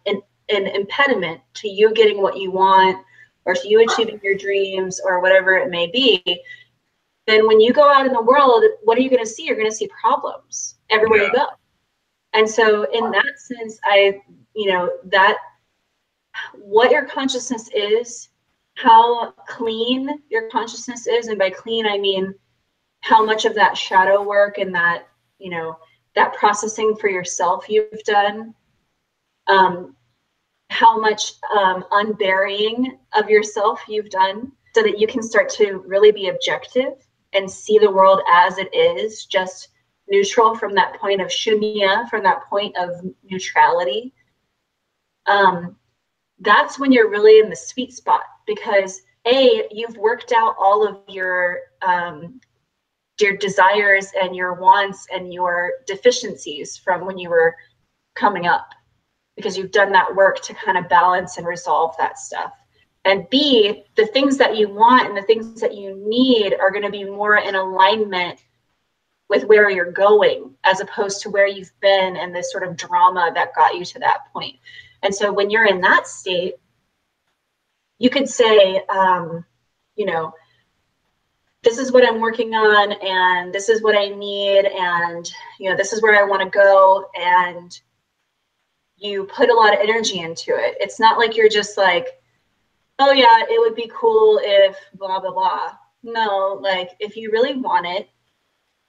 impediment to you getting what you want, or to you achieving your dreams, or whatever it may be, then when you go out in the world, what are you going to see? You're going to see problems everywhere you go. And so in that sense, that what your consciousness is, how clean your consciousness is, and by clean, I mean how much of that shadow work and that, you know, that processing for yourself you've done, how much unburying of yourself you've done, so that you can start to really be objective and see the world as it is, just neutral from that point of shunya, from that point of neutrality, that's when you're really in the sweet spot, because you've worked out all of your desires and your wants and your deficiencies from when you were coming up, because you've done that work to kind of balance and resolve that stuff. And B, the things that you want and the things that you need are going to be more in alignment with where you're going, as opposed to where you've been and this sort of drama that got you to that point. And so when you're in that state, you could say, you know, this is what I'm working on, and this is what I need, and, you know, this is where I want to go. And you put a lot of energy into it. It's not like you're just like, oh yeah, it would be cool if blah, blah, blah. No, like if you really want it,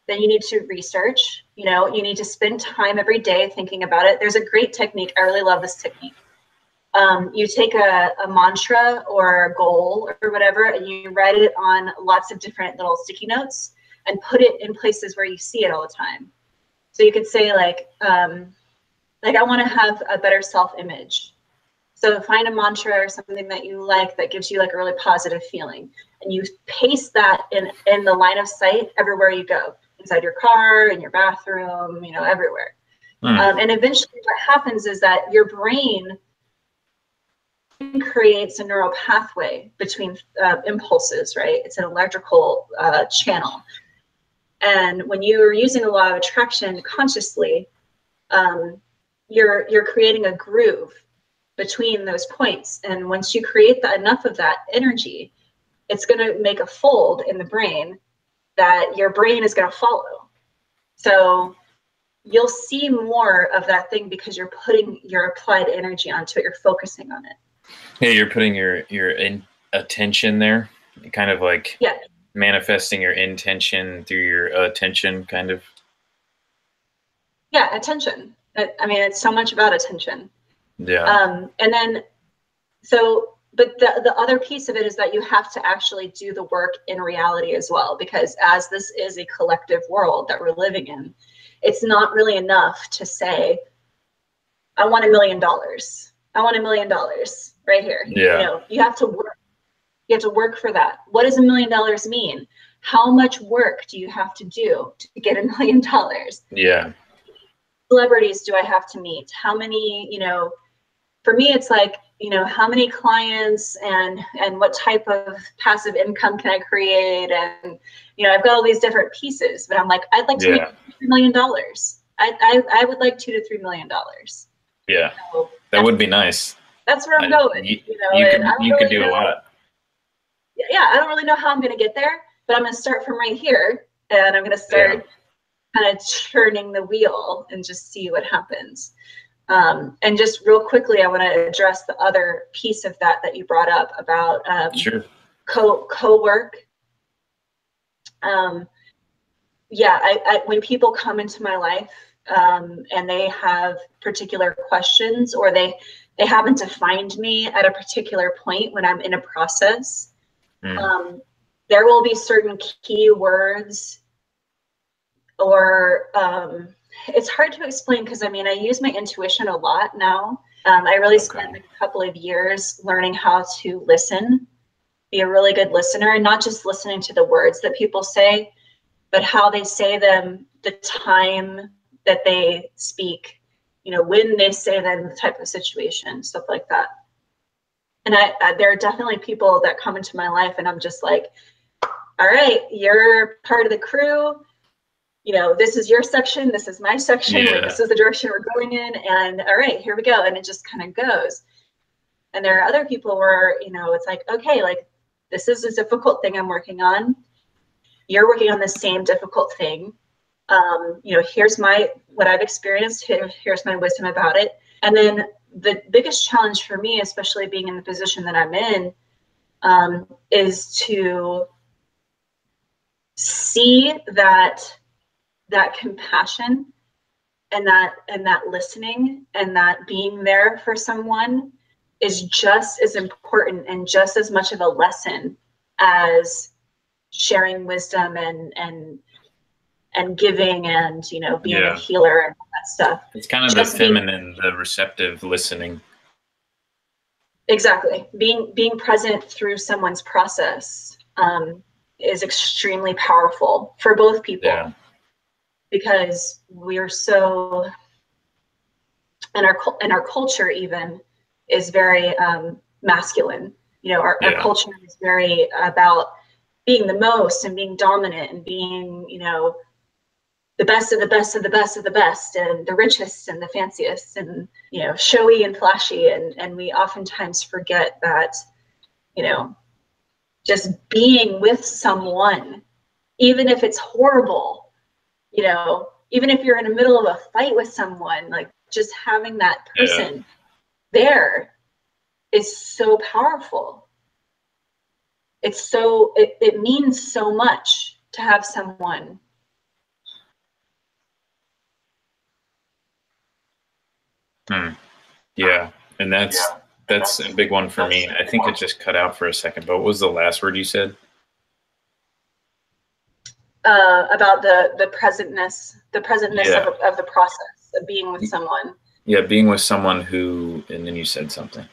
then you need to research, you know, you need to spend time every day thinking about it. There's a great technique. I really love this technique. You take a mantra or a goal or whatever, and you write it on lots of different little sticky notes and put it in places where you see it all the time. So you could say like I want to have a better self-image. So find a mantra or something that you like that gives you like a really positive feeling, and you paste that in the line of sight everywhere you go, inside your car, in your bathroom, you know, everywhere. And eventually what happens is that your brain creates a neural pathway between impulses, right? It's an electrical channel. And when you're using a law of attraction consciously, you're creating a groove between those points. And once you create enough of that energy, it's going to make a fold in the brain that your brain is going to follow. So you'll see more of that thing because you're putting your applied energy onto it. You're focusing on it. Yeah, you're putting your attention there, kind of like manifesting your intention through your attention, kind of. Yeah, attention. I mean, it's so much about attention. Yeah. And then, so, but the other piece of it is that you have to actually do the work in reality as well, because as this is a collective world that we're living in, it's not really enough to say, I want $1 million. I want $1 million right here. Yeah. You know, you have to work. You have to work for that. What does $1 million mean? How much work do you have to do to get $1 million? Yeah. Celebrities do I have to meet? How many, you know, for me, it's like, you know, how many clients and what type of passive income can I create? And, you know, I've got all these different pieces, but I'm like, I'd like to make $3 million. I would like $2 to $3 million. Yeah. So that would be nice. That's where I'm going. You could do a lot. Yeah, I don't really know how I'm going to get there, but I'm going to start from right here, and I'm going to start kind of turning the wheel and just see what happens. And just real quickly, I want to address the other piece of that you brought up about co-work. When people come into my life and they have particular questions, or they happen to find me at a particular point when I'm in a process, there will be certain key words, or it's hard to explain because I mean, I use my intuition a lot now. I really spent a couple of years learning how to listen, be a really good listener, and not just listening to the words that people say, but how they say them, the time that they speak, you know, when they say them, the type of situation, stuff like that. And there are definitely people that come into my life and I'm just like, all right, you're part of the crew. You know, this is your section, this is my section, like, this is the direction we're going in, and all right, here we go. And it just kind of goes. And there are other people where, you know, it's like, okay, like, this is a difficult thing I'm working on. You're working on the same difficult thing. You know, here's what I've experienced, here's my wisdom about it. And then the biggest challenge for me, especially being in the position that I'm in, is to see that compassion and that listening and that being there for someone is just as important and just as much of a lesson as sharing wisdom and giving and, you know, being a healer and all that stuff. It's kind of just the feminine, the receptive listening. Exactly. Being present through someone's process is extremely powerful for both people, because we're so, and our culture even is very masculine. You know, our culture is very about being the most and being dominant and being, you know, the best of the best of the best of the best, and the richest and the fanciest, and, you know, showy and flashy. And we oftentimes forget that, you know, just being with someone, even if it's horrible, you know, even if you're in the middle of a fight with someone, like just having that person there is so powerful. It's so, it means so much to have someone. Yeah, and that's a big one for me. I think it just cut out for a second, but what was the last word you said? About the presentness of the process of being with someone. Yeah, being with someone who, and then you said something.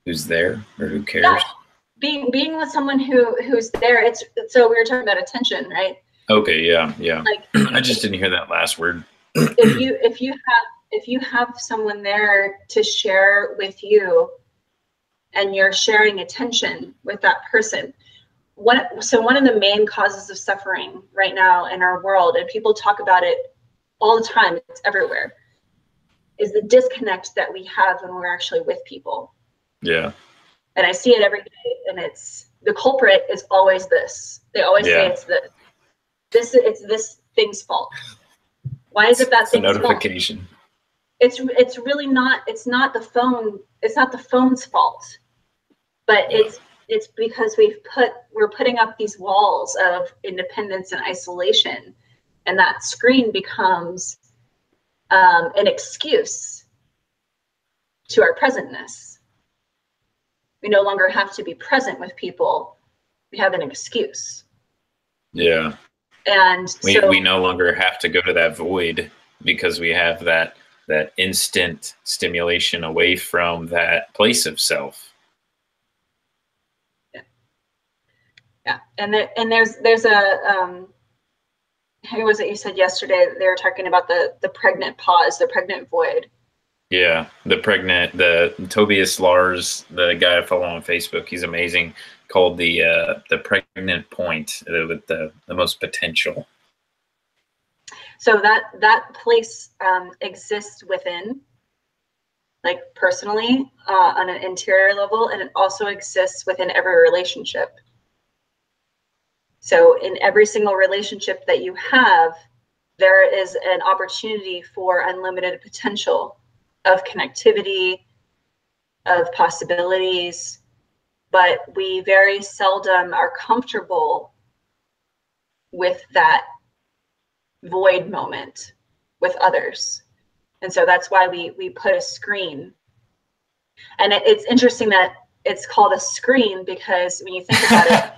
Who's there or who cares? Yeah. Being with someone who's there. It's so we were talking about attention, right? Okay, yeah. Like, I just didn't hear that last word. if you have someone there to share with you, and you're sharing attention with that person. One of the main causes of suffering right now in our world, and people talk about it all the time, it's everywhere, is the disconnect that we have when we're actually with people. Yeah. And I see it every day, and it's, the culprit is always this. They always say it's it's this thing's fault. Why is it that thing's notification fault? It's really not, it's not the phone, it's not the phone's fault. But it's because we're putting up these walls of independence and isolation, and that screen becomes an excuse to our presentness. We no longer have to be present with people. We have an excuse. Yeah. And we no longer have to go to that void, because we have that instant stimulation away from that place of self. Yeah, and there's a who was it you said yesterday? They were talking about the pregnant pause, the pregnant void. Yeah, the Tobias Lars, the guy I follow on Facebook, he's amazing. Called the pregnant point, with the most potential. So that place exists within, like personally, on an interior level, and it also exists within every relationship. So in every single relationship that you have, there is an opportunity for unlimited potential of connectivity, of possibilities, but we very seldom are comfortable with that void moment with others. And so that's why we put a screen. And it's interesting that it's called a screen, because when you think about it,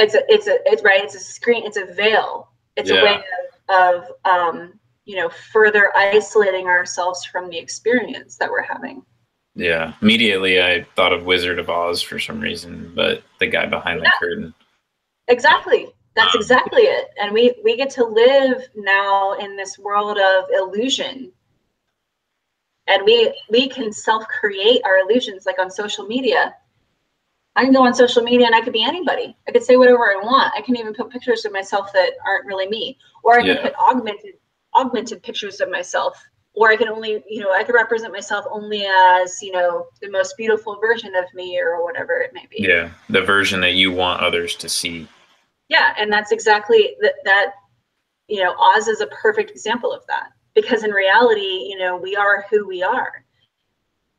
it's a screen, it's a veil. It's a way of you know, further isolating ourselves from the experience that we're having. Yeah. Immediately I thought of Wizard of Oz for some reason, but the guy behind the curtain. Exactly. That's exactly it. And we get to live now in this world of illusion. And we can self-create our illusions, like on social media. I can go on social media and I could be anybody. I could say whatever I want. I can even put pictures of myself that aren't really me. Or I can put augmented pictures of myself. Or I can only, you know, I could represent myself only as, you know, the most beautiful version of me, or whatever it may be. Yeah, the version that you want others to see. Yeah, and that's exactly that, you know, Oz is a perfect example of that. Because in reality, you know, we are who we are.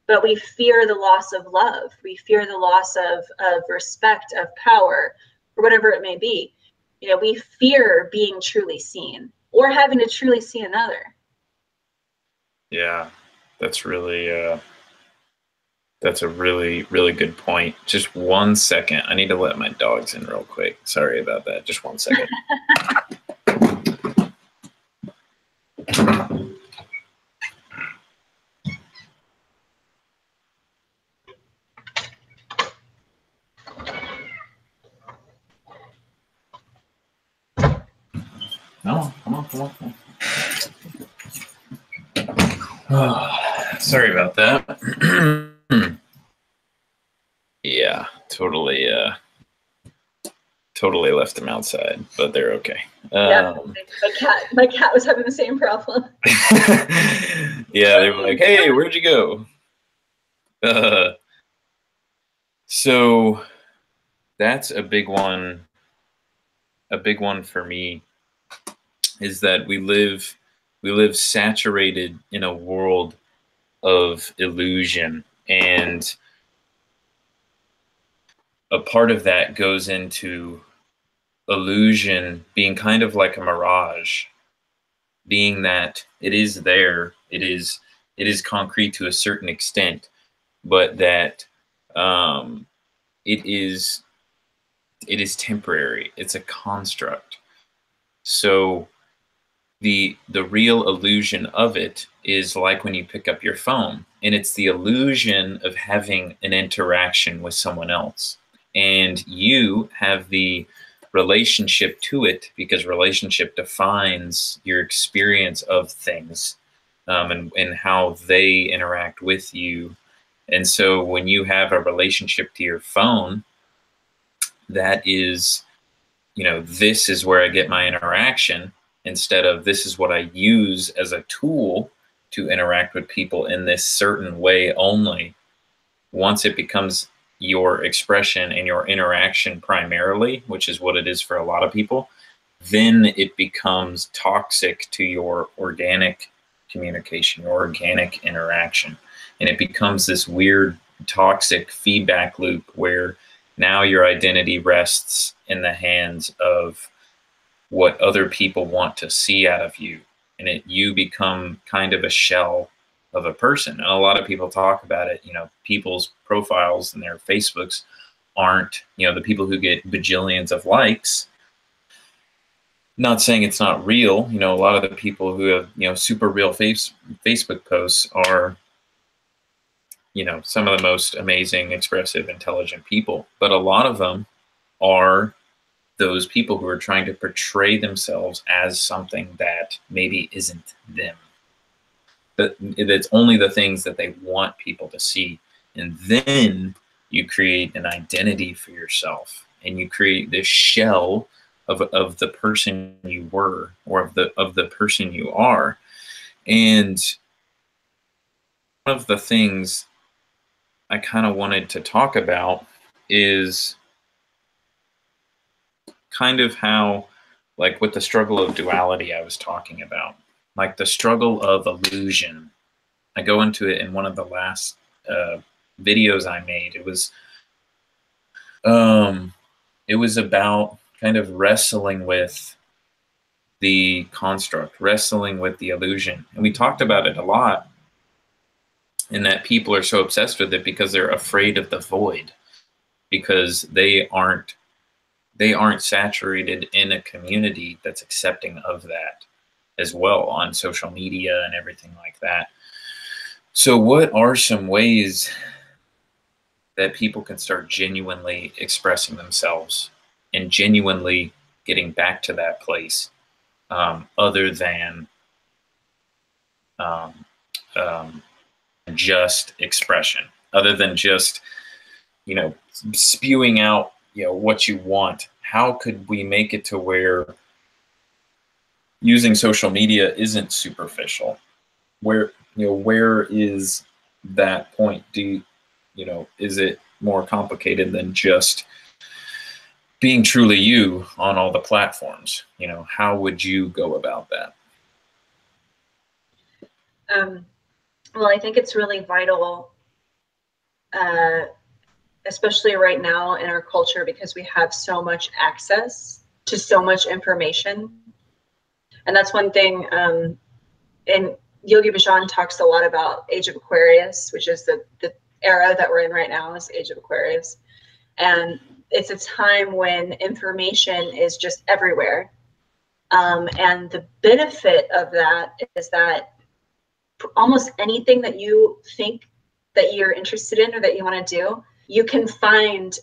But we fear the loss of love. We fear the loss of respect, of power, or whatever it may be. You know, we fear being truly seen, or having to truly see another. Yeah, that's really That's a really, really good point. Just 1 second. I need to let my dogs in real quick. Sorry about that. Just 1 second. No, come on, come on, come on. Oh, sorry about that. Yeah, totally totally left them outside, but they're okay. Yeah, my cat was having the same problem. Yeah, they were like, "Hey, where'd you go?" So that's a big one. A big one for me is that we live saturated in a world of illusion, and a part of that goes into illusion being kind of like a mirage, being that it is there, it is concrete to a certain extent, but that um, it is temporary. It's a construct. So the real illusion of it is like when you pick up your phone, and it's the illusion of having an interaction with someone else, and you have the relationship to it because relationship defines your experience of things, and how they interact with you. And so when you have a relationship to your phone, that is, this is where I get my interaction, instead of this is what I use as a tool to interact with people in this certain way only. Once it becomes your expression and your interaction primarily, which is what it is for a lot of people, then it becomes toxic to your organic communication, your organic interaction. And it becomes this weird toxic feedback loop where now your identity rests in the hands of what other people want to see out of you. And you become kind of a shell of a person. And a lot of people talk about it, people's profiles and their Facebooks aren't, the people who get bajillions of likes. Not saying it's not real. A lot of the people who have, super real Facebook posts are, some of the most amazing, expressive, intelligent people. But a lot of them are those people who are trying to portray themselves as something that maybe isn't them. But it's only the things that they want people to see. And then you create an identity for yourself, and you create this shell of the person you were, or of the person you are. And one of the things I kind of wanted to talk about is kind of how, like with the struggle of duality I was talking about, like the struggle of illusion. I go into it in one of the last videos I made. It was about kind of wrestling with the construct, wrestling with the illusion. And we talked about it a lot, in that people are so obsessed with it because they're afraid of the void, because they aren't saturated in a community that's accepting of that as well, on social media and everything like that. So what are some ways that people can start genuinely expressing themselves and genuinely getting back to that place, other than um, um, just expression, other than just, spewing out, what you want? How could we make it to where using social media isn't superficial? Where is that point? Is it more complicated than just being truly you on all the platforms? How would you go about that? Well, I think it's really vital, especially right now in our culture, because we have so much access to so much information. And that's one thing, and Yogi Bhajan talks a lot about Age of Aquarius, which is the era that we're in right now is Age of Aquarius. And it's a time when information is just everywhere. And the benefit of that is that almost anything that you think that you're interested in or that you want to do, you can find,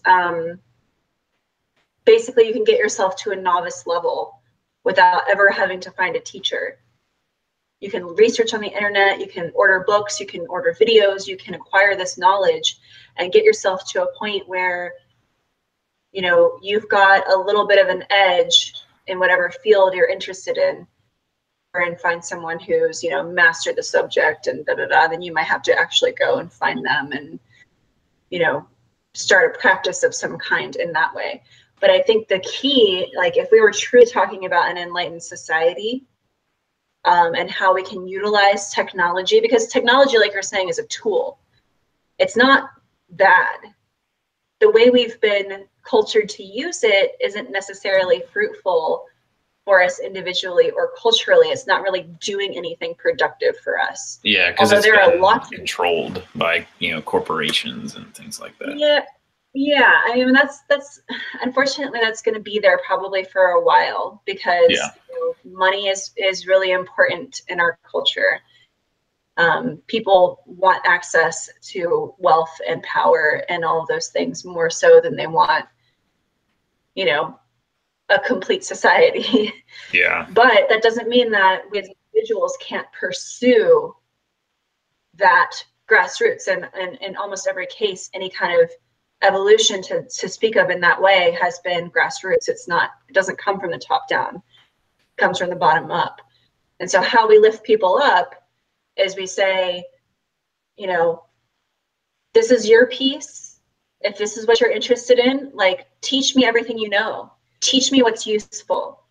basically you can get yourself to a novice level without ever having to find a teacher. You can research on the internet, you can order books, you can order videos, you can acquire this knowledge and get yourself to a point where, you know, you've got a little bit of an edge in whatever field you're interested in, and find someone who's, you know, mastered the subject and then you might have to actually go and find them and, you know, start a practice of some kind in that way. But I think the key, like if we were truly talking about an enlightened society, and how we can utilize technology, because technology, like you're saying, is a tool. It's not bad. The way we've been cultured to use it isn't necessarily fruitful for us individually or culturally. It's not really doing anything productive for us. Yeah, because there are lots controlled by, you know, corporations and things like that. Yeah. I mean, that's unfortunately that's going to be there probably for a while, because you know, money is really important in our culture. People want access to wealth and power and all of those things more so than they want, you know, a complete society. Yeah. But that doesn't mean that we as individuals can't pursue that grassroots, and in almost every case, any kind of evolution to speak of in that way has been grassroots. It doesn't come from the top down, it comes from the bottom up. And so how we lift people up is we say, you know, this is your piece. If this is what you're interested in, like, teach me everything you know. Teach me what's useful.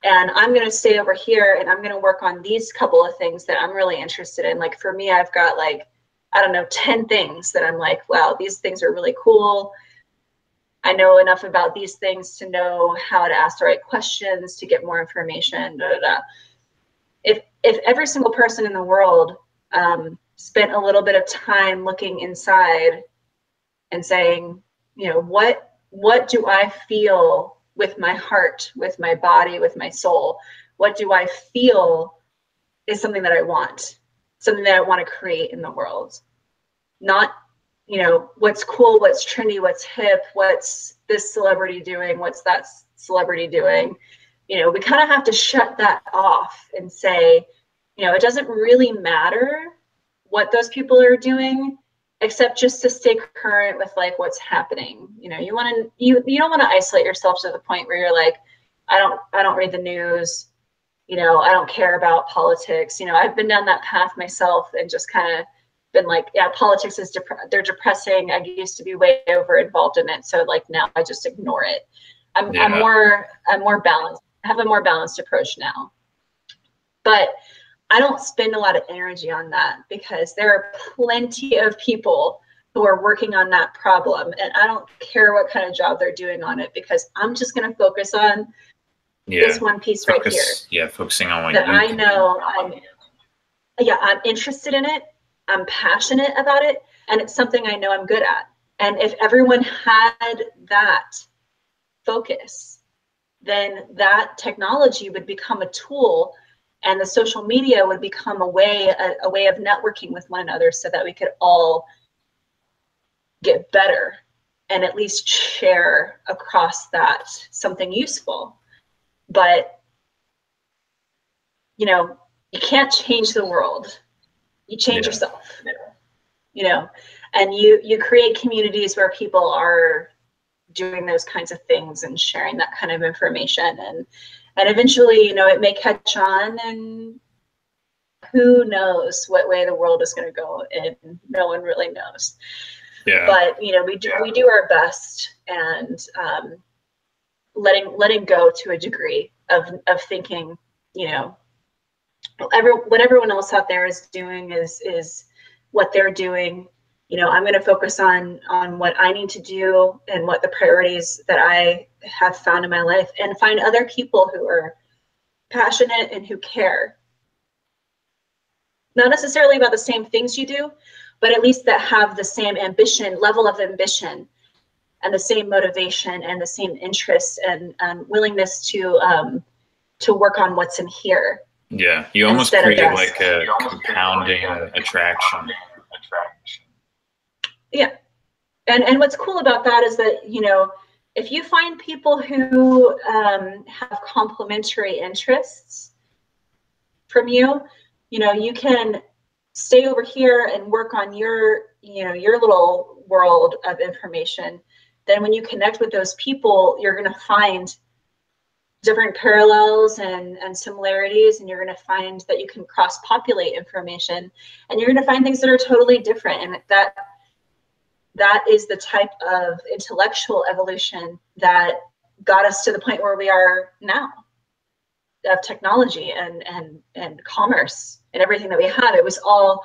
And I'm going to stay over here and I'm going to work on these couple of things that I'm really interested in. Like for me, I've got like, I don't know, 10 things that I'm like, wow, these things are really cool. I know enough about these things to know how to ask the right questions, to get more information. If every single person in the world spent a little bit of time looking inside and saying, you know, what do I feel with my heart, with my body, with my soul? What do I feel is something that I want, something that I want to create in the world? Not, you know, what's cool, what's trendy, what's hip, what's this celebrity doing, what's that celebrity doing. You know, we kind of have to shut that off and say, you know, it doesn't really matter what those people are doing, except just to stay current with like what's happening. You know, you don't want to isolate yourself to the point where you're like, I don't read the news, you know, I don't care about politics. You know, I've been down that path myself and just kind of been like, yeah, politics is they're depressing. I used to be way over involved in it, so like now I just ignore it. I'm more balanced. I have a more balanced approach now. But I don't spend a lot of energy on that, because there are plenty of people who are working on that problem, and I don't care what kind of job they're doing on it, because I'm just going to focus on this one piece right here. Yeah, focusing on what that I know I'm interested in it, I'm passionate about it, and it's something I know I'm good at. And if everyone had that focus, then that technology would become a tool, and the social media would become a way of networking with one another, so that we could all get better and at least share across that something useful. But, you know, you can't change the world. You change yourself, you know, and you create communities where people are doing those kinds of things and sharing that kind of information, and eventually, you know, it may catch on, and who knows what way the world is going to go, and no one really knows. But you know, we do our best, and letting go to a degree of thinking, you know, what everyone else out there is doing is what they're doing. You know, I'm going to focus on what I need to do and what the priorities that I have found in my life, and find other people who are passionate and who care. Not necessarily about the same things you do, but at least that have the same level of ambition, and the same motivation and the same interest and willingness to work on what's in here. Yeah, you almost create like a compounding attraction. Yeah. And what's cool about that is that, you know, if you find people who have complementary interests from you, you know, you can stay over here and work on your, you know, your little world of information. Then when you connect with those people, you're going to find different parallels and similarities, and you're going to find that you can cross-populate information, and you're going to find things that are totally different. And that is the type of intellectual evolution that got us to the point where we are now, of technology and commerce and everything that we have. It was all,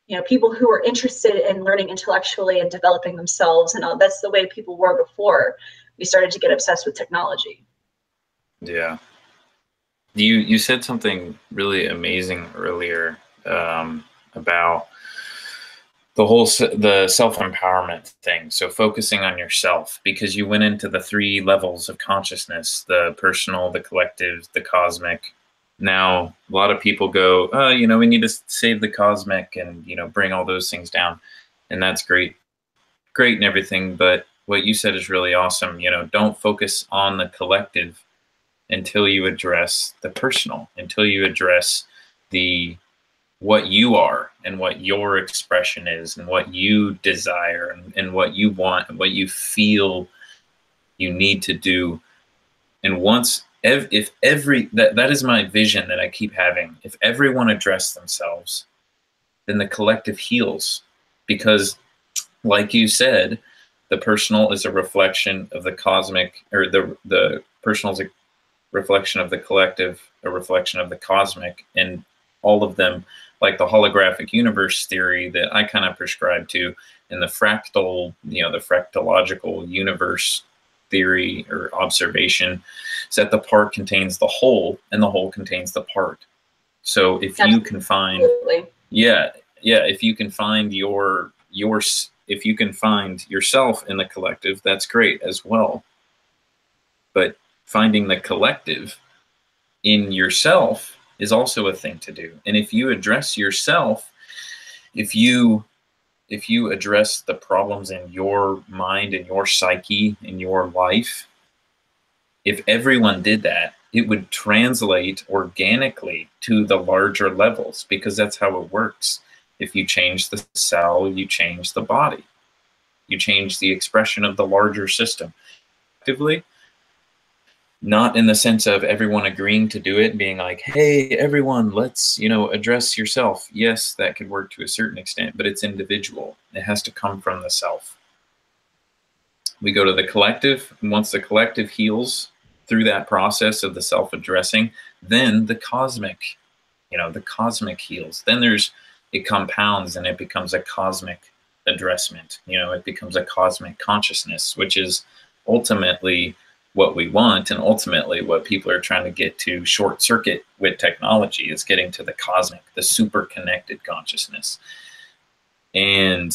you know, people who were interested in learning intellectually and developing themselves, and all. That's the way people were before we started to get obsessed with technology. Yeah. You said something really amazing earlier about the self-empowerment thing. So focusing on yourself, because you went into the 3 levels of consciousness: the personal, the collective, the cosmic. Now, a lot of people go, oh, you know, we need to save the cosmic and, you know, bring all those things down. And that's great and everything. But what you said is really awesome. You know, don't focus on the collective until you address the personal, until you address what you are and what your expression is and what you desire and what you want and what you feel you need to do. And once, if that is my vision that I keep having, if everyone addressed themselves, then the collective heals. Because like you said, the personal is a reflection of the cosmic, or the personal is a reflection of the collective, a reflection of the cosmic, and all of them, like the holographic universe theory that I kind of prescribe to, and the fractal, you know, the fractological universe theory or observation, is that the part contains the whole and the whole contains the part. So if you can find, if you can find if you can find yourself in the collective, that's great as well. But finding the collective in yourself is also a thing to do. And if you address yourself, if you address the problems in your mind and your psyche in your life, if everyone did that, it would translate organically to the larger levels, because that's how it works. If you change the cell, you change the body. You change the expression of the larger system. Actively, not in the sense of everyone agreeing to do it, being like, hey, everyone, let's, you know, address yourself. Yes, that could work to a certain extent, but it's individual. It has to come from the self. We go to the collective, and once the collective heals through that process of the self-addressing, then the cosmic, you know, the cosmic heals. Then it compounds and it becomes a cosmic addressment. You know, it becomes a cosmic consciousness, which is ultimately what we want, and ultimately what people are trying to get to short circuit with technology, is getting to the cosmic, the super connected consciousness. And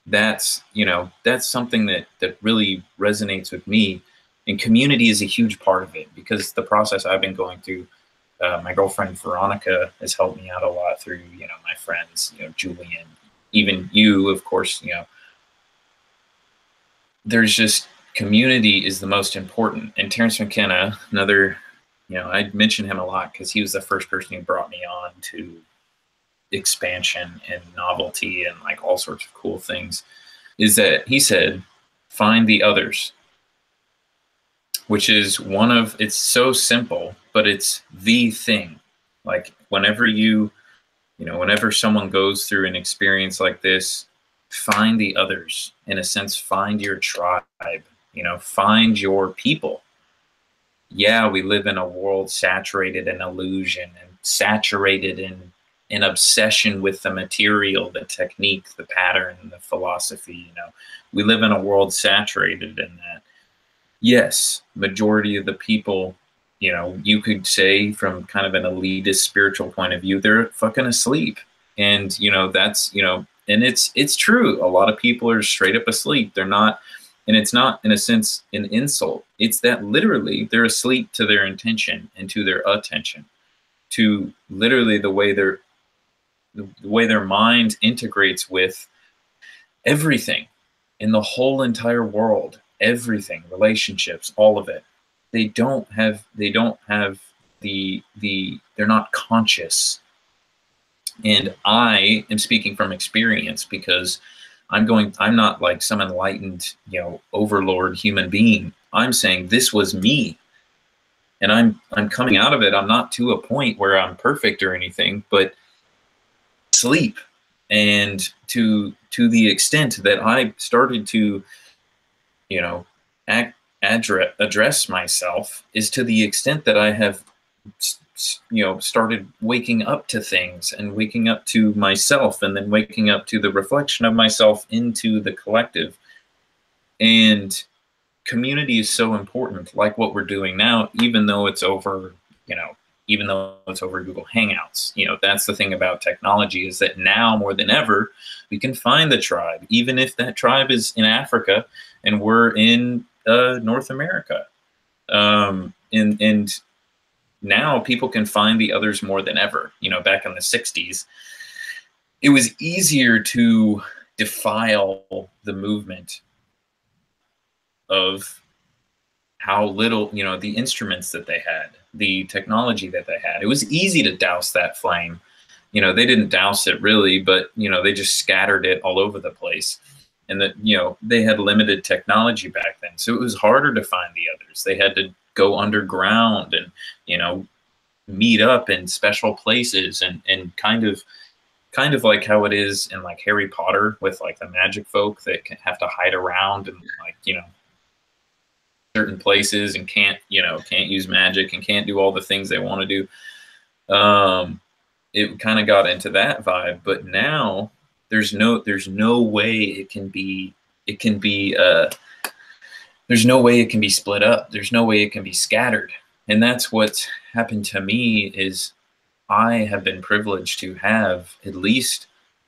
that's, you know, that's something that really resonates with me, and community is a huge part of it, because the process I've been going through, my girlfriend Veronica has helped me out a lot through, you know, my friends, you know, Julian, even you, of course. You know, there's just, community is the most important. And Terence McKenna, another, you know, I mention him a lot because he was the first person who brought me on to expansion and novelty and like all sorts of cool things, is that he said, find the others, which is it's so simple, but it's the thing. Like whenever whenever someone goes through an experience like this, find the others. In a sense, find your tribe. You know, find your people. Yeah, we live in a world saturated in illusion and saturated in obsession with the material, the technique, the pattern, the philosophy. You know, we live in a world saturated in that. Yes, majority of the people, you know, you could say from kind of an elitist spiritual point of view, they're fucking asleep. And, that's, and it's true. A lot of people are straight up asleep. They're not, and it's not in a sense an insult. It's that literally they're asleep to their intention and to their attention, to literally the way their mind integrates with everything in the whole entire world, everything, relationships, all of it. They don't have they're not conscious. And I am speaking from experience, because I'm not like some enlightened, overlord human being. I'm saying this was me, and I'm coming out of it. I'm not to a point where I'm perfect or anything, but sleep, and to the extent that I started to, you know, act, address myself, is to the extent that I have, started waking up to things, and waking up to myself, and then waking up to the reflection of myself into the collective. And community is so important, like what we're doing now, even though it's over, Google Hangouts. That's the thing about technology, is that now more than ever, we can find the tribe, even if that tribe is in Africa and we're in North America. And now people can find the others more than ever. Back in the 60s, it was easier to defile the movement of how little, the instruments that they had, the technology that they had. It was easy to douse that flame. They didn't douse it really, but, they just scattered it all over the place. And that, they had limited technology back then. So it was harder to find the others. They had to go underground and, meet up in special places, and kind of like how it is in like Harry Potter, with like the magic folk that have to hide around and like, certain places, and can't use magic and can't do all the things they want to do. It kind of got into that vibe, but now there's no way it can be there's no way it can be split up. There's no way it can be scattered. And that's what's happened to me, is I have been privileged to have at least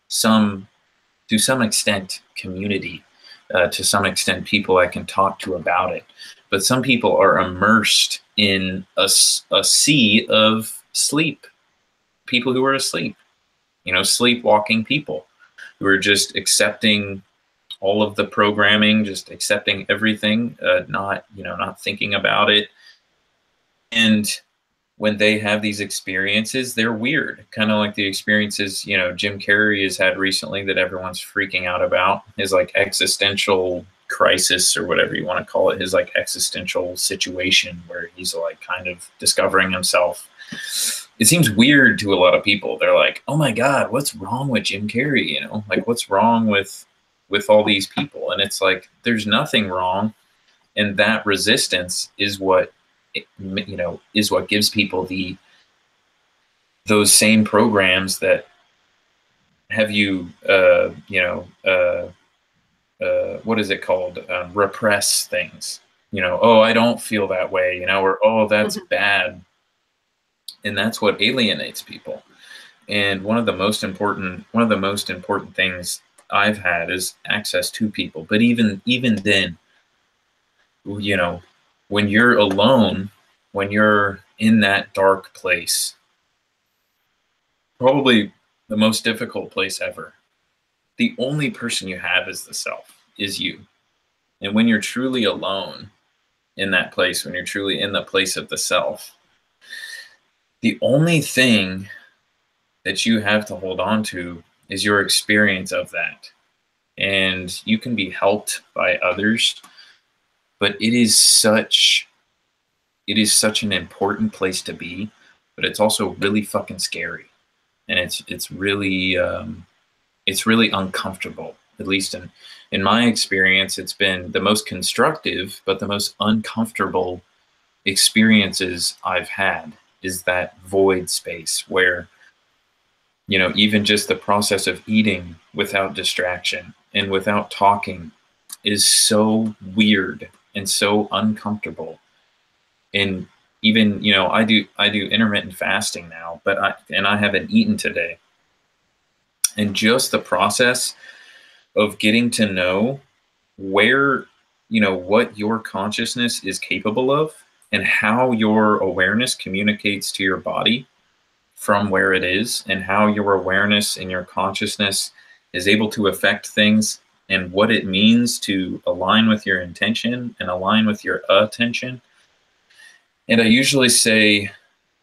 to some extent, community, to some extent, people I can talk to about it. But some people are immersed in a sea of sleep, people who are asleep, sleepwalking people who are just accepting all of the programming, just accepting everything, not thinking about it. And when they have these experiences, they're weird, kind of like the experiences, Jim Carrey has had recently that everyone's freaking out about, his like existential crisis, or whatever you want to call it, his like existential situation where he's like kind of discovering himself. It seems weird to a lot of people. They're like, oh my God, what's wrong with Jim Carrey? Like what's wrong with all these people? And it's like, there's nothing wrong. And that resistance is what, is what gives people those same programs that have you, what is it called? Repress things, oh, I don't feel that way, or, oh, that's bad. And that's what alienates people. And one of the most important things I've had is access to people. But even then, when you're alone, when you're in that dark place, probably the most difficult place ever, the only person you have is the self, is you. And when you're truly alone in that place, when you're truly in the place of the self, the only thing that you have to hold on to is your experience of that. And you can be helped by others, but it is such an important place to be, but it's also really fucking scary. And it's really uncomfortable. At least in my experience, it's been the most constructive, but the most uncomfortable experiences I've had is that void space where, even just the process of eating without distraction and without talking is so weird and so uncomfortable. And even, I do intermittent fasting now, but I haven't eaten today. And just the process of getting to know where, what your consciousness is capable of and how your awareness communicates to your body from where it is, and how your awareness and your consciousness is able to affect things, and what it means to align with your intention and align with your attention. And I usually say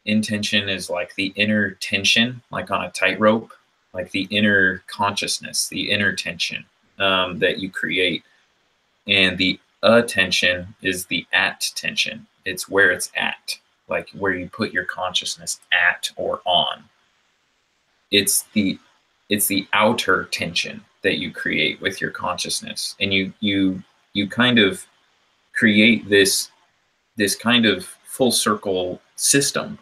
intention is like the inner tension, like on a tightrope, like the inner consciousness, the inner tension that you create. And the attention is the at tension. It's where it's at, like where you put your consciousness at or on. It's the outer tension that you create with your consciousness, and you kind of create this kind of full circle system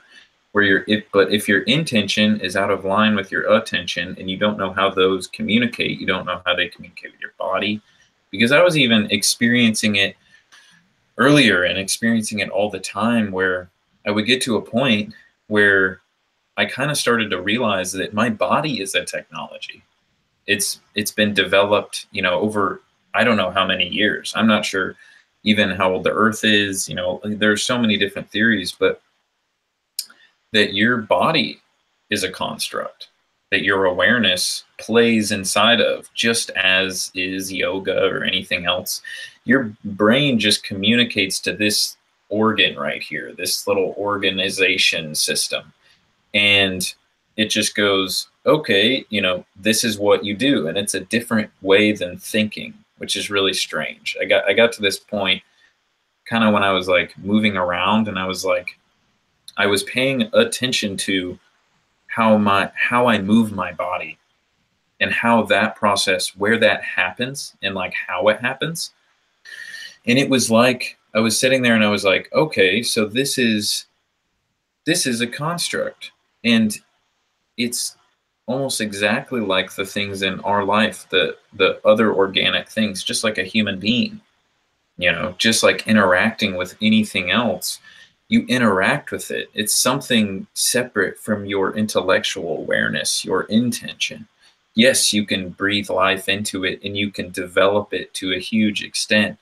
where if your intention is out of line with your attention, and you don't know how those communicate, you don't know how they communicate with your body. Because I was even experiencing it earlier and experiencing it all the time, where I would get to a point where I kind of started to realize that my body is a technology. It's been developed, over I don't know how many years. I'm not sure even how old the Earth is. There's so many different theories, but that your body is a construct that your awareness plays inside of, just as is yoga or anything else. Your brain just communicates to this organ right here, this little organization system. And it just goes, okay, this is what you do. And it's a different way than thinking, which is really strange. I got to this point kind of when I was like moving around, and I was paying attention to how I move my body, and how that process, where that happens, and like how it happens. And it was like I was sitting there and I was like, okay, so this is a construct, and it's almost exactly like the things in our life, the other organic things, just like a human being, just like interacting with anything else. You interact with it. It's something separate from your intellectual awareness, your intention. Yes, you can breathe life into it and you can develop it to a huge extent.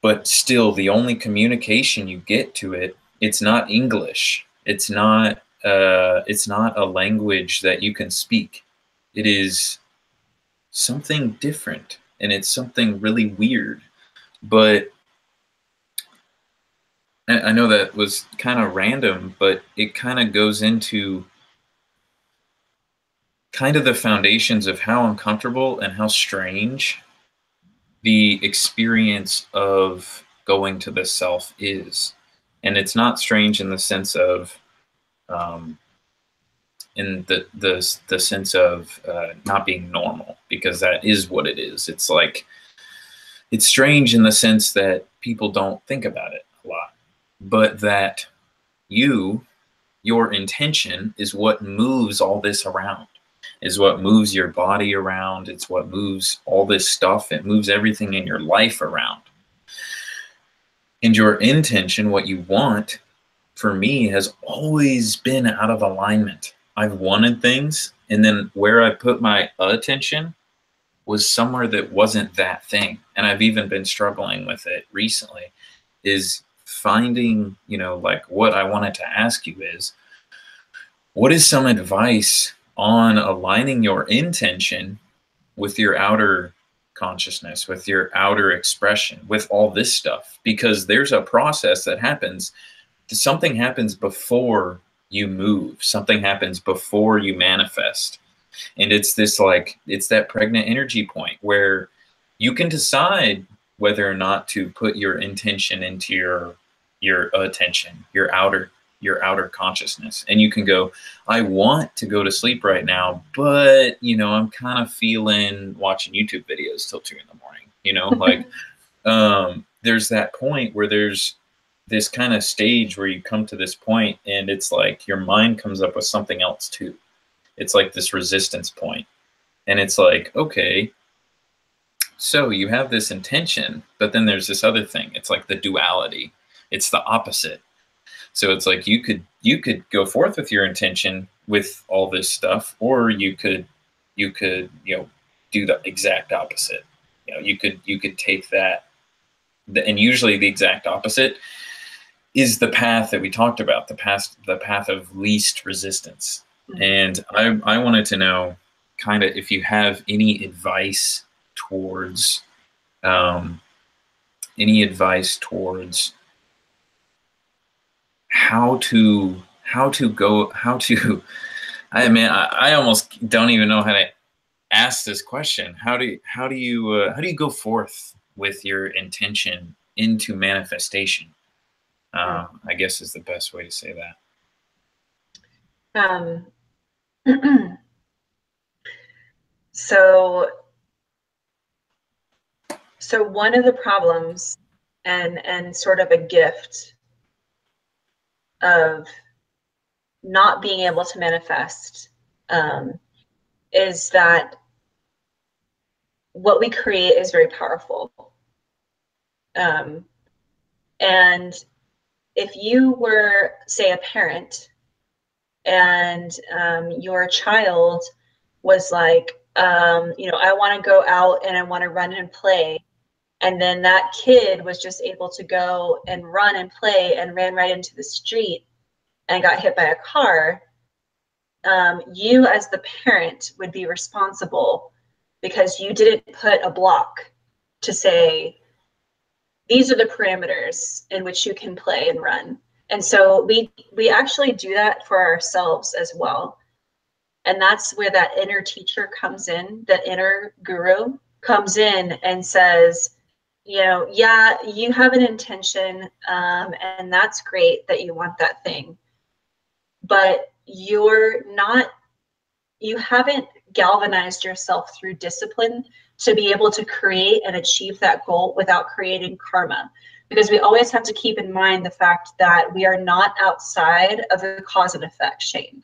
But still, the only communication you get to it, it's not English. It's not a language that you can speak. It is something different, and it's something really weird. But I know that was kind of random, but it kind of goes into kind of the foundations of how uncomfortable and how strange the experience of going to the self is. And it's not strange in the sense of, in the sense of not being normal, because that is what it is. It's like, it's strange in the sense that people don't think about it a lot, but that your intention is what moves all this around, is what moves your body around. It's what moves all this stuff. It moves everything in your life around. And your intention, what you want, for me, has always been out of alignment. I've wanted things, and then where I put my attention was somewhere that wasn't that thing. And I've even been struggling with it recently, is finding, like what I wanted to ask you is, what is some advice on aligning your intention with your outer consciousness, with your outer expression, with all this stuff? Because there's a process that happens. Something happens before you move. Something happens before you manifest. And it's that pregnant energy point where you can decide whether or not to put your intention into your attention, your outer consciousness. And you can go, I want to go to sleep right now, but I'm kind of feeling watching YouTube videos till 2 a.m. There's that point where there's this kind of stage where you come to this point, and it's like your mind comes up with something else too. It's like this resistance point. And it's like, okay, so you have this intention, but then there's this other thing. It's like the duality. It's the opposite. So it's like you could go forth with your intention, with all this stuff, or you could do the exact opposite. You could take that, and usually the exact opposite is the path that we talked about, the path of least resistance. And I wanted to know kind of if you have any advice towards how to I almost don't even know how to ask this question. How do you go forth with your intention into manifestation? I guess is the best way to say that. So one of the problems and sort of a gift of not being able to manifest is that what we create is very powerful. And if you were, say, a parent, and your child was like, I want to go out and I want to run and play, and then that kid was just able to go and run and play and ran right into the street and got hit by a car, you as the parent would be responsible because you didn't put a block to say, these are the parameters in which you can play and run. And so we actually do that for ourselves as well. And that's where that inner teacher comes in, the inner guru comes in and says, yeah, you have an intention, and that's great that you want that thing, but you haven't galvanized yourself through discipline to be able to create and achieve that goal without creating karma. Because we always have to keep in mind the fact that we are not outside of the cause and effect chain.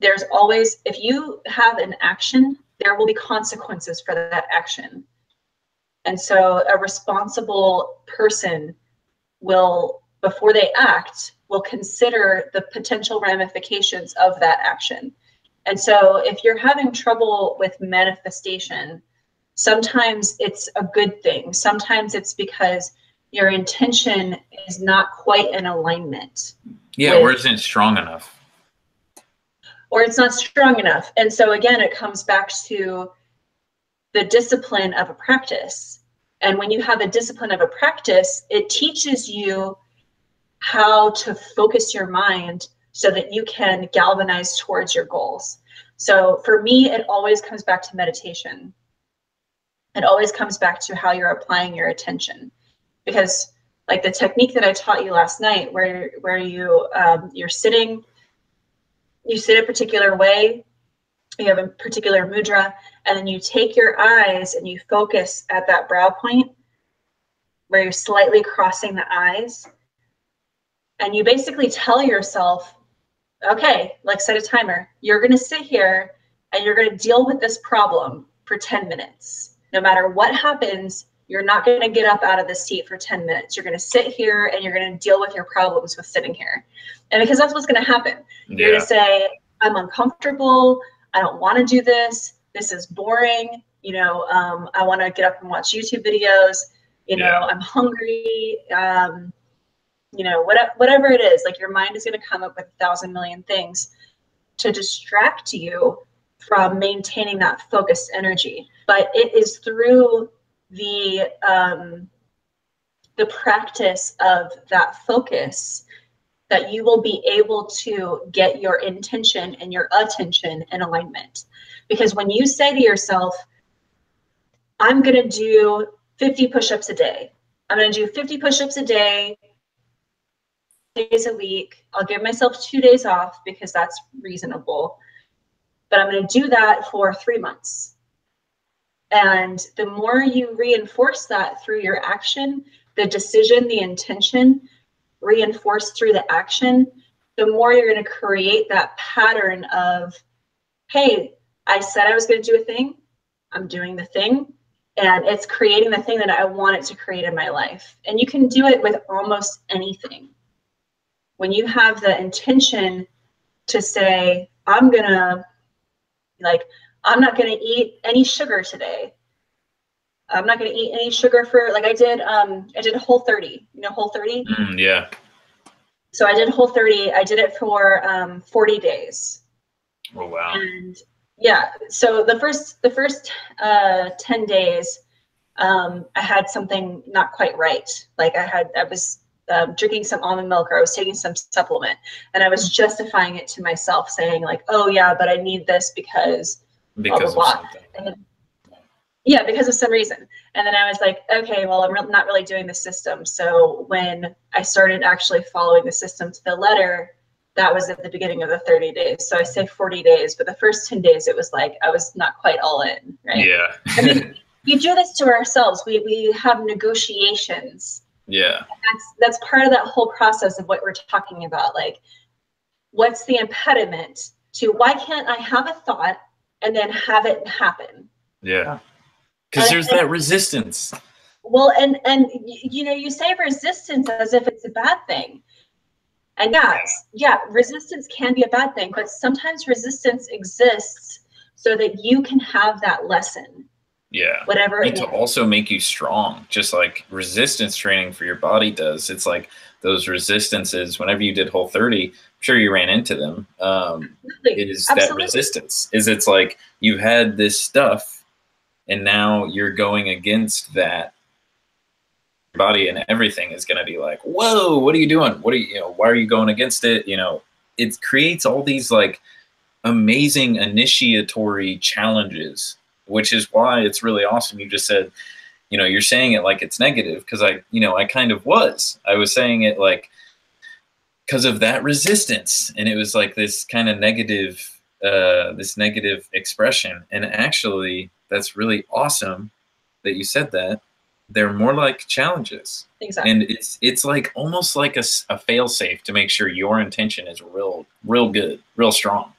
There's always, if you have an action, there will be consequences for that action. And so a responsible person will, before they act, will consider the potential ramifications of that action. And so if you're having trouble with manifestation, sometimes it's a good thing. Sometimes it's because your intention is not quite in alignment. Yeah, or isn't strong enough. Or it's not strong enough. And so again, it comes back to the discipline of a practice. And when you have a discipline of a practice, it teaches you how to focus your mind so that you can galvanize towards your goals. So for me, it always comes back to meditation. It always comes back to how you're applying your attention. Because like the technique that I taught you last night, where you're sitting, you sit a particular way, you have a particular mudra, and then you take your eyes and you focus at that brow point where you're slightly crossing the eyes. And you basically tell yourself, okay, like set a timer. You're going to sit here and you're going to deal with this problem for 10 minutes. No matter what happens, you're not going to get up out of the seat for 10 minutes. You're going to sit here and you're going to deal with your problems with sitting here. And because that's what's going to happen. Yeah. You're going to say, I'm uncomfortable. I don't want to do this. This is boring. I want to get up and watch YouTube videos. I'm hungry. Whatever it is, like your mind is going to come up with 1,000 million things to distract you from maintaining that focused energy. But it is through the practice of that focus that you will be able to get your intention and your attention in alignment. Because when you say to yourself, I'm going to do 50 push-ups a day. I'm going to do 50 push-ups a day, days a week. I'll give myself 2 days off because that's reasonable. But I'm going to do that for 3 months. And the more you reinforce that through your action, the decision, the intention, reinforced through the action, the more you're going to create that pattern of, hey, I said I was going to do a thing. I'm doing the thing. And it's creating the thing that I want it to create in my life. And you can do it with almost anything. When you have the intention to say, I'm not gonna eat any sugar today. I'm not gonna eat any sugar for, like, I did Whole30, Whole30? Yeah. So I did Whole30, I did it for 40 days. Oh, wow. And yeah, so the first 10 days, I had something not quite right. Like I was drinking some almond milk, or I was taking some supplement, and I was justifying it to myself, saying like, oh yeah, but I need this because blah, blah, blah. Of something. Yeah, because of some reason. And then I was like, okay, well, I'm not really doing the system. So when I started actually following the system to the letter, that was at the beginning of the 30 days. So I say 40 days, but the first 10 days, it was like I was not quite all in, right? Yeah. I mean, we do this to ourselves. We have negotiations. Yeah. That's part of that whole process of what we're talking about. Like, what's the impediment to, why can't I have a thought and then have it happen? Yeah. Because there's that resistance. Well, and you say resistance as if it's a bad thing. And yeah, resistance can be a bad thing, but sometimes resistance exists so that you can have that lesson. Yeah. Whatever. And to also make you strong, just like resistance training for your body does. It's like those resistances, whenever you did Whole30, I'm sure you ran into them. It is that resistance. It's like you had this stuff and now you're going against that. Your body and everything is going to be like, whoa, what are you doing? Why are you going against it? It creates all these like amazing initiatory challenges, which is why it's really awesome. You just said, you're saying it like it's negative, because I kind of was. I was saying it like because of that resistance, and it was like this kind of negative, this negative expression. And actually, that's really awesome that you said that. They're more like challenges. Exactly. And it's like almost like a fail safe to make sure your intention is real good, real strong.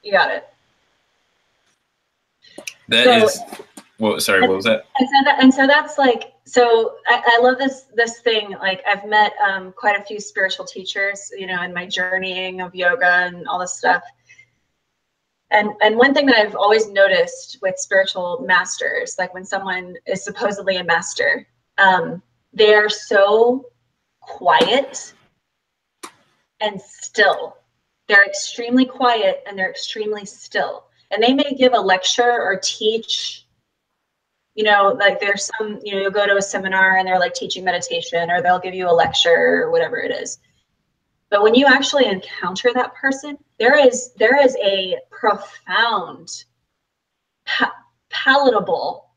You got it. What was that? And so that's like, so I love this thing. Like, I've met quite a few spiritual teachers, in my journeying of yoga and all this stuff. And one thing that I've always noticed with spiritual masters, like when someone is supposedly a master, they are so quiet and still. They're extremely quiet and they're extremely still. And they may give a lecture or teach, like there's some, you'll go to a seminar and they're like teaching meditation, or they'll give you a lecture or whatever it is. But when you actually encounter that person, there is a profound, palatable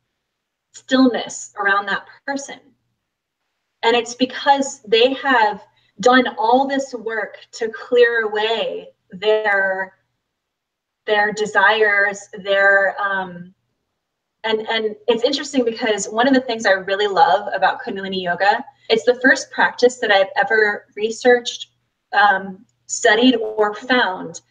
stillness around that person. And it's because they have done all this work to clear away their desires, and it's interesting because one of the things I really love about Kundalini Yoga, it's the first practice that I've ever researched, studied, or found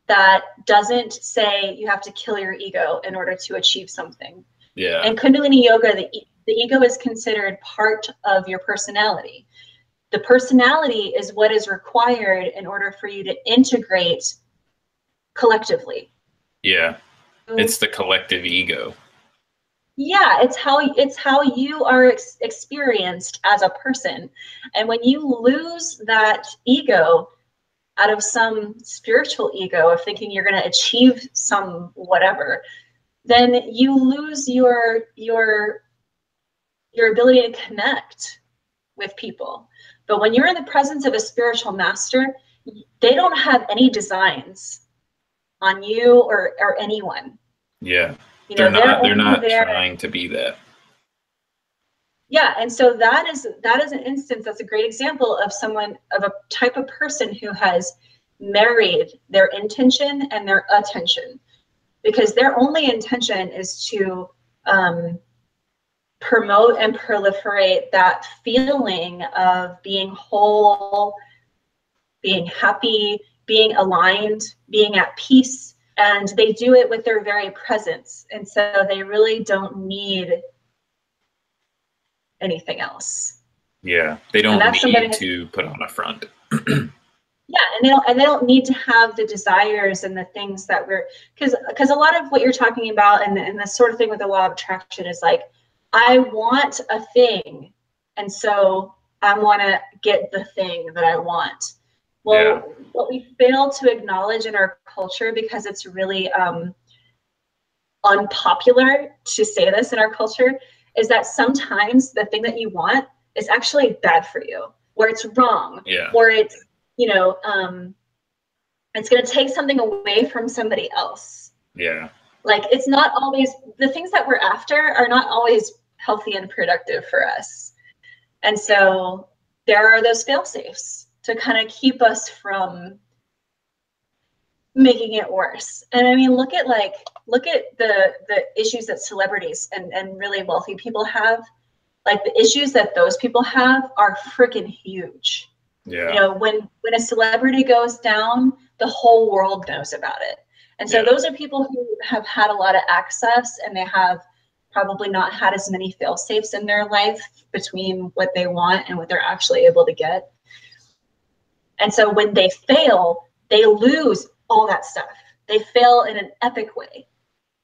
that doesn't say you have to kill your ego in order to achieve something. Yeah. In Kundalini Yoga, the ego is considered part of your personality. The personality is what is required in order for you to integrate collectively. Yeah. It's the collective ego. Yeah, it's how you are experienced as a person. And when you lose that ego out of some spiritual ego of thinking you're going to achieve some whatever, then you lose your ability to connect with people. But when you're in the presence of a spiritual master, they don't have any designs on you or anyone. Yeah. They're not trying to be that. Yeah, and so that is an instance, that's a great example of a type of person who has married their intention and their attention, because their only intention is to promote and proliferate that feeling of being whole, being happy, being aligned, being at peace. And they do it with their very presence. And so they really don't need anything else. Yeah, they don't need to put on a front. Yeah, and they don't need to have the desires and the things that we're, because a lot of what you're talking about and the sort of thing with the law of attraction is like, I want a thing, and so I want to get the thing that I want. Yeah. Well, what we fail to acknowledge in our culture, because it's really unpopular to say this in our culture, is that sometimes the thing that you want is actually bad for you, or it's wrong, Yeah. or it's, you know, it's going to take something away from somebody else. Yeah. Like, it's not always, the things that we're after are not always healthy and productive for us. And so there are those fail safes to kind of keep us from making it worse. And I mean, look at the issues that celebrities and really wealthy people have. Like, the issues that those people have are freaking huge. You Yeah. know, when a celebrity goes down, the whole world knows about it. And so Yeah. those are people who have had a lot of access, and they have probably not had as many fail safes in their life between what they want and what they're actually able to get. And so when they fail, they lose all that stuff. They fail in an epic way.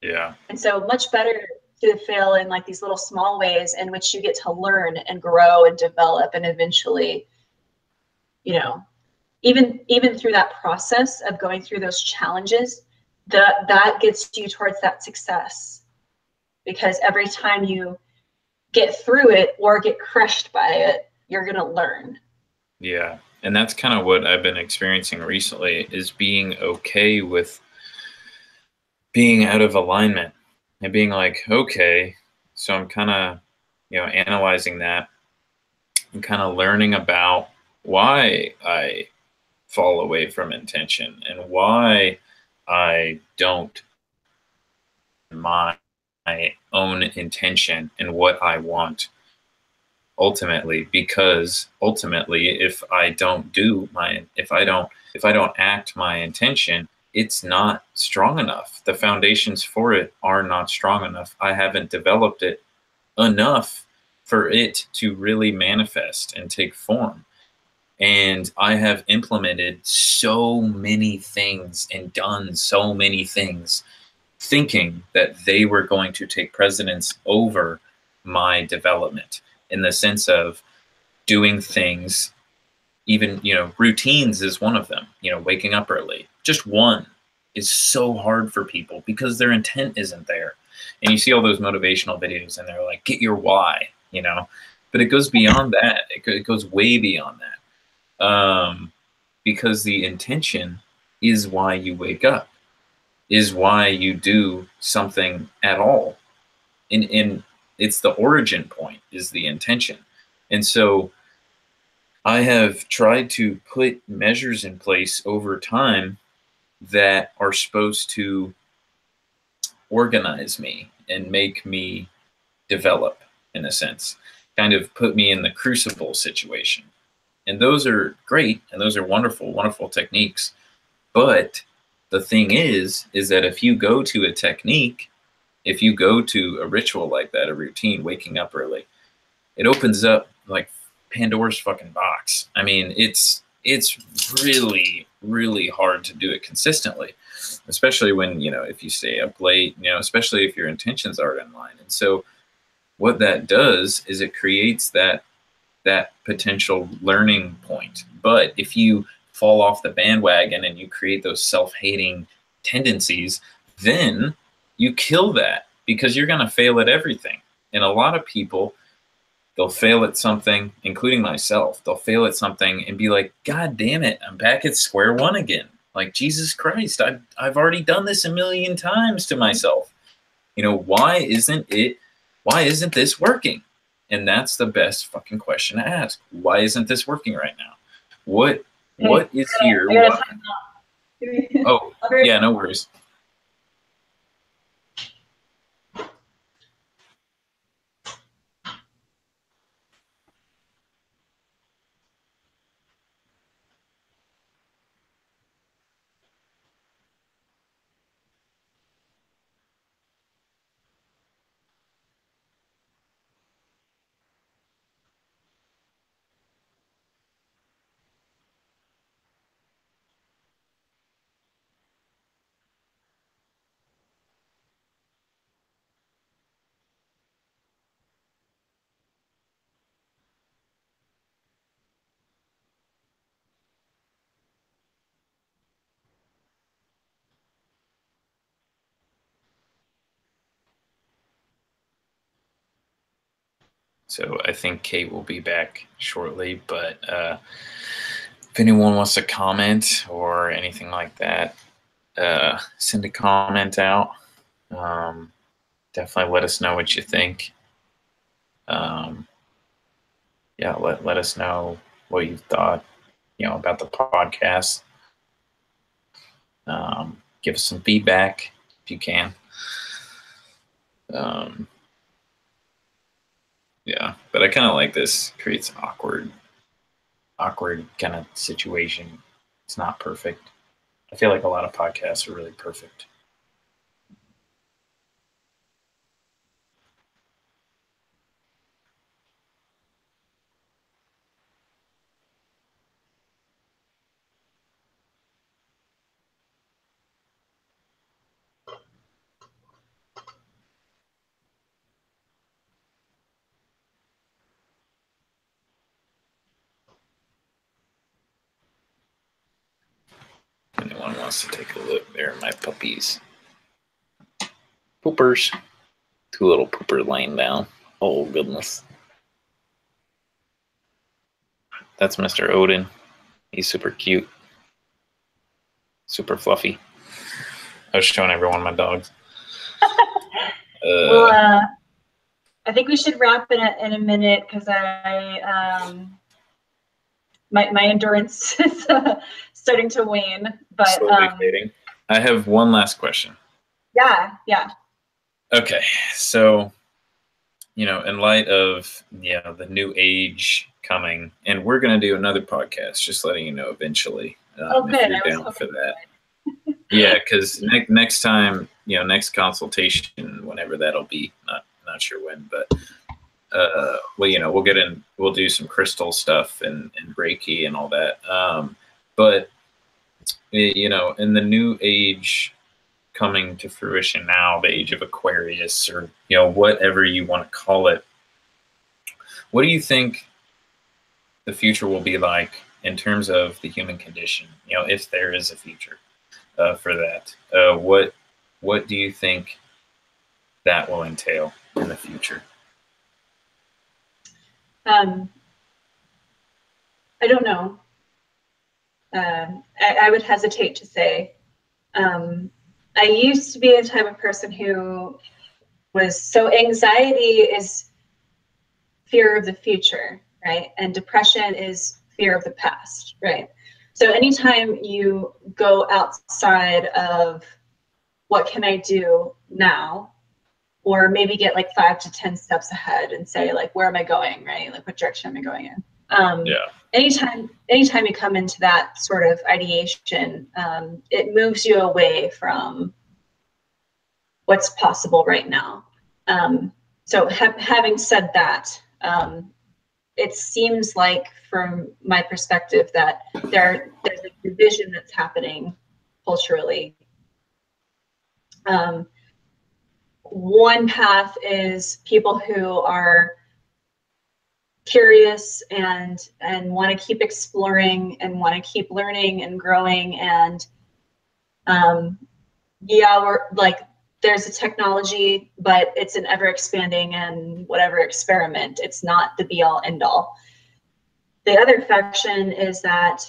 Yeah. And so much better to fail in like these little small ways in which you get to learn and grow and develop, and eventually, you know, even through that process of going through those challenges, that gets you towards that success. Because every time you get through it or get crushed by it, you're going to learn. Yeah. And that's kind of what I've been experiencing recently, is being okay with being out of alignment and being like, okay, so I'm kind of, analyzing that and kind of learning about why I fall away from intention and why I don't my own intention and what I want ultimately, because ultimately if I don't act my intention, it's not strong enough. The foundations for it are not strong enough. I haven't developed it enough for it to really manifest and take form. And I have implemented so many things and done so many things thinking that they were going to take precedence over my development, in the sense of doing things, even, routines is one of them, waking up early. Just one is so hard for people because their intent isn't there. And you see all those motivational videos and they're like, get your why, but it goes beyond that. It goes way beyond that. Because the intention is why you wake up, is why you do something at all. And it's the origin point is the intention. And so I have tried to put measures in place over time that are supposed to organize me and make me develop, in a sense, kind of put me in the crucible situation. And those are great and those are wonderful, wonderful techniques. But the thing is that if you go to a technique, if you go to a ritual like that, a routine, waking up early, it opens up like Pandora's fucking box. I mean, it's really, really hard to do it consistently, especially when, if you stay up late, especially if your intentions aren't in line. And so what that does is it creates that potential learning point. But if you fall off the bandwagon and you create those self-hating tendencies, then you kill that, because you're going to fail at everything. And a lot of people, they'll fail at something, including myself. They'll fail at something and be like, God damn it, I'm back at square one again. Like, Jesus Christ, I've already done this a million times to myself. Why isn't this working? And that's the best fucking question to ask. Why isn't this working right now? What is here? I gotta What? time out. Oh, yeah, no worries. So I think Kate will be back shortly, but if anyone wants to comment or anything like that, send a comment out. Definitely let us know what you think. Yeah, let us know what you thought, about the podcast. Give us some feedback if you can. Yeah, but I kind of like this. Creates an awkward kind of situation. It's not perfect. I feel like a lot of podcasts are really perfect. Anyone wants to take a look, there are my puppies. Poopers. Two little poopers laying down. Oh, goodness. That's Mr. Odin. He's super cute. Super fluffy. I was showing everyone my dogs. Well, I think we should wrap in a minute because my endurance is starting to wane. But slowly fading. I have one last question. Yeah. Okay, so in light of the new age coming, and we're gonna do another podcast, just letting you know eventually. Good. If you're down for that. Yeah, because next time, next consultation, whenever that'll be, not sure when, but we'll get in, we'll do some crystal stuff and Reiki and all that. But in the new age coming to fruition now, the age of Aquarius, or whatever you want to call it, what do you think the future will be like in terms of the human condition? If there is a future for that, what do you think that will entail in the future? I don't know. I would hesitate to say. I used to be the type of person who was, so anxiety is fear of the future, right? And depression is fear of the past, right? So anytime you go outside of what can I do now, or maybe get like 5 to 10 steps ahead and say, like, where am I going, right? Like, what direction am I going in? Anytime you come into that sort of ideation, it moves you away from what's possible right now. So having said that, it seems like, from my perspective, that there's a division that's happening culturally. One path is people who are curious and want to keep exploring and want to keep learning and growing, and we're like, there's a technology, but it's an ever expanding and whatever experiment. It's not the be all end all. The other faction is that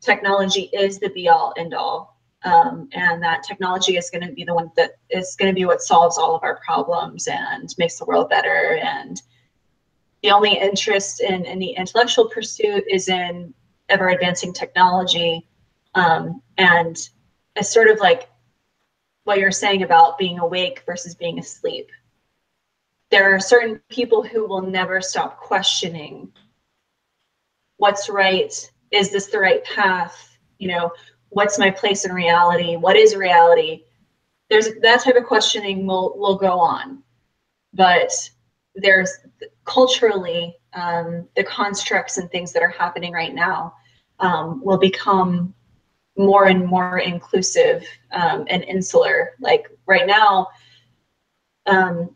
technology is the be all end all, and that technology is going to be the one that is going to be what solves all of our problems and makes the world better. And the only interest in the intellectual pursuit is in ever advancing technology. And it's sort of like what you're saying about being awake versus being asleep. There are certain people who will never stop questioning what's right. Is this the right path? What's my place in reality? What is reality? There's that type of questioning will go on, but there's culturally the constructs and things that are happening right now will become more and more inclusive and insular. Like right now,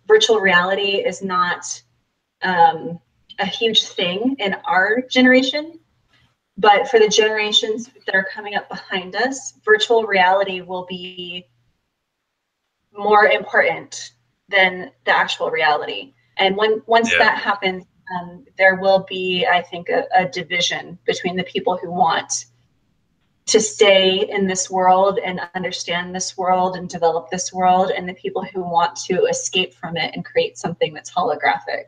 virtual reality is not a huge thing in our generation, but for the generations that are coming up behind us, virtual reality will be more important than the actual reality. And once Yeah. that happens, there will be, I think, a division between the people who want to stay in this world and understand this world and develop this world, and the people who want to escape from it and create something that's holographic.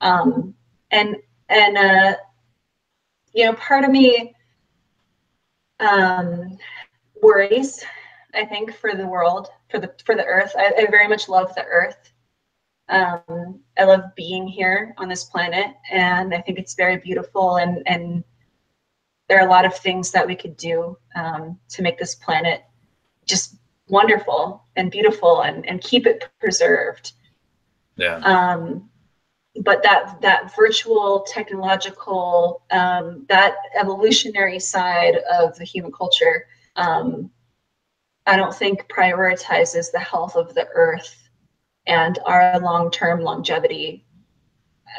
And you know, part of me worries, I think, for the world, for the earth. I very much love the earth. I love being here on this planet, and I think it's very beautiful, and there are a lot of things that we could do to make this planet just wonderful and beautiful and keep it preserved. Yeah. But that virtual technological, that evolutionary side of the human culture, I don't think prioritizes the health of the earth and our long-term longevity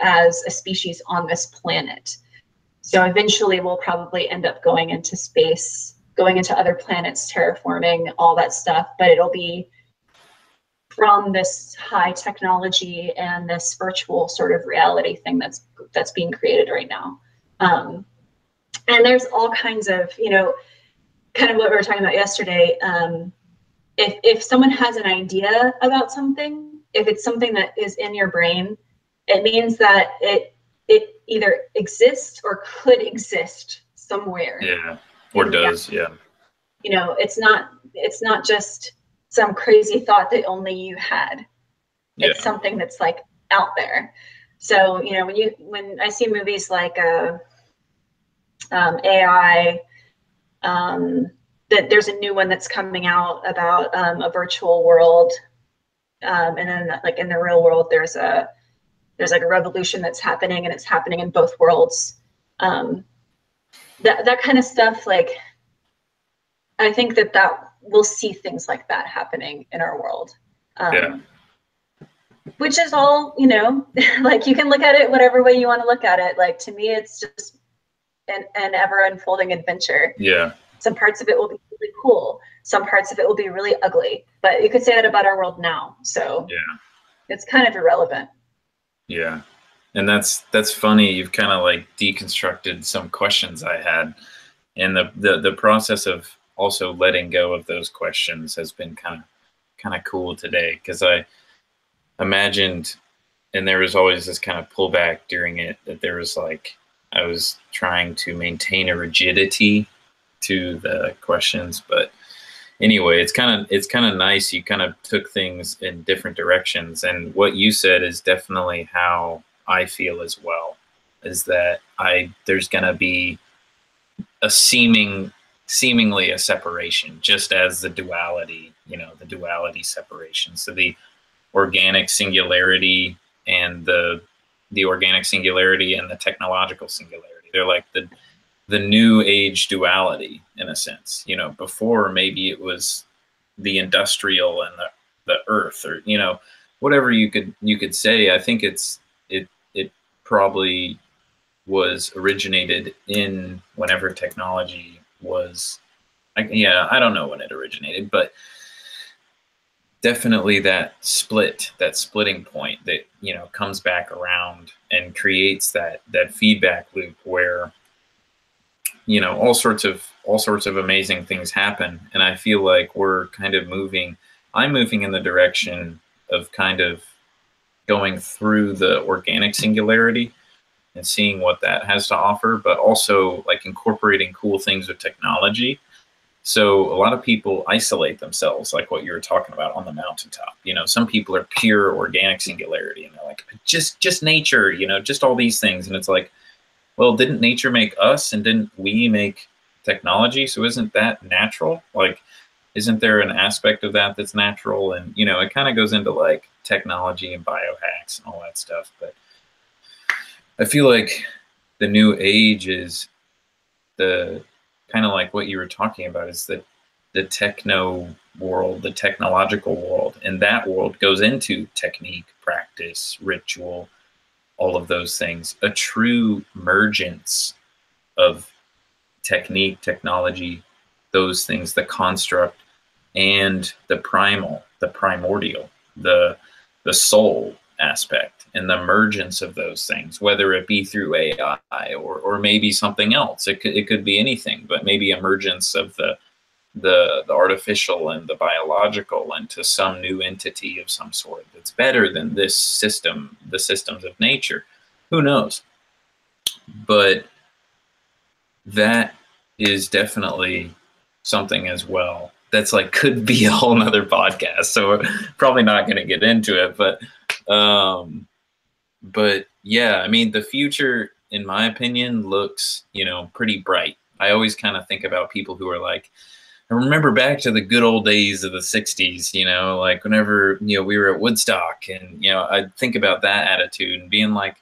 as a species on this planet. So eventually we'll probably end up going into space, going into other planets, terraforming, all that stuff, but it'll be from this high technology and this virtual sort of reality thing that's being created right now. And there's all kinds of, you know, kind of what we were talking about yesterday. If someone has an idea about something, if it's something that is in your brain, it means that it either exists or could exist somewhere. Yeah. Or does. Yeah. You know, it's not just some crazy thought that only you had. It's something that's like out there. So, you know, when I see movies like AI, that there's a new one that's coming out about a virtual world, and then like in the real world, there's like a revolution that's happening, and it's happening in both worlds. That kind of stuff, like, I think that we'll see things like that happening in our world. Which is all, you know, like you can look at it whatever way you want to look at it. Like, to me, it's just an ever unfolding adventure. Yeah. Some parts of it will be really cool. Some parts of it will be really ugly. But you could say that about our world now. So yeah, it's kind of irrelevant. Yeah. And that's funny. You've kind of like deconstructed some questions I had. And the process of also letting go of those questions has been kind of cool today, because I imagined, and there was always this kind of pullback during it, that there was like, I was trying to maintain a rigidity to the questions. But anyway, it's kind of nice. You kind of took things in different directions, and what you said is definitely how I feel as well, is that there's going to be a seemingly a separation, just as the duality separation. So the organic singularity and the organic singularity and the technological singularity, they're like the new age duality, in a sense. You know, before maybe it was the industrial and the earth, or, you know, whatever you could say. I think it probably was originated in whenever technology was, I don't know when it originated, but definitely that splitting point that, you know, comes back around and creates that feedback loop where, you know, all sorts of amazing things happen. And I feel like we're kind of I'm moving in the direction of kind of going through the organic singularity and seeing what that has to offer, but also like incorporating cool things with technology. So a lot of people isolate themselves, like what you were talking about on the mountaintop. You know, some people are pure organic singularity, and they're like, just nature, you know, just all these things. And it's like, well, didn't nature make us, and didn't we make technology? So isn't that natural? Like, isn't there an aspect of that that's natural? And, you know, it kind of goes into like technology and biohacks and all that stuff. But I feel like the new age is the kind of like what you were talking about, is that the techno world, the technological world, and that world goes into technique, practice, ritual, all of those things. A true mergence of technique, technology, those things, the construct, and the primal, the primordial, the soul, aspect and the emergence of those things, whether it be through AI or maybe something else. It could be anything, but maybe emergence of the artificial and the biological into some new entity of some sort that's better than this system, the systems of nature. Who knows? But that is definitely something as well that's like could be a whole nother podcast, so we're probably not going to get into it. But yeah, I mean, the future in my opinion looks, you know, pretty bright. I always kind of think about people who are like, I remember back to the good old days of the 60s, you know, like whenever, you know, we were at Woodstock, and, you know, I think about that attitude and being like,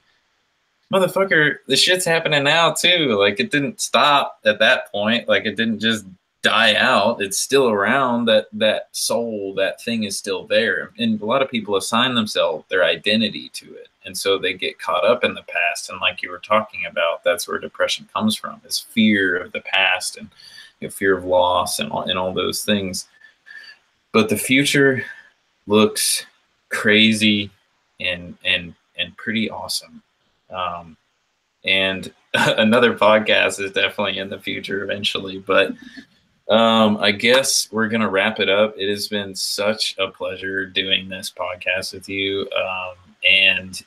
motherfucker, the shit's happening now too. Like, it didn't stop at that point. Like, it didn't just die out. It's still around. That soul, that thing is still there. And a lot of people assign themselves their identity to it. And so they get caught up in the past. And like you were talking about, that's where depression comes from, is fear of the past and, you know, fear of loss and all those things. But the future looks crazy and pretty awesome. And another podcast is definitely in the future eventually, but I guess we're going to wrap it up. It has been such a pleasure doing this podcast with you. And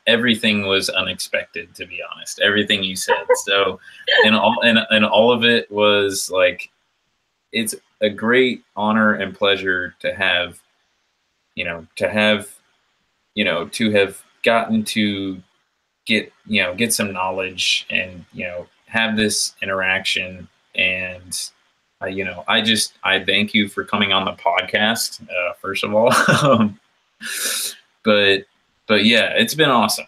everything was unexpected, to be honest, everything you said. So, and all of it was like, it's a great honor and pleasure to have gotten to get some knowledge and, you know, have this interaction. And I thank you for coming on the podcast, first of all. but yeah, it's been awesome.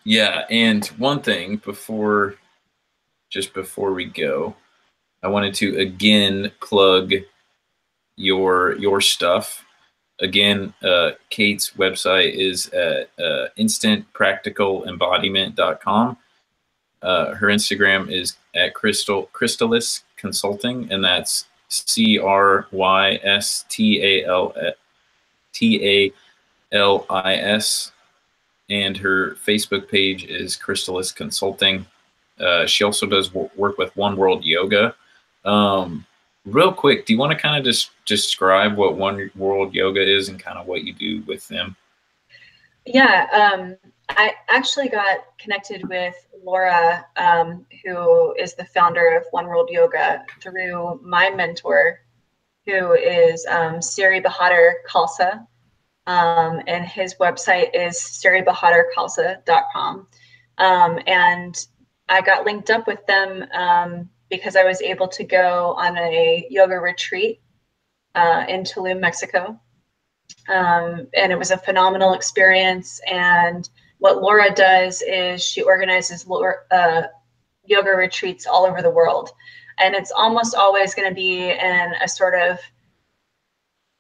Yeah, and one thing before we go, I wanted to again plug your stuff. Again, Kate's website is at instantpracticalembodiment.com. Her Instagram is at Crystalis Consulting, and that's CRYSTALIS. And her Facebook page is Crystalis Consulting. She also does work with One World Yoga. Real quick, do you want to kind of just describe what One World Yoga is and kind of what you do with them? Yeah, I actually got connected with Laura, who is the founder of One World Yoga, through my mentor, who is Siri Bahadur Khalsa, and his website is siribahadurkhalsa.com. And I got linked up with them because I was able to go on a yoga retreat in Tulum, Mexico. And it was a phenomenal experience. And what Laura does is she organizes yoga retreats all over the world. And it's almost always going to be in a sort of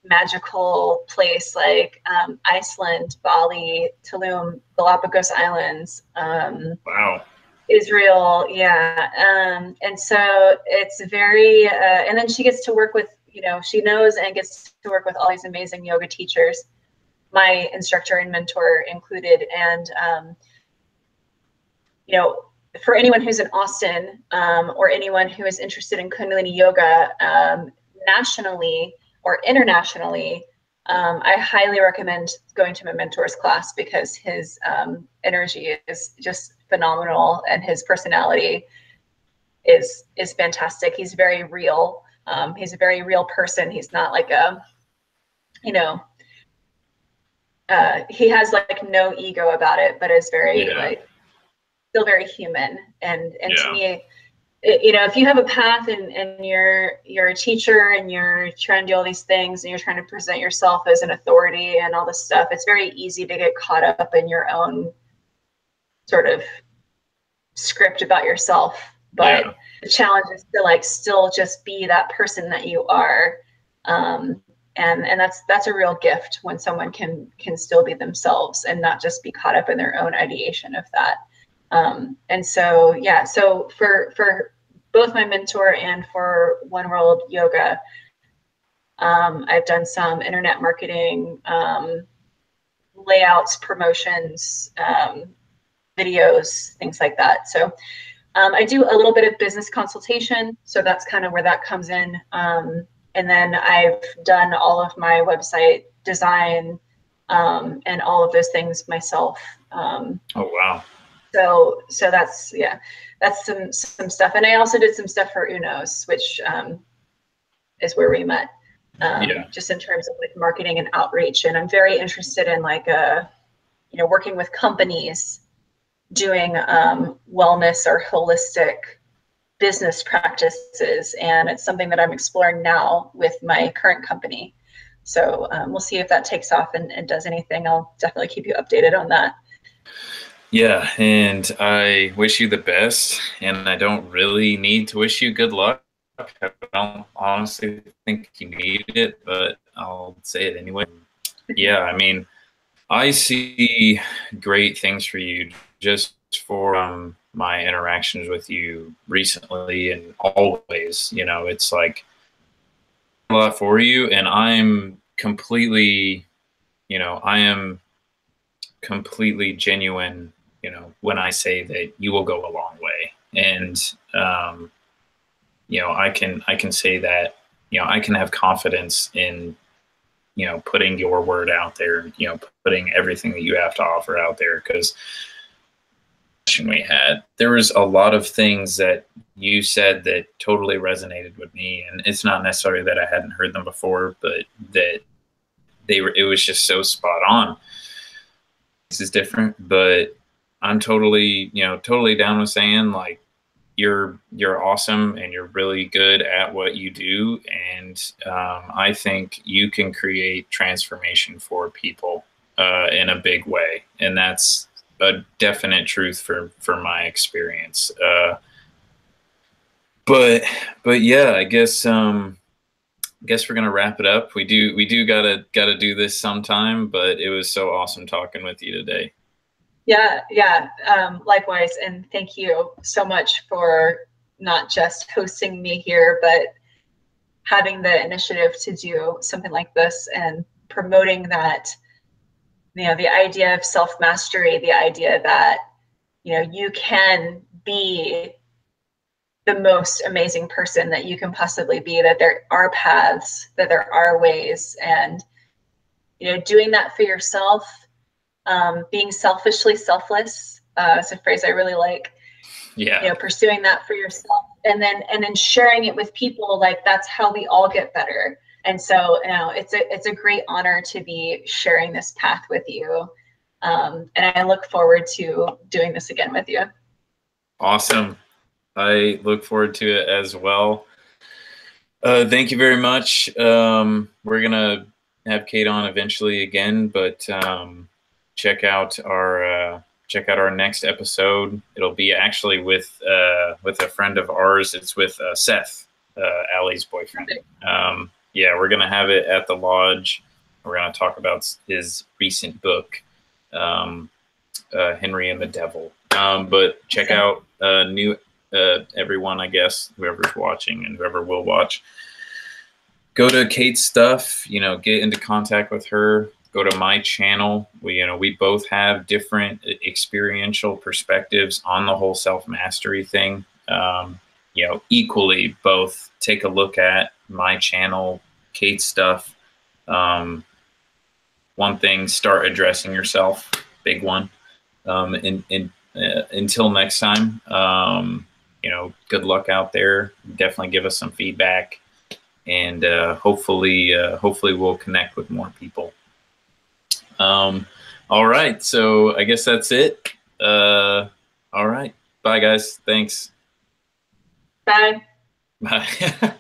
magical place like Iceland, Bali, Tulum, Galapagos Islands. Wow. Israel, yeah. And so it's very, and then she gets to work with, you know, she knows and gets to work with all these amazing yoga teachers, my instructor and mentor included. And, you know, for anyone who's in Austin, or anyone who is interested in Kundalini yoga, nationally or internationally, I highly recommend going to my mentor's class, because his energy is just phenomenal, and his personality is fantastic. He's very real. He's a very real person. He's not like a, you know, he has like no ego about it, but is very like still very human. And to me, you know, if you have a path and you're a teacher and you're trying to do all these things and you're trying to present yourself as an authority and all this stuff, it's very easy to get caught up in your own sort of script about yourself. But the challenge is to like still just be that person that you are. And that's a real gift when someone can still be themselves and not just be caught up in their own ideation of that. And so, yeah, so for both my mentor and for One World Yoga, I've done some internet marketing, layouts, promotions, videos, things like that. So I do a little bit of business consultation. So that's kind of where that comes in. And then I've done all of my website design and all of those things myself. Oh, wow. So that's, yeah, that's some stuff. And I also did some stuff for Unos, which is where we met. Yeah. Just in terms of like marketing and outreach. And I'm very interested in like, working with companies doing wellness or holistic business practices. And it's something that I'm exploring now with my current company. So we'll see if that takes off and does anything. I'll definitely keep you updated on that. Yeah, and I wish you the best, and I don't really need to wish you good luck. I don't honestly think you need it, but I'll say it anyway. Yeah, I mean, I see great things for you just for my interactions with you recently and always. You know, it's like a lot for you, and I'm completely, I am completely genuine, when I say that you will go a long way. And, I can say that, I can have confidence in, putting your word out there, putting everything that you have to offer out there. Because there was a lot of things that you said that totally resonated with me. And it's not necessarily that I hadn't heard them before, but that it was just so spot on. This is different, but I'm totally, totally down with saying like you're awesome and you're really good at what you do, and I think you can create transformation for people in a big way, and that's a definite truth for my experience. But yeah, I guess we're gonna wrap it up. We do gotta do this sometime, but it was so awesome talking with you today. Yeah. Likewise. And thank you so much for not just hosting me here, but having the initiative to do something like this and promoting that, the idea of self-mastery, the idea that, you can be the most amazing person that you can possibly be, that there are paths, that there are ways, and, doing that for yourself. Being selfishly selfless is a phrase I really like. Yeah. Pursuing that for yourself, and then sharing it with people. Like that's how we all get better. And so, it's a great honor to be sharing this path with you. And I look forward to doing this again with you. Awesome. I look forward to it as well. Thank you very much. We're gonna have Kate on eventually again, but check out our next episode. It'll be actually with a friend of ours. It's with Seth, Allie's boyfriend. Yeah, we're gonna have it at the lodge. We're gonna talk about his recent book, Henry and the Devil. But check out everyone, I guess, whoever's watching and whoever will watch. Go to Kate's stuff, get into contact with her. Go to my channel. We both have different experiential perspectives on the whole self-mastery thing. Equally, both take a look at my channel, Kate's stuff. One thing, start addressing yourself. Big one. Until next time, good luck out there. Definitely give us some feedback, and hopefully we'll connect with more people. All right, so I guess that's it. All right, bye guys. Thanks. Bye. Bye.